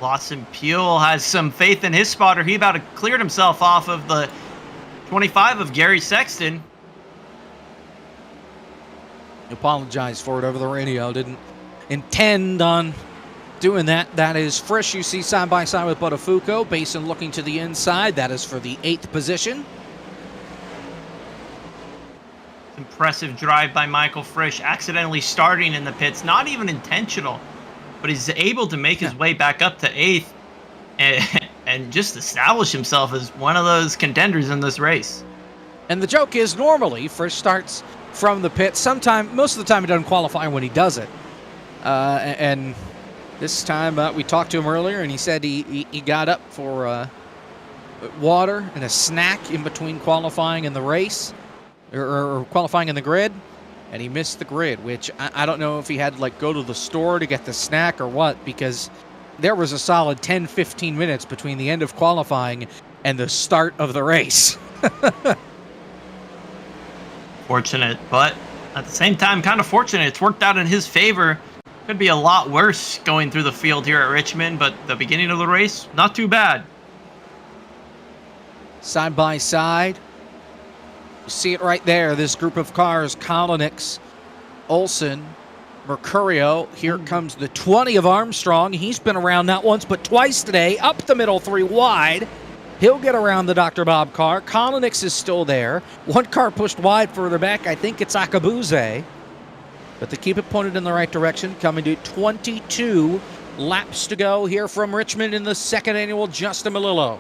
Lawson Pule has some faith in his spotter. He about cleared himself off of the 25 of Gary Sexton. Apologized for it over the radio. Didn't intend on doing that. That is Frisch. You see side by side with Buttafuoco. Basin looking to the inside. That is for the 8th position. Impressive drive by Michael Frisch, accidentally starting in the pits, not even intentional, but he's able to make his way back up to 8th and just establish himself as one of those contenders in this race. And the joke is, normally Frisch starts from the pit. Most of the time he doesn't qualify when he does it. And this time we talked to him earlier, and he said he got up for water and a snack in between qualifying and the race, or qualifying in the grid, and he missed the grid, which I don't know if he had to go to the store to get the snack or what, because there was a solid 10-15 minutes between the end of qualifying and the start of the race. Fortunate, but at the same time kind of fortunate. It's worked out in his favor. Could be a lot worse going through the field here at Richmond, but the beginning of the race, not too bad. Side by side. You see it right there, this group of cars, Kolonix, Olsen, Mercurio. Here comes the 20 of Armstrong. He's been around not once but twice today, up the middle 3 wide. He'll get around the Dr. Bob car. Kolonix is still there. One car pushed wide further back. I think it's Akabuze. But they keep it pointed in the right direction. Coming to 22 laps to go here from Richmond in the 2nd annual Justin Melillo.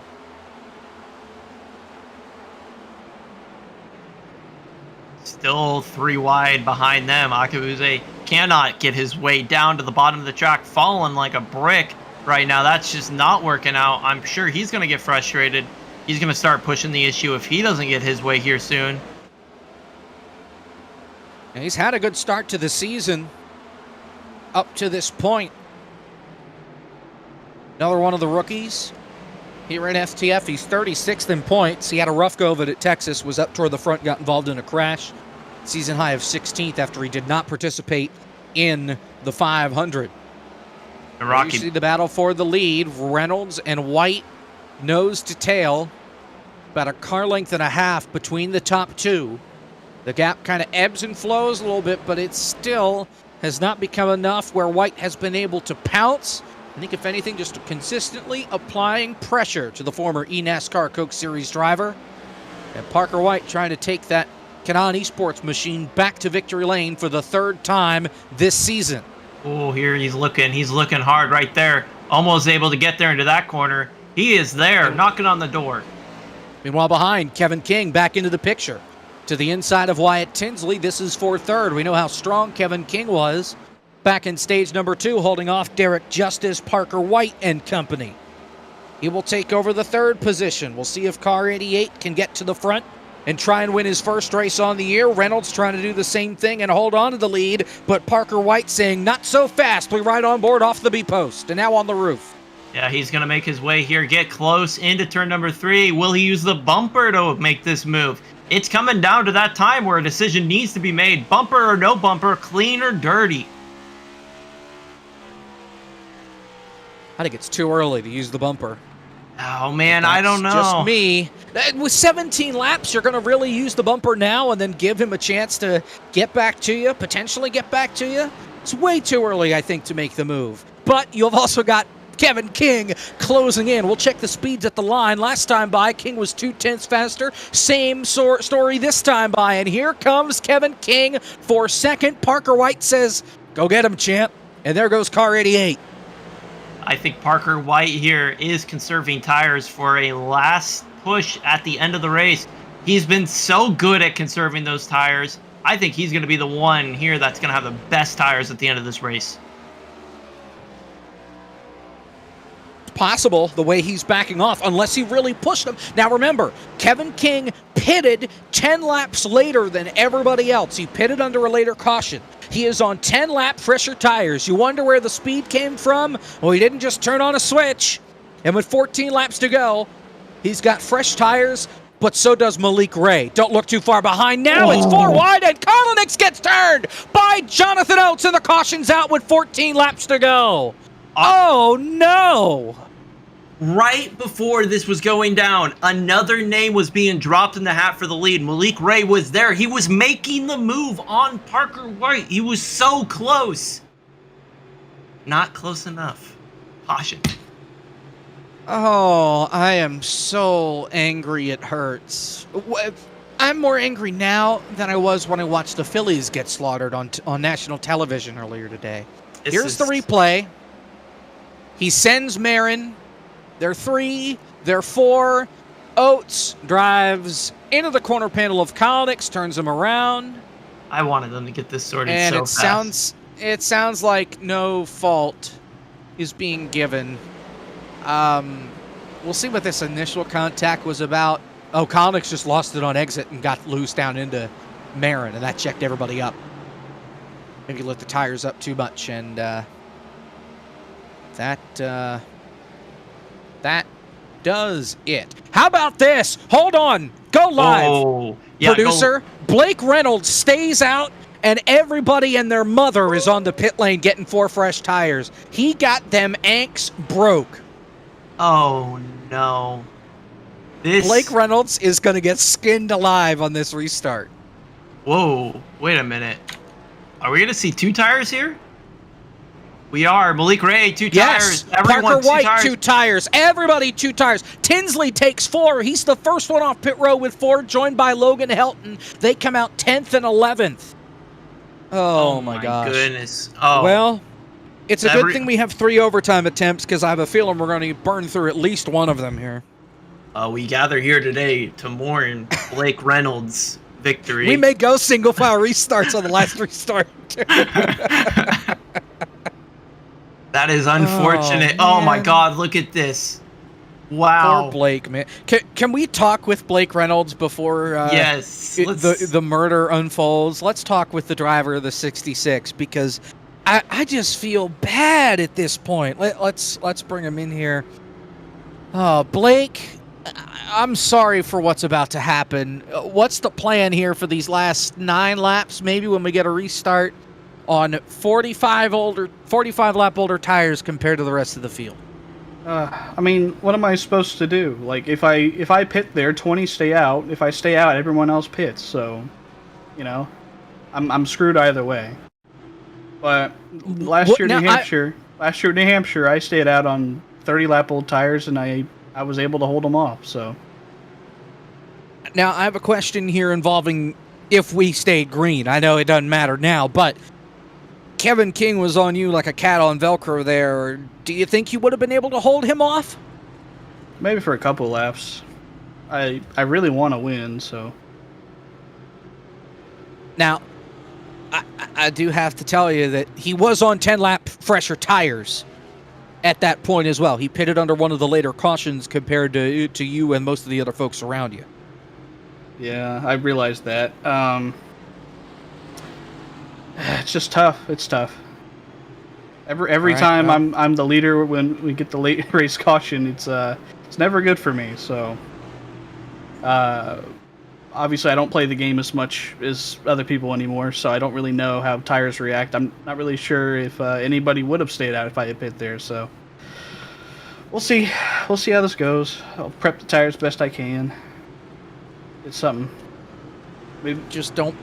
Still 3 wide behind them. Akabuze cannot get his way down to the bottom of the track, falling like a brick right now. That's just not working out. I'm sure he's going to get frustrated. He's going to start pushing the issue if he doesn't get his way here soon. And he's had a good start to the season up to this point. Another one of the rookies here at FTF. He's 36th in points. He had a rough go of it at Texas, was up toward the front, got involved in a crash. Season high of 16th after he did not participate in the 500. You see the battle for the lead. Reynolds and White nose to tail. About a car length and a half between the top 2. The gap kind of ebbs and flows a little bit, but it still has not become enough where White has been able to pounce. I think, if anything, just consistently applying pressure to the former eNASCAR Coke Series driver. And Parker White trying to take that Canon Esports machine back to victory lane for the 3rd time this season. Oh, here he's looking hard right there. Almost able to get there into that corner. He is there, knocking on the door. Meanwhile, behind, Kevin King back into the picture. To the inside of Wyatt Tinsley, this is for 3rd. We know how strong Kevin King was back in stage number 2, holding off Derek Justice, Parker White, and company. He will take over the 3rd position. We'll see if car 88 can get to the front and try and win his first race on the year. Reynolds trying to do the same thing and hold on to the lead, but Parker White saying, not so fast. We ride on board off the B post and now on the roof. Yeah, he's going to make his way here, get close into turn number 3. Will he use the bumper to make this move? It's coming down to that time where a decision needs to be made. Bumper or no bumper, clean or dirty. I think it's too early to use the bumper. Oh, man, I don't know. Just me. With 17 laps, you're going to really use the bumper now and then give him a chance to get back to you, potentially get back to you? It's way too early, I think, to make the move. But you've also got Kevin King closing in. We'll check the speeds at the line. Last time by, King was 0.2 faster. Same story this time by. And here comes Kevin King for 2nd. Parker White says, go get him, champ. And there goes car 88. I think Parker White here is conserving tires for a last push at the end of the race. He's been so good at conserving those tires. I think he's going to be the one here that's going to have the best tires at the end of this race. Possible the way he's backing off, unless he really pushed him. Now remember, Kevin King pitted 10 laps later than everybody else. He pitted under a later caution. He is on 10-lap fresher tires. You wonder where the speed came from? Well, he didn't just turn on a switch. And with 14 laps to go, he's got fresh tires, but so does Malik Ray. Don't look too far behind now. It's 4 wide, and Kolinix gets turned by Jonathan Oates, and the caution's out with 14 laps to go. Oh, no. Right before this was going down, another name was being dropped in the hat for the lead. Malik Ray was there. He was making the move on Parker White. He was so close. Not close enough. Caution. Oh, I am so angry it hurts. I'm more angry now than I was when I watched the Phillies get slaughtered on national television earlier today. Here's the replay. He sends Marin. They're 3, they're 4. Oates drives into the corner panel of Kolinix, turns him around. I wanted them to get this sorted and so fast. It sounds like no fault is being given. We'll see what this initial contact was about. Oh, Kolinix just lost it on exit and got loose down into Marin, and that checked everybody up. Maybe lit the tires up too much, and that does it. How about this? Hold on. Go live. Oh, yeah, Producer, Blake Reynolds stays out, and everybody and their mother is on the pit lane getting 4 fresh tires. He got them anks broke. Oh, no. Blake Reynolds is going to get skinned alive on this restart. Whoa. Wait a minute. Are we going to see 2 tires here? We are. Malik Ray, 2 tires. Everyone, Parker White, 2 tires. 2 tires. Everybody, 2 tires. Tinsley takes 4. He's the first one off pit row with 4, joined by Logan Helton. They come out 10th and 11th. Oh my gosh. Goodness. Oh. Well, it's a good thing we have 3 overtime attempts, because I have a feeling we're going to burn through at least one of them here. We gather here today to mourn Blake Reynolds' victory. We may go single file restarts on the last restart. That is unfortunate. Oh my God, look at this. Wow. Poor Blake, man. Can we talk with Blake Reynolds before yes, the murder unfolds? Let's talk with the driver of the 66, because I just feel bad at this point. Let's bring him in here. Oh, Blake, I'm sorry for what's about to happen. What's the plan here for these last 9 laps, maybe when we get a restart, on 45 lap older tires compared to the rest of the field? I mean, what am I supposed to do? Like, if I pit there, 20 stay out. If I stay out, everyone else pits. So, you know, I'm screwed either way. But last year in New Hampshire, I stayed out on 30 lap old tires, and I was able to hold them off. So now I have a question here involving if we stayed green. I know it doesn't matter now, but Kevin King was on you like a cat on Velcro there. Do you think you would have been able to hold him off? Maybe for a couple laps. I really want to win, so. Now, I do have to tell you that he was on 10-lap fresher tires at that point as well. He pitted under one of the later cautions compared to you and most of the other folks around you. Yeah, I realized that. It's just tough. It's tough. Every time I'm the leader when we get the late race caution, it's never good for me. So, obviously I don't play the game as much as other people anymore, so I don't really know how tires react. I'm not really sure if anybody would have stayed out if I had pit there. So, we'll see. We'll see how this goes. I'll prep the tires best I can. It's something. Maybe just don't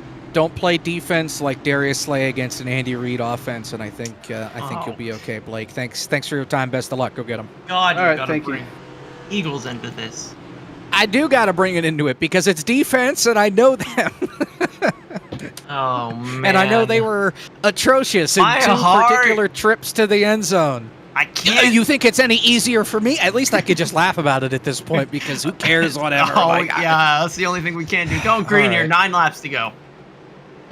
play defense like Darius Slay against an Andy Reid offense, and I think you'll be okay, Blake. Thanks for your time. Best of luck. Go get them. God, all right, gotta thank bring you. Eagles into this. I do got to bring it into it because it's defense, and I know them. Oh man! And I know they were atrocious in 2 particular trips to the end zone. I can't. You think it's any easier for me? At least I could just laugh about it at this point, because who cares, whatever. Oh, yeah, that's the only thing we can do. Go green here, 9 laps to go.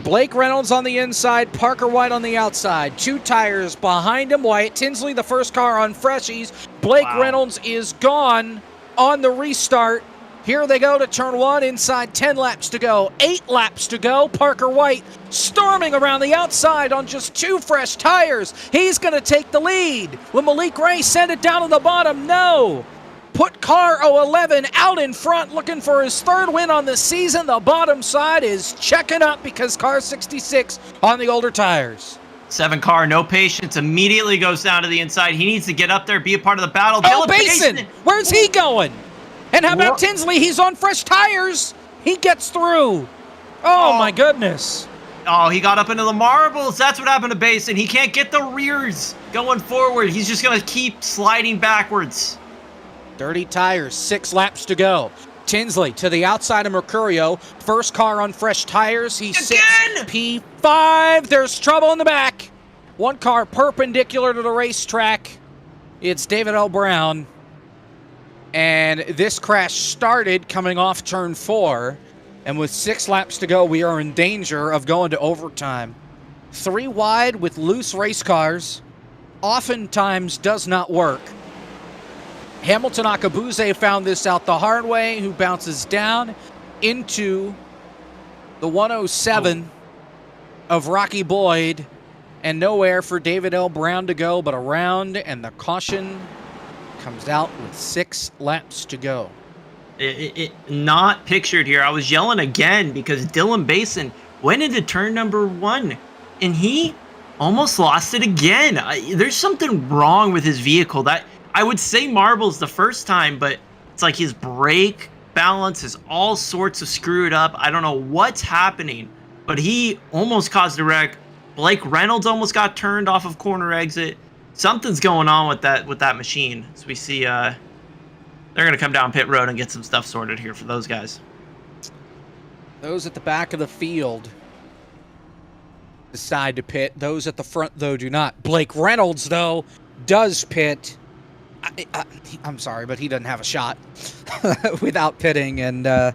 Blake Reynolds on the inside, Parker White on the outside. 2 tires behind him, White. Tinsley, the first car on freshies. Blake Reynolds is gone on the restart. Here they go to turn 1, inside 10 laps to go, 8 laps to go. Parker White storming around the outside on just 2 fresh tires. He's going to take the lead. Will Malik Ray send it down to the bottom? No. Put car 011 out in front, looking for his 3rd win on the season. The bottom side is checking up because car 66 on the older tires. 7 car, no patience, immediately goes down to the inside. He needs to get up there, be a part of the battle. Oh, Dylan Basin! Where's he going? And how about What? Tinsley? He's on fresh tires. He gets through. Oh, my goodness. Oh, he got up into the marbles. That's what happened to Basin. He can't get the rears going forward. He's just going to keep sliding backwards. Dirty tires, 6 laps to go. Tinsley to the outside of Mercurio. First car on fresh tires. He sits Again! P5. There's trouble in the back. 1 car perpendicular to the racetrack. It's David L. Brown. And this crash started coming off turn 4. And with 6 laps to go, we are in danger of going to overtime. 3 wide with loose race cars oftentimes does not work. Hamilton Akabuze found this out the hard way, who bounces down into the 107 of Rocky Boyd, and nowhere for David L. Brown to go but around, and the caution comes out with 6 laps to go. It not pictured here. I was yelling again because Dylan Basin went into turn number 1, and he almost lost it again. There's something wrong with his vehicle. That I would say marbles the first time, but it's like his brake balance is all sorts of screwed up. I don't know what's happening, but he almost caused a wreck. Blake Reynolds almost got turned off of corner exit. Something's going on with that machine. So we see they're gonna come down pit road and get some stuff sorted here for those guys. Those at the back of the field decide to pit. Those at the front, though, do not. Blake Reynolds, though, does pit. I'm sorry, but he doesn't have a shot without pitting, and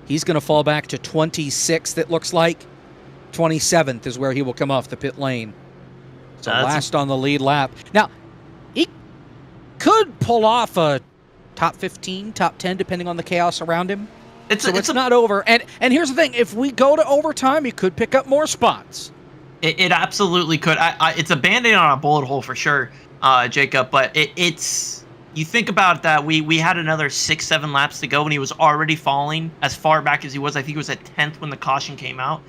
he's going to fall back to 26th, it looks like. 27th is where he will come off the pit lane. So last on the lead lap. Now, he could pull off a top 15, top 10, depending on the chaos around him. It's not over. And here's the thing. If we go to overtime, he could pick up more spots. It absolutely could. It's a Band-Aid on a bullet hole for sure, Jacob. But it's you think about that. We had another 6-7 laps to go, and he was already falling as far back as he was. I think he was at 10th when the caution came out.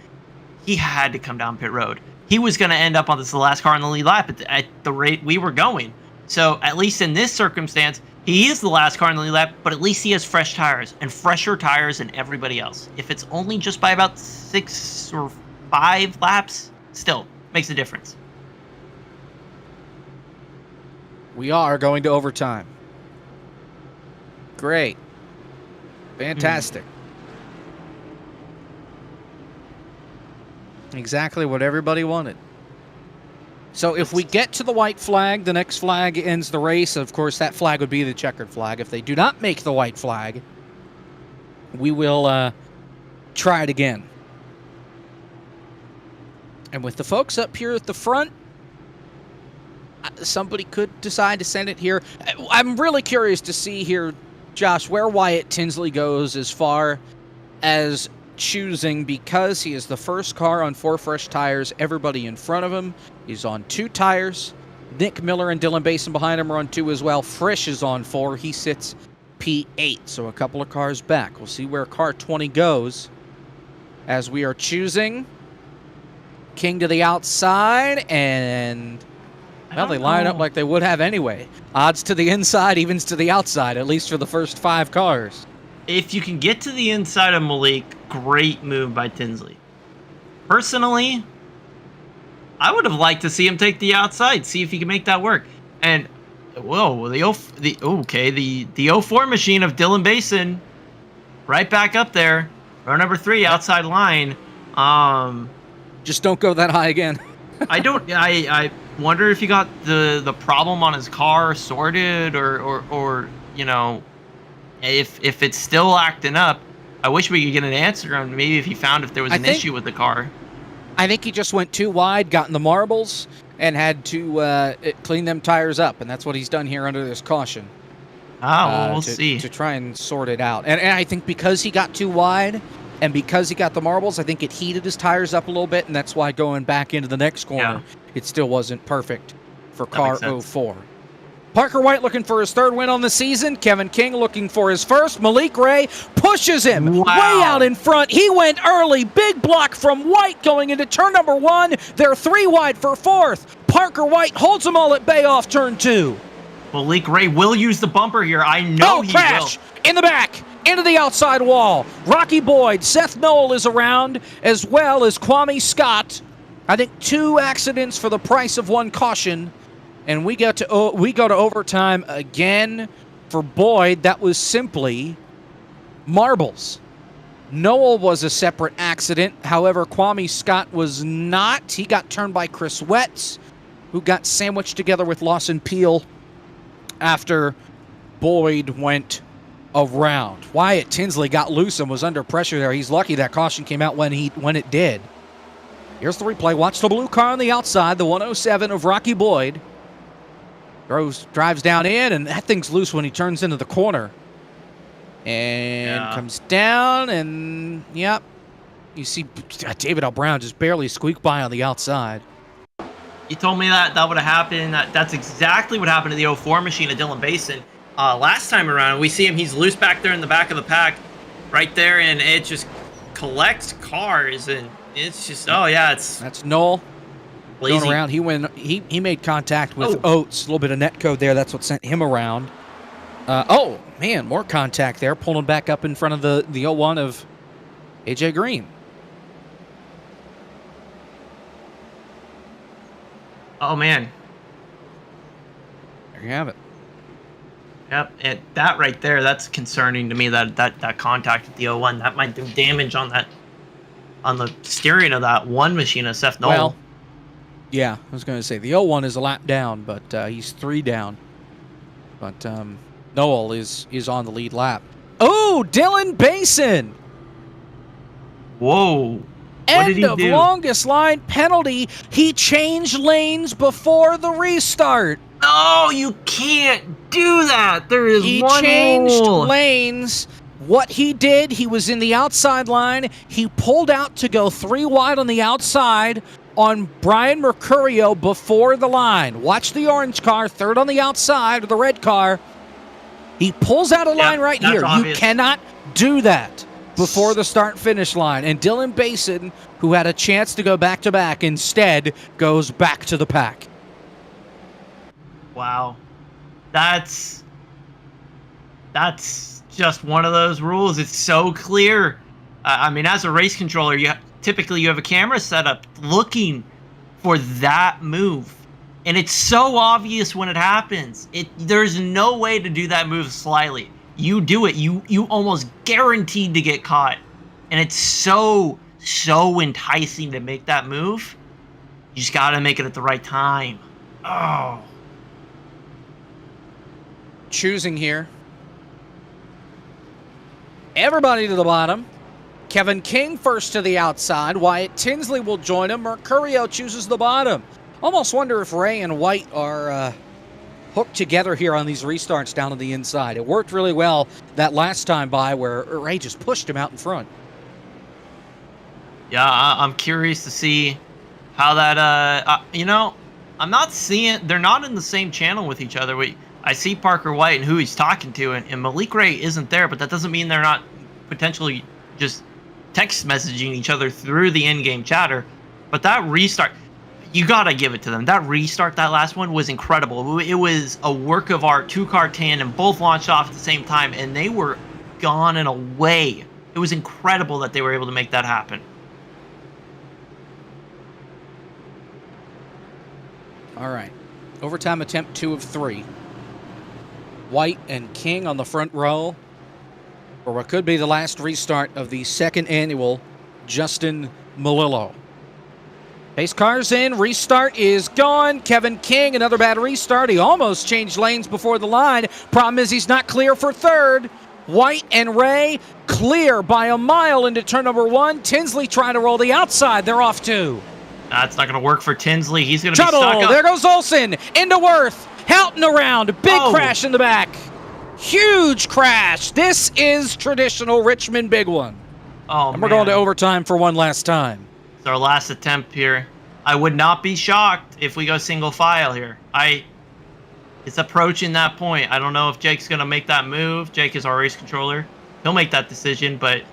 He had to come down pit road. He was going to end up on the last car in the lead lap at the rate we were going. So at least in this circumstance, he is the last car in the lead lap, but at least he has fresh tires and fresher tires than everybody else. If it's only just by about 6 or 5 laps, still makes a difference. We are going to overtime. Great. Fantastic. Exactly what everybody wanted. So if we get to the white flag, the next flag ends the race. Of course, that flag would be the checkered flag. If they do not make the white flag, we will try it again. And with the folks up here at the front, somebody could decide to send it here. I'm really curious to see here, Josh, where Wyatt Tinsley goes as far as choosing, because he is the first car on 4 fresh tires. Everybody in front of him is on 2 tires. Nick Miller and Dylan Basin behind him are on 2 as well. Frisch is on 4. He sits P8, so a couple of cars back. We'll see where car 20 goes as we are choosing. King to the outside, and well, they line up like they would have anyway. Odds to the inside, evens to the outside, at least for the first 5 cars. If you can get to the inside of Malik, great move by Tinsley. Personally, I would have liked to see him take the outside, see if he can make that work. And whoa, the 04 machine of Dylan Basin, right back up there, row number 3, outside line. Just don't go that high again. I wonder if he got the problem on his car sorted, or you know, if it's still acting up. I wish we could get an answer on maybe if he found if there was an issue with the car. I think he just went too wide, got in the marbles, and had to clean them tires up, and that's what he's done here under this caution. We'll to, see. to try and sort it out. And I think because he got too wide and because he got the marbles, I think it heated his tires up a little bit, and that's why going back into the next corner, it still wasn't perfect for car 04. Parker White looking for his third win on the season. Kevin King looking for his first. Malik Ray pushes him way out in front. He went early. Big block from White going into turn number 1. They're 3 wide for 4th. Parker White holds them all at bay off turn 2. Malik Ray will use the bumper here. I know he crash will. in the back, into the outside wall. Rocky Boyd, Seth Noel is around, as well as Kwame Scott. I think 2 accidents for the price of 1 caution. And we go to overtime again for Boyd. That was simply marbles. Noel was a separate accident. However, Kwame Scott was not. He got turned by Chris Wetz, who got sandwiched together with Lawson Peel after Boyd went around. Wyatt Tinsley got loose and was under pressure there. He's lucky that caution came out when it did. Here's the replay. Watch the blue car on the outside, the 107 of Rocky Boyd. Drives down in, and that thing's loose when he turns into the corner. And comes down, and yep. You see David L. Brown just barely squeak by on the outside. You told me that would have happened. That's exactly what happened to the 04 machine of Dylan Basin. Last time around, we see him. He's loose back there in the back of the pack. Right there, and it just collects cars, and it's just, that's Noel. Lazy. Going around, he made contact with Oates. A little bit of net code there. That's what sent him around. Oh man, more contact there. Pulling back up in front of the 01 of AJ Green. Oh man. There you have it. Yep, and that right there, that's concerning to me. That contact with the 01, that might do damage on the steering of that one machine of Seth Noel. Well, yeah, I was going to say the 01 is a lap down, but he's 3 down. But Noel is on the lead lap. Oh, Dylan Basin! Whoa! What did he do? End of longest line penalty. He changed lanes before the restart. No, you can't do that. There is one He changed rule. lanes. What he did, he was in the outside line. He pulled out to go 3 wide on the outside on Brian Mercurio before the line. Watch the orange car, 3rd on the outside of the red car. He pulls out a line right here. Obvious. You cannot do that before the start-finish line. And Dylan Basin, who had a chance to go back-to-back, instead goes back to the pack. Wow. That's just one of those rules. It's so clear. I mean, as a race controller, typically you have a camera set up looking for that move. And it's so obvious when it happens. There's no way to do that move slyly. You do it, you almost guaranteed to get caught. And it's so enticing to make that move. You just gotta make it at the right time. Oh. Choosing here. Everybody to the bottom. Kevin King first to the outside. Wyatt Tinsley will join him. Mercurio chooses the bottom. Almost wonder if Ray and White are hooked together here on these restarts down to the inside. It worked really well that last time by where Ray just pushed him out in front. Yeah, I'm curious to see how that, I'm not seeing, they're not in the same channel with each other. I see Parker White and who he's talking to, and Malik Ray isn't there, but that doesn't mean they're not potentially just text messaging each other through the in-game chatter. But that restart, you gotta give it to them. That restart, that last one, was incredible. It was a work of art, 2-car tandem, both launched off at the same time, and they were gone and away. It was incredible that they were able to make that happen. All right. Overtime attempt 2 of 3. White and King on the front row for what could be the last restart of the 2nd annual Justin Melillo. Pace car's in. Restart is gone. Kevin King, another bad restart. He almost changed lanes before the line. Problem is he's not clear for 3rd. White and Ray clear by a mile into turn number 1. Tinsley trying to roll the outside. They're off 2. That's not going to work for Tinsley. He's going to be stuck Tuttle. up. There goes Olsen into Worth. Houghton around. Big crash in the back. Huge crash. This is traditional Richmond big one. Oh, And we're going to overtime for one last time. It's our last attempt here. I would not be shocked if we go single file here. It's approaching that point. I don't know if Jake's going to make that move. Jake is our race controller. He'll make that decision, but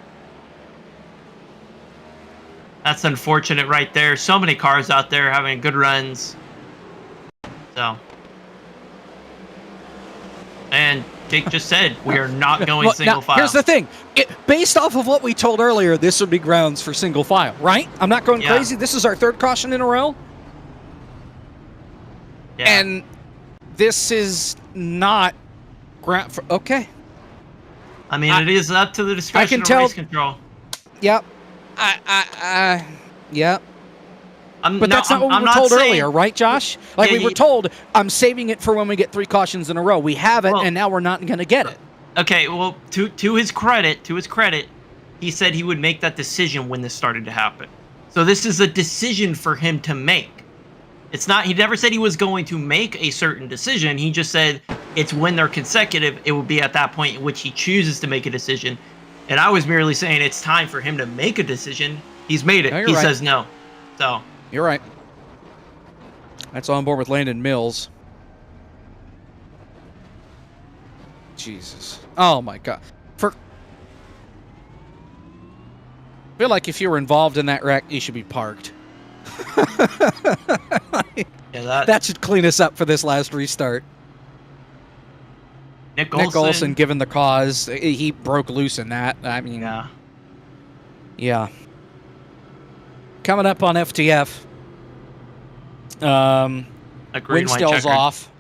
that's unfortunate right there. So many cars out there having good runs. So. And Jake just said we are not going Well, single now, file. here's the thing. Based off of what we told earlier, this would be grounds for single file, right? I'm not going Yeah. crazy. This is our third caution in a row. Yeah. And this is not ground for... Okay. I mean, it is up to the discretion of tell- race control. Yep. Yep. But that's not what we were told earlier, right, Josh? Like, Yeah, we were told, I'm saving it for when we get 3 cautions in a row. We have it, Well- and now we're not going to get it. Okay, well, to his credit, he said he would make that decision when this started to happen. So this is a decision for him to make. It's not. He never said he was going to make a certain decision. He just said it's when they're consecutive. It would be at that point in which he chooses to make a decision. And I was merely saying it's time for him to make a decision. He's made it. No, you're He right. says no. So You're right. That's on board with Landon Mills. Jesus. Oh, my God. I feel like if you were involved in that wreck, you should be parked. yeah, That should clean us up for this last restart. Nick Nick Olson, given the cause, he broke loose in that. I mean, yeah. Coming up on FTF. A green, white Windstill's checkered. off.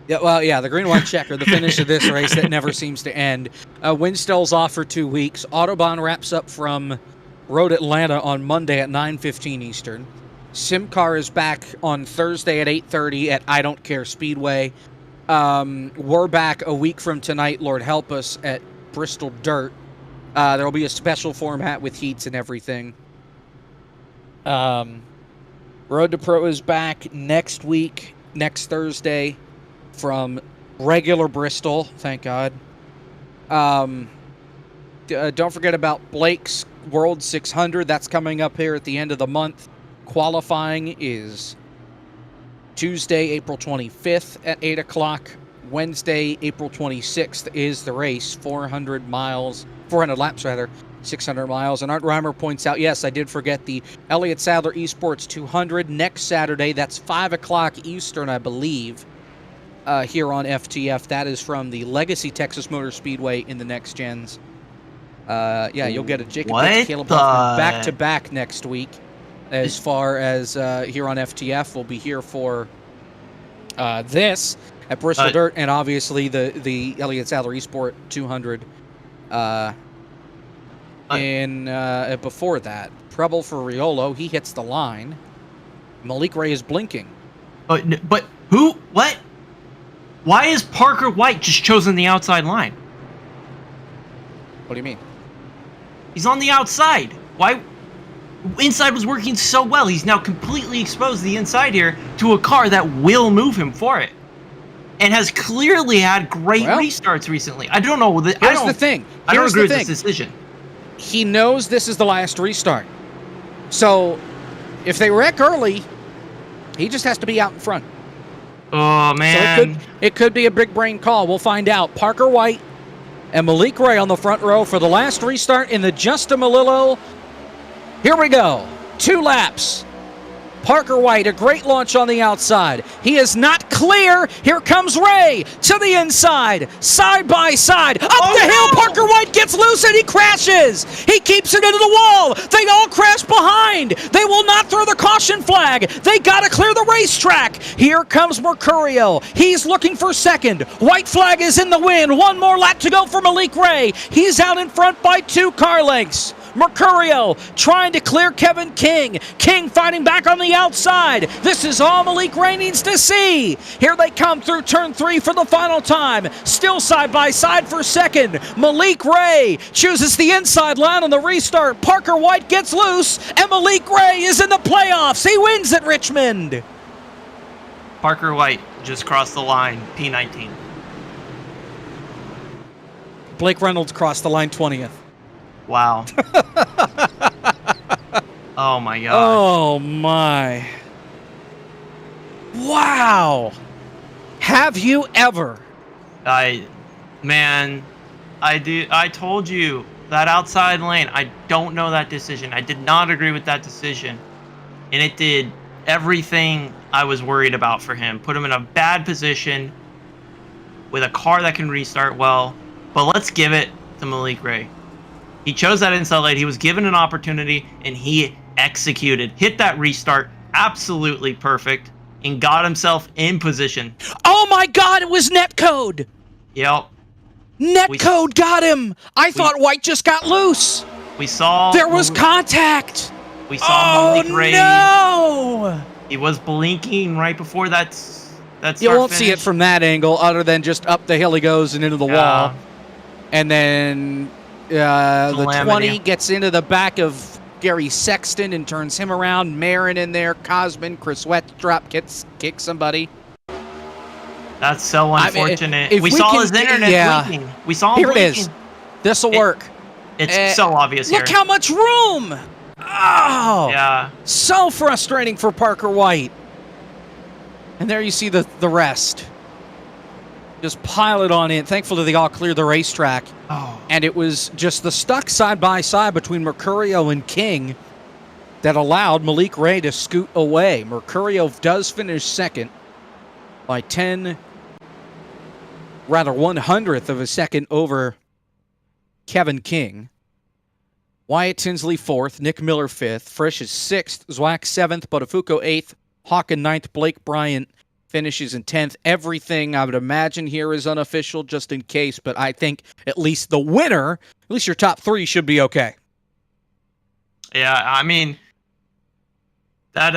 Yeah, well, yeah, the green-white checker, the finish of this race that never seems to end. Windstill's off for 2 weeks. Autobahn wraps up from Road Atlanta on Monday at 9:15 Eastern. Simcar is back on Thursday at 8:30 at I Don't Care Speedway. We're back a week from tonight, Lord help us, at Bristol Dirt. There will be a special format with heats and everything. Road to Pro is back next week, next Thursday, from regular Bristol, thank God. Don't forget about Blake's World 600. That's coming up here at the end of the month. Qualifying is Tuesday, April 25th at 8 o'clock. Wednesday, April 26th is the race. 400 laps, 600 miles. And Art Reimer points out, yes, I did forget the Elliott Sadler Esports 200 next Saturday. That's 5 o'clock Eastern, I believe, here on FTF. That is from the Legacy Texas Motor Speedway in the Next Gens. Yeah, you'll get a Jacob Pitts, Caleb Hoffman back-to-back next week. As far as here on FTF, we'll be here for this at Bristol Dirt, and obviously the Elliott Sadler Esport 200. And before that, Preble for Riolo, he hits the line. Malik Ray is blinking. But who? What? Why is Parker White just chosen the outside line? What do you mean? He's on the outside. Why? Inside was working so well. He's now completely exposed the inside here to a car that will move him for it, and has clearly had great restarts recently. I don't know. Here's the thing. I don't agree with this decision. He knows this is the last restart. So, if they wreck early, he just has to be out in front. Oh, man. So it could be a big brain call. We'll find out. Parker White and Malik Ray on the front row for the last restart in the Justin Malillo. Here we go. 2 laps. Parker White, a great launch on the outside. He is not clear. Here comes Ray to the inside, side by side. Up the hill, Parker White gets loose and he crashes. He keeps it into the wall. They all crash behind. They will not throw the caution flag. They got to clear the racetrack. Here comes Mercurio. He's looking for second. White flag is in the wind. 1 more lap to go for Malik Ray. He's out in front by 2 car lengths. Mercurio trying to clear Kevin King. King fighting back on the outside. This is all Malik Ray needs to see. Here they come through turn 3 for the final time. Still side by side for second. Malik Ray chooses the inside line on the restart. Parker White gets loose, and Malik Ray is in the playoffs. He wins at Richmond. Parker White just crossed the line, P19. Blake Reynolds crossed the line 20th. Wow. Oh my god. Oh my. Wow. Have you ever? I told you that outside lane. I don't know that decision. I did not agree with that decision. And it did everything I was worried about for him. Put him in a bad position with a car that can restart well. But let's give it to Malik Ray. He chose that inside lane. He was given an opportunity, and he executed. Hit that restart absolutely perfect and got himself in position. Oh my god, it was netcode! Yep. Netcode got him! I thought White just got loose! We saw... There was contact! We saw Malik Ray. No! He was blinking right before that start You won't finish. see it from that angle other than just up the hill he goes and into the wall. And then the Calamity. 20 gets into the back of Gary Sexton and turns him around. Marin in there, Cosman, Chris Wettrop kicks somebody. That's so unfortunate. if we we saw can his get- internet yeah. blinking. We saw him Here it blinking. is. This'll work. It's so obvious Look here. how much room! Oh! Yeah. So frustrating for Parker White. And there you see the rest. Just pile it on in. Thankfully, they all cleared the racetrack. Oh. And it was just the stuck side-by-side between Mercurio and King that allowed Malik Ray to scoot away. Mercurio does finish second by 1/100th of a second over Kevin King. Wyatt Tinsley 4th, Nick Miller 5th, Frisch is 6th, Zwack 7th, Botafuco 8th, Hawken 9th, Blake Bryant finishes in 10th. Everything I would imagine here is unofficial just in case, but I think at least the winner, at least your top 3 should be okay. Yeah, I mean that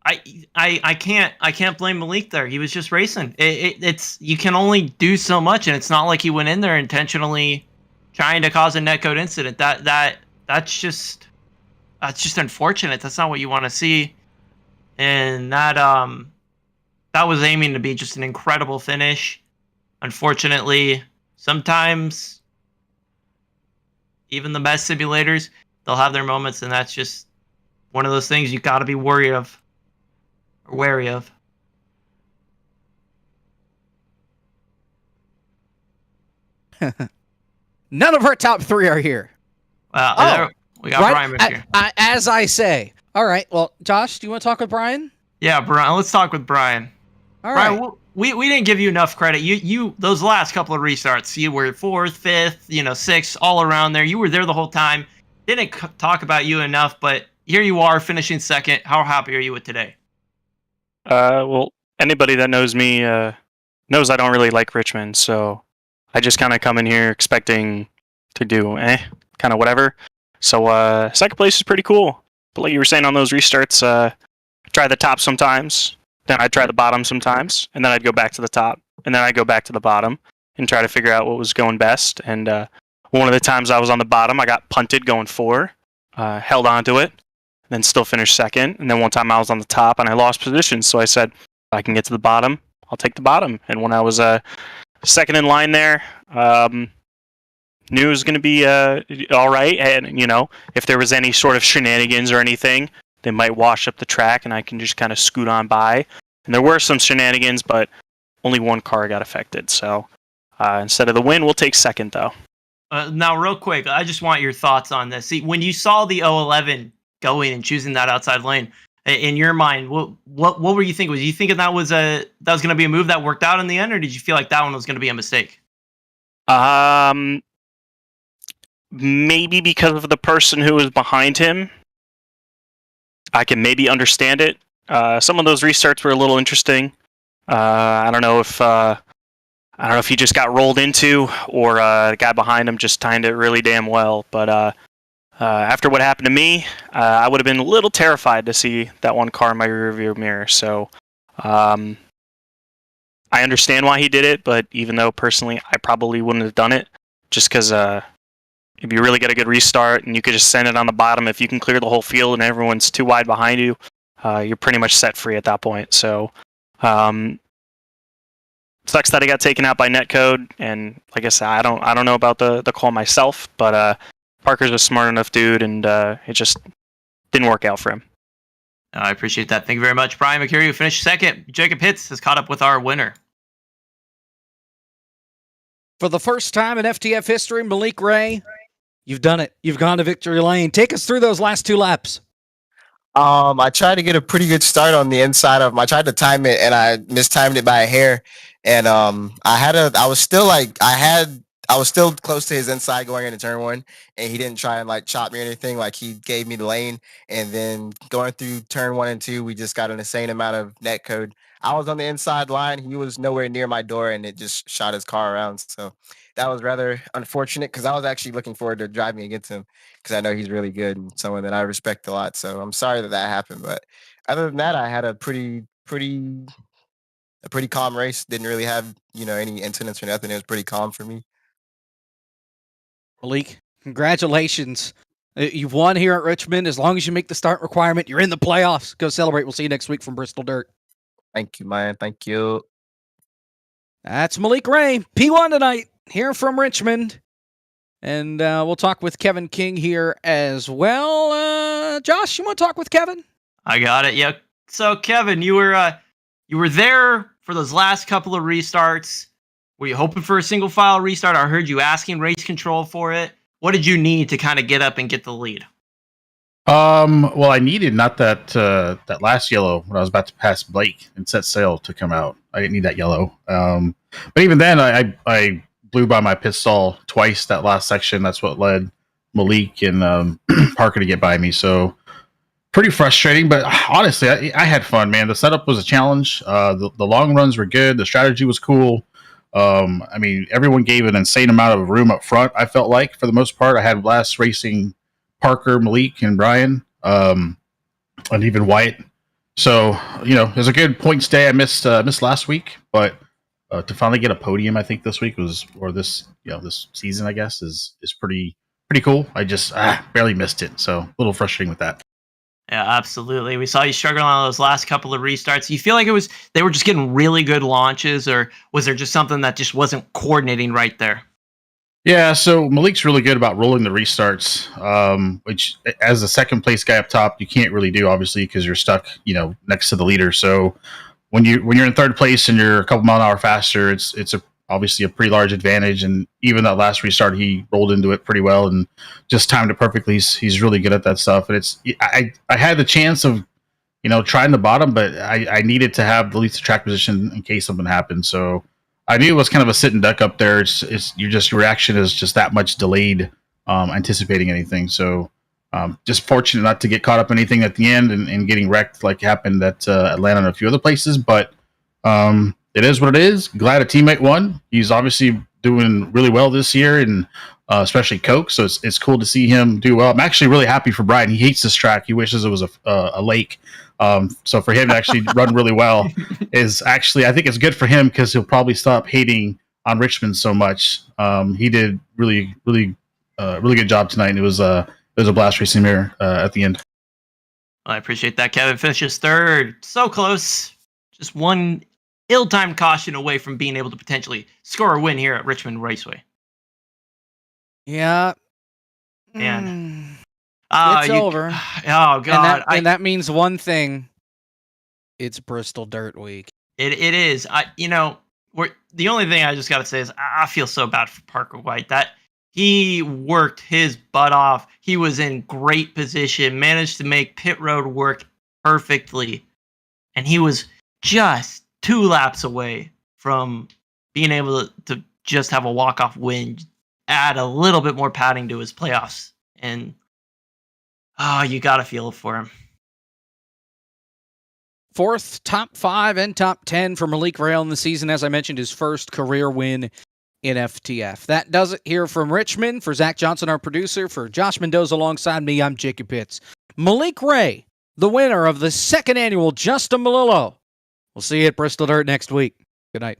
I can't blame Malik there. He was just racing. It's you can only do so much, and it's not like he went in there intentionally trying to cause a netcode incident. That's just unfortunate. That's not what you want to see. And that was aiming to be just an incredible finish. Unfortunately, sometimes even the best simulators, they'll have their moments, and that's just one of those things you got to be wary of. None of our top 3 are here. We got Brian back here. As I say. All right. Well, Josh, do you want to talk with Brian? Yeah, Brian. Let's talk with Brian. All right. Brian, we didn't give you enough credit. You those last couple of restarts, you were 4th, 5th, 6th, all around there. You were there the whole time. Didn't talk about you enough, but here you are finishing 2nd. How happy are you with today? Well, anybody that knows me knows I don't really like Richmond, so I just kind of come in here expecting to do kind of whatever. So 2nd place is pretty cool. But like you were saying on those restarts, try the top sometimes, then I'd try the bottom sometimes, and then I'd go back to the top, and then I'd go back to the bottom and try to figure out what was going best. And one of the times I was on the bottom, I got punted going 4, held onto it, then still finished 2nd. And then one time I was on the top and I lost position, so I said, if I can get to the bottom, I'll take the bottom. And when I was 2nd in line there, knew it was going to be all right. And, if there was any sort of shenanigans or anything, they might wash up the track and I can just kind of scoot on by. And there were some shenanigans, but only one car got affected. So instead of the win, we'll take 2nd, though. Now, real quick, I just want your thoughts on this. See, when you saw the 011 going and choosing that outside lane, in your mind, what were you thinking? Was you thinking that was going to be a move that worked out in the end, or did you feel like that one was going to be a mistake? Maybe because of the person who was behind him, I can maybe understand it. Some of those restarts were a little interesting. I don't know if he just got rolled into or the guy behind him just timed it really damn well. But after what happened to me, I would have been a little terrified to see that one car in my rearview mirror. So I understand why he did it, but even though personally I probably wouldn't have done it, just because if you really get a good restart and you could just send it on the bottom, if you can clear the whole field and everyone's too wide behind you, you're pretty much set free at that point. So sucks that he got taken out by netcode. And like I said, I don't know about the call myself, but Parker's a smart enough dude, and it just didn't work out for him. I appreciate that. Thank you very much. Brian McCurry, who finished second. Jacob Hitz has caught up with our winner. For the first time in FTF history, Malik Ray, you've done it. You've gone to victory lane. Take us through those last 2 laps. I tried to get a pretty good start on the inside of him. I tried to time it and I mistimed it by a hair. And I was still close to his inside going into turn 1, and he didn't try and like chop me or anything. Like, he gave me the lane, and then going through turn 1 and 2, we just got an insane amount of net code. I was on the inside line, he was nowhere near my door, and it just shot his car around. So that was rather unfortunate, because I was actually looking forward to driving against him, because I know he's really good and someone that I respect a lot. So I'm sorry that happened, but other than that, I had a pretty calm race. Didn't really have any incidents or nothing. It was pretty calm for me. Malik, congratulations. You've won here at Richmond. As long as you make the start requirement, you're in the playoffs. Go celebrate. We'll see you next week from Bristol Dirt. Thank you, man. Thank you. That's Malik Ray, P1 tonight, here from Richmond. And we'll talk with Kevin King here as well. Josh, you want to talk with Kevin? I got it. Yeah. So, Kevin, you were there for those last couple of restarts. Were you hoping for a single file restart? I heard you asking race control for it. What did you need to kind of get up and get the lead? Well, I needed not that last yellow when I was about to pass Blake and set sail to come out. I didn't need that yellow. But even then, I blew by my pit stall twice that last section. That's what led Malik and Parker to get by me. So pretty frustrating, but honestly, I had fun, man. The setup was a challenge. The long runs were good. The strategy was cool. I mean, everyone gave an insane amount of room up front. I felt like, for the most part, I had Blast racing Parker, Malik, and Brian, and even Wyatt. So, it was a good points day. I missed last week, but to finally get a podium, I think this week this season, I guess, is pretty cool. I just barely missed it, so a little frustrating with that. Yeah, absolutely. We saw you struggling on those last couple of restarts. You feel like they were just getting really good launches, or was there just something that just wasn't coordinating right there? Yeah, so Malik's really good about rolling the restarts, which, as a second place guy up top, you can't really do, obviously, because you're stuck, next to the leader. So when you're in third place and you're a couple mile an hour faster, it's obviously a pretty large advantage. And even that last restart, he rolled into it pretty well and just timed it perfectly. He's really good at that stuff. And I had the chance of trying the bottom, but I needed to have the least track position in case something happened. So I knew it was kind of a sit and duck up there. Your reaction is just that much delayed, anticipating anything. So just fortunate not to get caught up in anything at the end and getting wrecked like happened at Atlanta and a few other places. But it is what it is. Glad a teammate won. He's obviously doing really well this year, and especially Coke. So it's cool to see him do well. I'm actually really happy for Brian. He hates this track. He wishes it was a lake. So for him to actually run really well is actually, I think it's good for him, because he'll probably stop hating on Richmond so much. He did really good job tonight, and it was a blast racing here at the end. Well, I appreciate that. Kevin finishes third. So close. Just one ill-timed caution away from being able to potentially score a win here at Richmond Raceway. Yeah. And it's over. Oh God! And that means one thing. It's Bristol Dirt Week. It is. The only thing I just got to say is I feel so bad for Parker White. That he worked his butt off. He was in great position, managed to make pit road work perfectly, and he was just 2 laps away from being able to just have a walk-off win, add a little bit more padding to his playoffs. And you got to feel it for him. 4th, top 5, and top 10 for Malik Rail in the season. As I mentioned, his first career win in FTF. That does it here from Richmond. For Zach Johnson, our producer, for Josh Mendoza alongside me, I'm Jacob Pitts. Malik Ray, the winner of the 2nd annual Justin Malillo. We'll see you at Bristol Dirt next week. Good night.